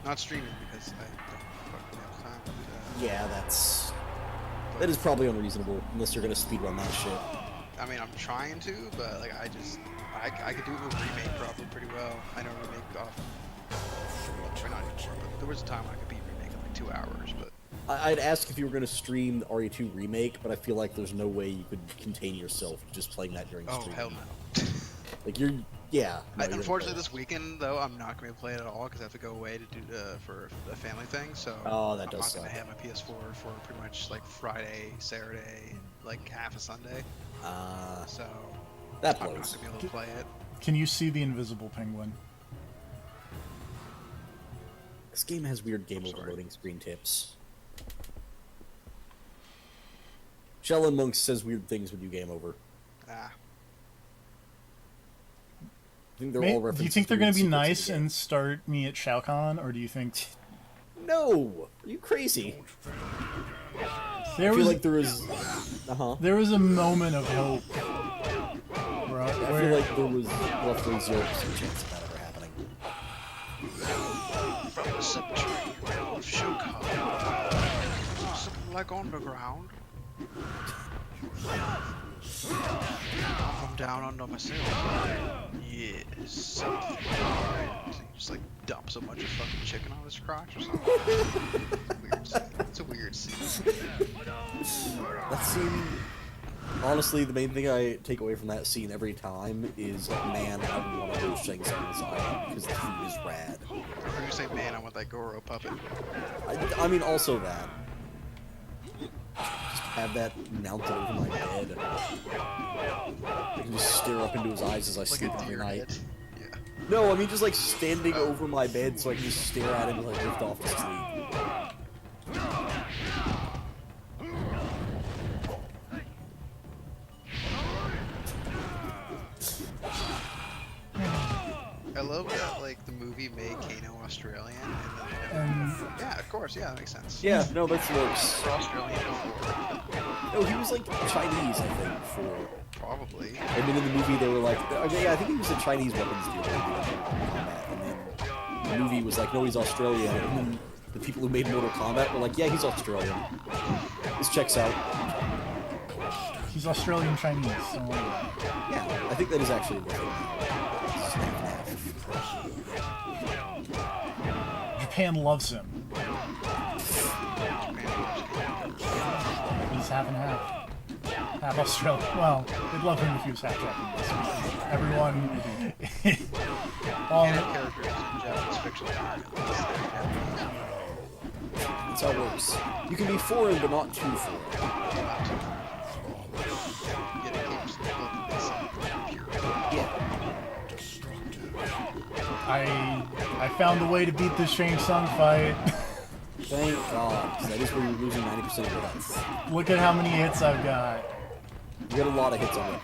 Not streaming because I don't fucking have time to do that. Yeah, that is probably unreasonable unless you're gonna speedrun that shit. I mean, I'm trying to, but like I could do it with remake probably pretty well. I know remake off. Or not anymore, but there was a time when I could beat remake in like 2 hours, but I'd ask if you were going to stream the RE2 remake, but I feel like there's no way you could contain yourself just playing that during stream. Oh, hell no. Like, you're... Yeah. No, Unfortunately, this weekend, though, I'm not going to be playing it at all because I have to go away to do for a family thing, so oh, that I'm does not going to suck. have my PS4 for pretty much, like, Friday, Saturday, like, half a Sunday. So... That I'm blows. not going to be able to play it. Can you see the invisible penguin? This game has weird game overloading screen tips. Shaolin Monk says weird things when you game over. Ah. I think they're all references. Do you think they're going to be weird sequences nice of the game. and start me at Shao Kahn, or do you think... No! Are you crazy? There I feel was, like there was... There was a moment of hope. I feel like there was roughly 0% chance of that ever happening. From the cemetery of Shao Kahn. Something like underground. I'm down under myself. Yes, something. He just like dumps a bunch of fucking chicken on his crotch or something. Weird scene. It's a weird scene. That scene... Honestly, the main thing I take away from that scene every time is, man, I would want to go to Shang Tsung's island because the food is rad. Or you say, man, I want that Goro puppet. I mean, also that. Just have that mounted over my bed. I can just stare up into his eyes as I sleep every night. Yeah. No, I mean just like standing over my bed so I can just stare at him and like drift off to sleep. I love that, like, the movie made Kano Australian, and then yeah, of course, yeah, that makes sense. Yeah, no, that works. For Australian before. No, he was like Chinese, I think, for... Probably. And then in the movie they were like, yeah, I think he was a Chinese weapons dealer. And then the movie was like, no, he's Australian. And then the people who made Mortal Kombat were like, yeah, he's Australian. This checks out. He's Australian Chinese, so... Yeah, I think that is actually the thing. Japan loves him. He's half and half. Half Australian. Well, they'd love him if he was half Japanese. Everyone... Characters in Japanese fiction. That's how it works. You can be foreign, but not too foreign. I found a way to beat this Shang Tsung fight. Thank God, 'cause that is where you're losing 90% of your health. Look at how many hits I've got. You got a lot of hits on that.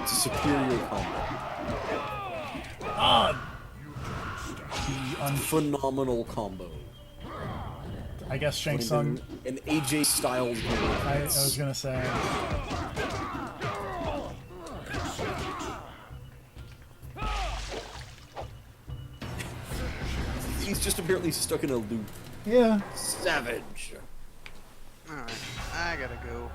It's a superior combo. Phenomenal combo. I guess Shang Tsung... An AJ Styles. I was gonna say... He's just apparently stuck in a loop. Yeah. Savage. Alright, I gotta go.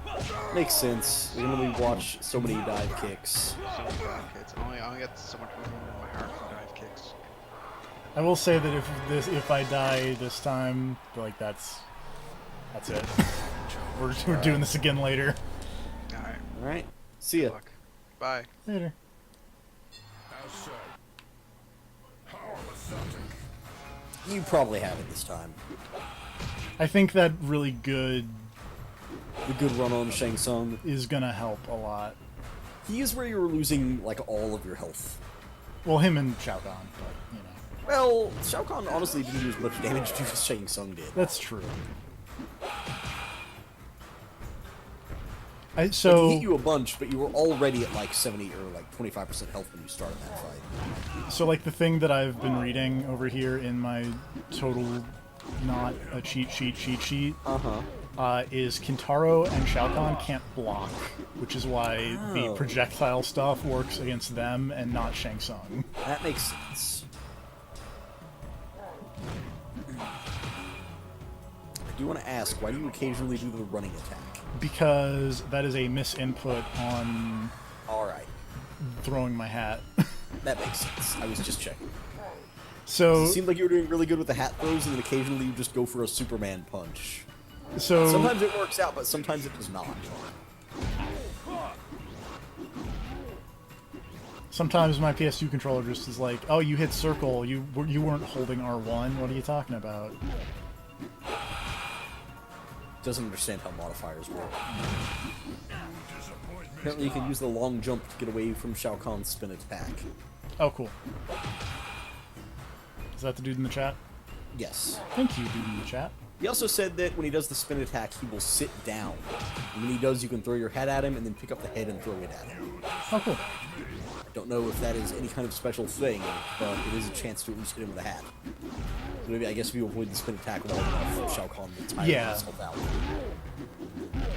Makes sense. We can only watch so many dive kicks. So many dive kicks. I only got so much room in my heart for dive kicks. I will say that if I die this time, like that's it. We're doing this again later. Alright. Alright. See ya. Good luck. Bye. Later. You probably have it this time. I think that really good... The good run on Shang Tsung is gonna help a lot. He is where you're losing, like, all of your health. Well, him and Shao Kahn, but, you know. Well, Shao Kahn honestly didn't do as much damage to as Shang Tsung did. That's true. Like, he hit you a bunch, but you were already at like 70 or like 25% health when you started that fight. So, like, the thing that I've been reading over here in my total, not a cheat sheet, is Kintaro and Shao Kahn can't block, which is why the projectile stuff works against them and not Shang Tsung. That makes sense. I do want to ask, why do you occasionally do the running attack? Because that is a misinput on Alright. throwing my hat. That makes sense. I was just checking. So it seemed like you were doing really good with the hat throws, and then occasionally you just go for a Superman punch. So sometimes it works out, but sometimes it does not. Sometimes my PS2 controller just is like, oh, you hit circle, you weren't holding R1, what are you talking about? Doesn't understand how modifiers work. Apparently you can use the long jump to get away from Shao Kahn's spin attack. Oh, cool. Is that the dude in the chat? Yes. Thank you, dude in the chat. He also said that when he does the spin attack, he will sit down. And when he does, you can throw your head at him and then pick up the head and throw it at him. Oh, cool. I don't know if that is any kind of special thing, but it is a chance to at least hit him with a hat. So maybe, I guess if you avoid the spin attack well enough, Shao Kahn will tire himself out.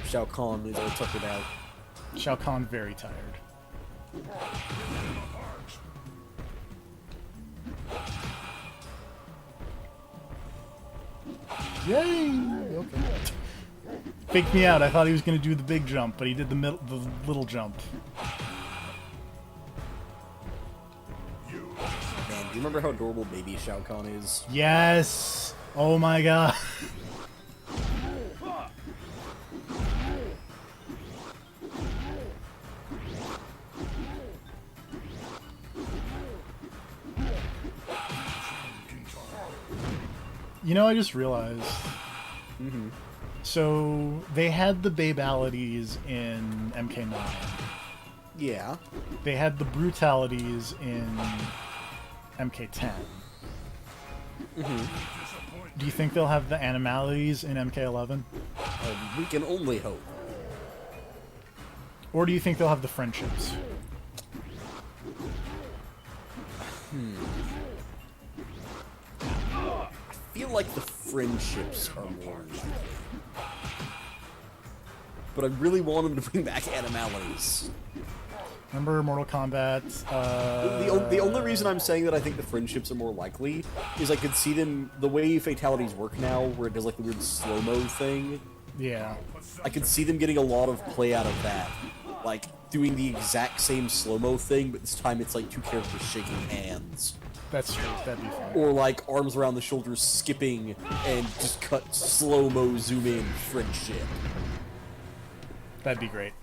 Shao Kahn is all tuckered out. Shao Kahn very tired. Yay! Okay. Faked me out. I thought he was going to do the big jump, but he did the little jump. Man, do you remember how adorable baby Shao Kahn is? Yes! Oh my god. You know, I just realized. Mm-hmm. So, they had the babalities in MK9. Yeah. They had the brutalities in MK10. Mm-hmm. Do you think they'll have the animalities in MK11? We can only hope. Or do you think they'll have the friendships? I feel like the friendships are more likely. But I really want them to bring back animalities. Remember Mortal Kombat? The only reason I'm saying that I think the friendships are more likely is I could see them, the way fatalities work now, where it does like the weird slow-mo thing. Yeah. I could see them getting a lot of play out of that. Like, doing the exact same slow-mo thing, but this time it's like two characters shaking hands. That's true, that'd be fun. Or like arms around the shoulders skipping and just cut slow-mo zoom in friendship. That'd be great.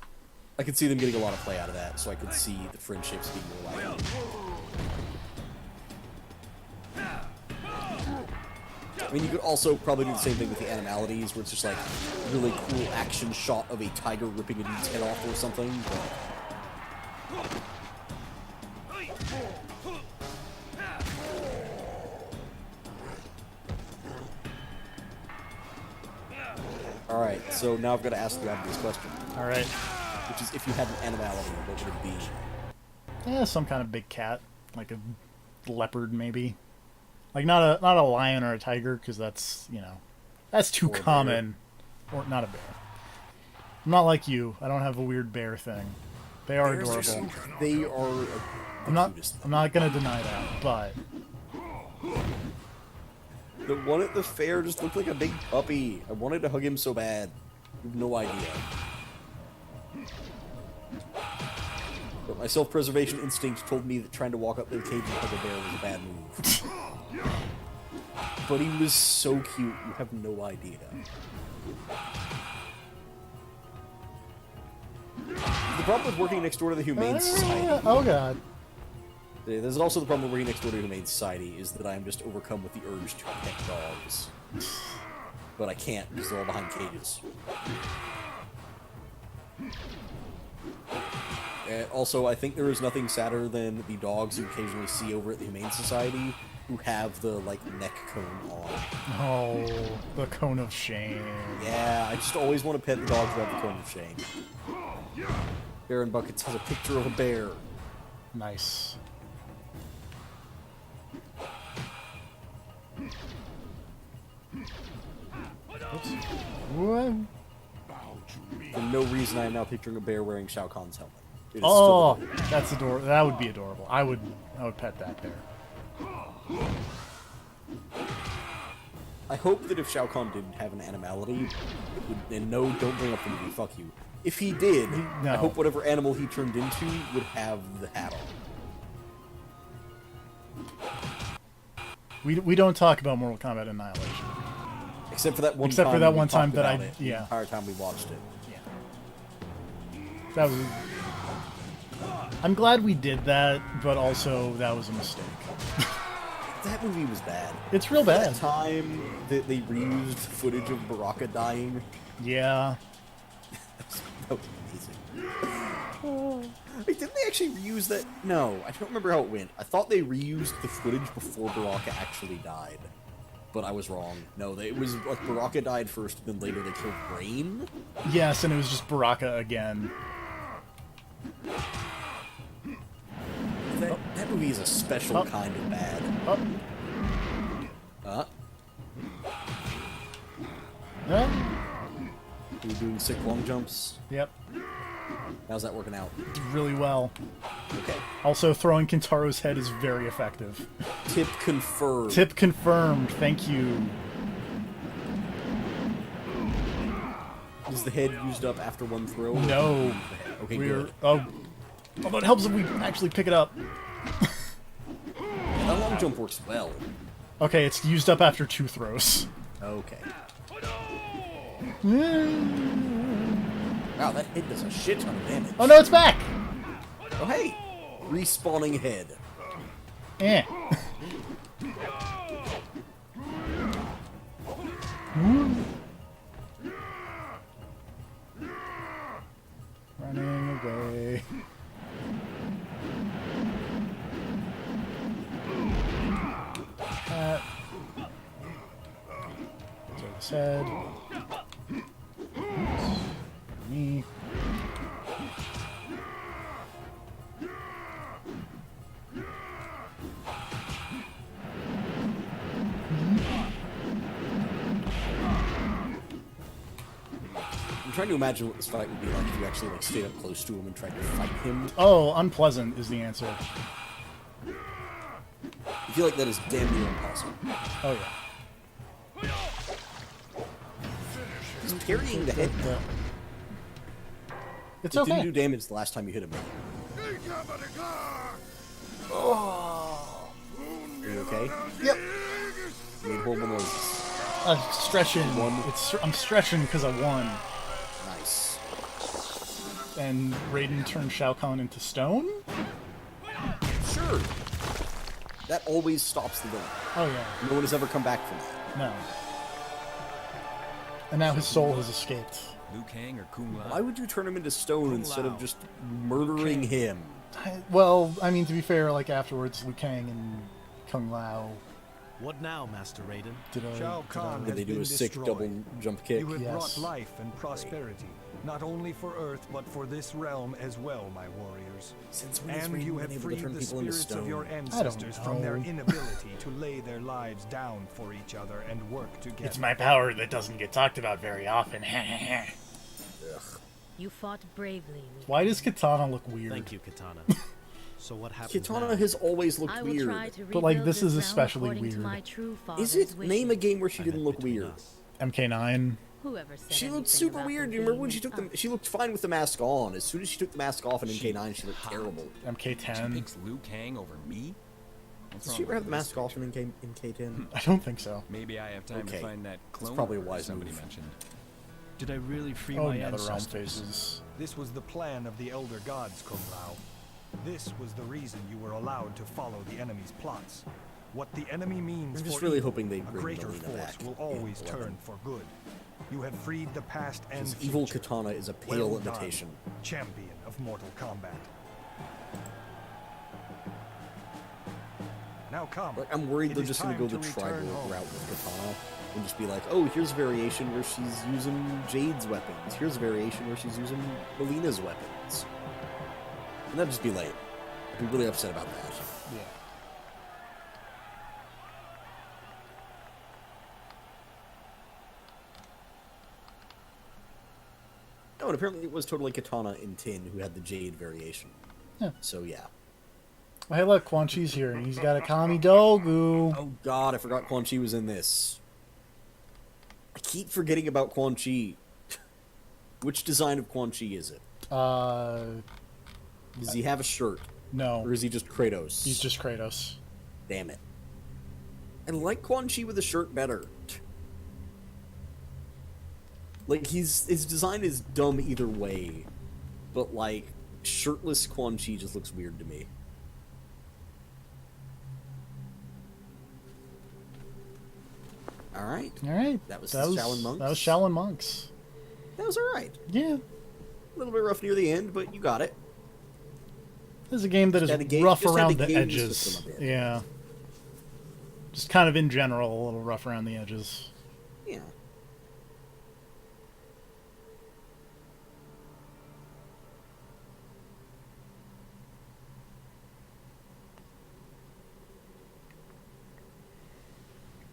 I could see them getting a lot of play out of that, so I could see the friendships being more likely. I mean, you could also probably do the same thing with the animalities, where it's just like really cool action shot of a tiger ripping a dude's head off or something. But... Alright, so now I've got to ask the obvious question. Alright. Which is, if you had an animality, what would it be? Yeah, some kind of big cat. Like a leopard, maybe. Like, not a lion or a tiger, because that's, you know, that's too common. Or not a bear. I'm not like you. I don't have a weird bear thing. They are adorable. They are... I'm not gonna deny that, but... The one at the fair just looked like a big puppy. I wanted to hug him so bad. You have no idea. But my self-preservation instinct told me that trying to walk up to the cage and hug a bear was a bad move. But he was so cute, you have no idea. The problem with working next door to the Humane Society... Oh god. There's also the problem with working next door to the Humane Society, is that I'm just overcome with the urge to pet dogs. But I can't, because they're all behind cages. Also, I think there is nothing sadder than the dogs you occasionally see over at the Humane Society who have the, like, neck cone on. Oh, the cone of shame. Yeah, I just always want to pet the dogs who have the cone of shame. Bear and Buckets has a picture of a bear. Nice. Oops. What? For no reason, I am now picturing a bear wearing Shao Kahn's helmet. Oh, that's adorable. That would be adorable. I would pet that bear. I hope that if Shao Kahn didn't have an animality, it would, and no, don't bring up the movie, fuck you. If he did, no. I hope whatever animal he turned into would have the hat on. We don't talk about Mortal Kombat Annihilation. Except for that one. Except time for that we one time talked that about it the entire time we watched it. Yeah. That was. I'm glad we did that, but also that was a mistake. That movie was bad. It's real bad. That time that they reused footage of Baraka dying. Yeah. That was amazing. Wait, didn't they actually reuse that? No, I don't remember how it went. I thought they reused the footage before Baraka actually died. But I was wrong. No, it was like Baraka died first, then later they killed Rain? Yes, and it was just Baraka again. That movie is a special kind of bad. We're doing sick long jumps. Yep. How's that working out? Really well. Okay. Also, throwing Kintaro's head is very effective. Tip confirmed. Tip confirmed. Thank you. Is the head used up after one throw? No. Okay, good. Although it helps if we actually pick it up. That long jump works well. Okay, it's used up after 2 throws. Okay. Wow, that hit does a shit ton of damage. Oh no, it's back! Oh hey! Respawning head. Eh. Running away. Take his head. Oops. Me. I'm trying to imagine what this fight would be like if you actually like stayed up close to him and tried to fight him. Oh, unpleasant is the answer. I feel like that is damn near impossible. Oh yeah. He's carrying the head now. It's it okay. didn't do damage the last time you hit him. Oh. Are you okay? Yep. You made horrible noises. Stretching. I'm stretching because I won. Nice. And Raiden turned Shao Kahn into stone? Sure. That always stops the villain. Oh yeah. No one has ever come back from that. No. And now his soul has escaped. Liu Kang or Kung Lao? Why would you turn him into stone instead of just murdering him? Well, I mean, to be fair, like afterwards, Liu Kang and Kung Lao. What now, Master Raiden? Did they do a sick double jump kick? You have brought life and prosperity, not only for Earth, but for this realm as well, my warriors. And you have freed the spirits of your ancestors from their inability to lay their lives down for each other and work together. It's my power that doesn't get talked about very often. You fought bravely. Why does Katana look weird? Thank you, Katana. So what happens Katana now? has always looked weird. But like this is especially weird. Is it? Name a game where she didn't look weird. MK9. She looked super weird. Do you remember when she took the? She looked fine with the mask on. As soon as she took the mask off in MK9, she looked terrible. MK10. She picks Liu Kang over me? Did she ever have the mask off in MK10? I don't think so. Maybe I have time to find that clone. That's probably a wise somebody move. mentioned. Did I really free Oh, my yeah, the realm ancestors? phases. This was the plan of the Elder Gods, Kung Lao. This was the reason you were allowed to follow the enemy's plots. What the enemy means I'm just for really evil, hoping they a bring greater Melina force back will in always 11. turn for good. You have freed the past and This future. evil Katana is a pale Well done, imitation. champion of Mortal Kombat. Now come. Like, I'm worried It they're is just gonna time go the to return tribal home. route with Katana and just be like, oh, here's a variation where she's using Jade's weapons. Here's a variation where she's using Melina's weapons. And that'd just be lame. I'd be really upset about that. Yeah. No, and apparently it was totally Katana in Tin who had the Jade variation. Yeah. So yeah. Well, hey, look, Quan Chi's here, and he's got a Kami Dogu. Oh god, I forgot Quan Chi was in this. I keep forgetting about Quan Chi. Which design of Quan Chi is it? Does he have a shirt? No. Or is he just Kratos? He's just Kratos. Damn it. I like Quan Chi with a shirt better. Like, his design is dumb either way, but, like, shirtless Quan Chi just looks weird to me. Alright. Alright. That was Shaolin Monks. That was Shaolin Monks. That was alright. Yeah. A little bit rough near the end, but you got it. This is a game that is rough around the edges. Yeah. Just kind of in general, a little rough around the edges. Yeah.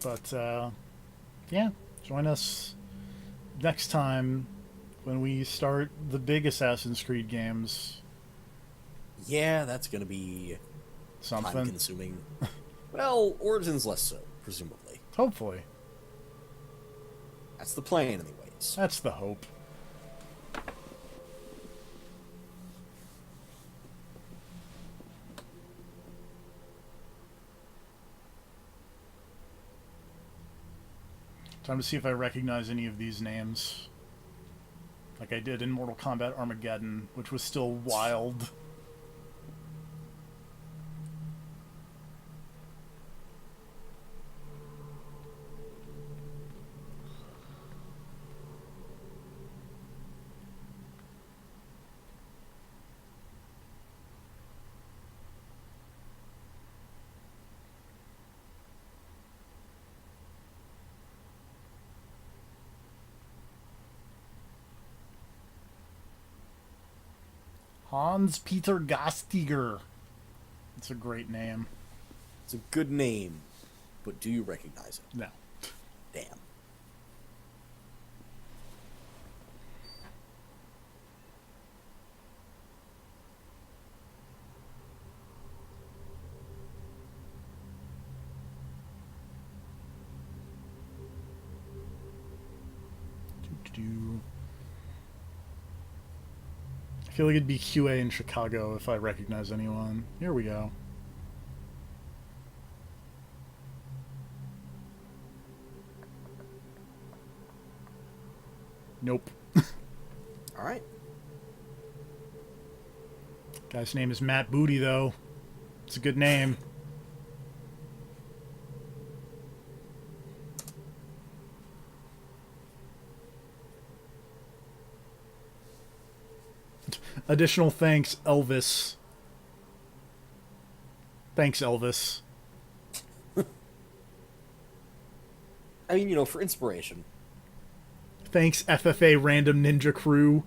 But, yeah, join us next time when we start the big Assassin's Creed games. Yeah, that's gonna be something time-consuming. Well, Origins less so, presumably. Hopefully. That's the plan, anyways. That's the hope. Time to see if I recognize any of these names. Like I did in Mortal Kombat Armageddon, which was still wild. Hans-Peter Gastiger. It's a great name. It's a good name, but do you recognize it? No. Damn. I feel like it'd be QA in Chicago if I recognize anyone. Here we go. Nope. Alright. Guy's name is Matt Booty, though. It's a good name. Additional thanks, Elvis. Thanks, Elvis. I mean, you know, for inspiration. Thanks, FFA Random Ninja Crew.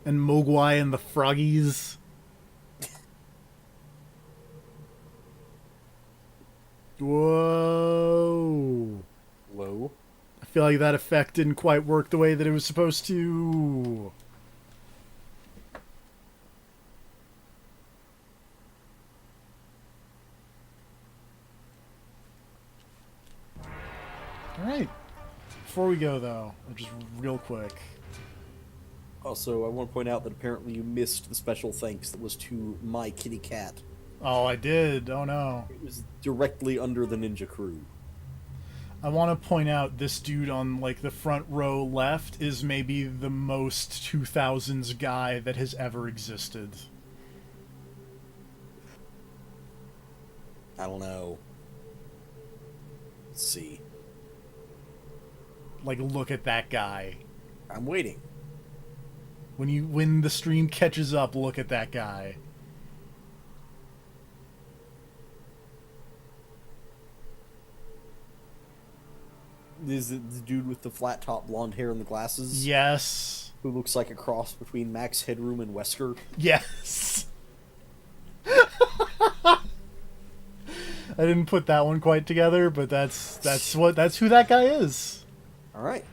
And Mogwai and the Froggies. Whoa. Whoa. I feel like that effect didn't quite work the way that it was supposed to. Alright. Before we go, though, just real quick. Also, I want to point out that apparently you missed the special thanks that was to my kitty cat. Oh, I did. Oh, no. It was directly under the Ninja Crew. I want to point out this dude on, like, the front row left is maybe the most 2000s guy that has ever existed. I don't know. Let's see. Like, look at that guy. I'm waiting. When the stream catches up, look at that guy. Is it the dude with the flat top blonde hair and the glasses? Yes. Who looks like a cross between Max Headroom and Wesker? Yes. I didn't put that one quite together, but that's who that guy is. All right.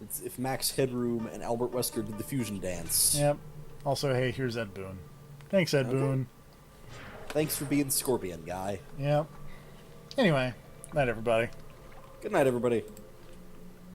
It's if Max Headroom and Albert Wesker did the fusion dance. Yep. Also, hey, here's Ed Boon. Thanks, Ed Boon. Thanks for being the Scorpion guy. Yep. Anyway, night, everybody. Good night, everybody.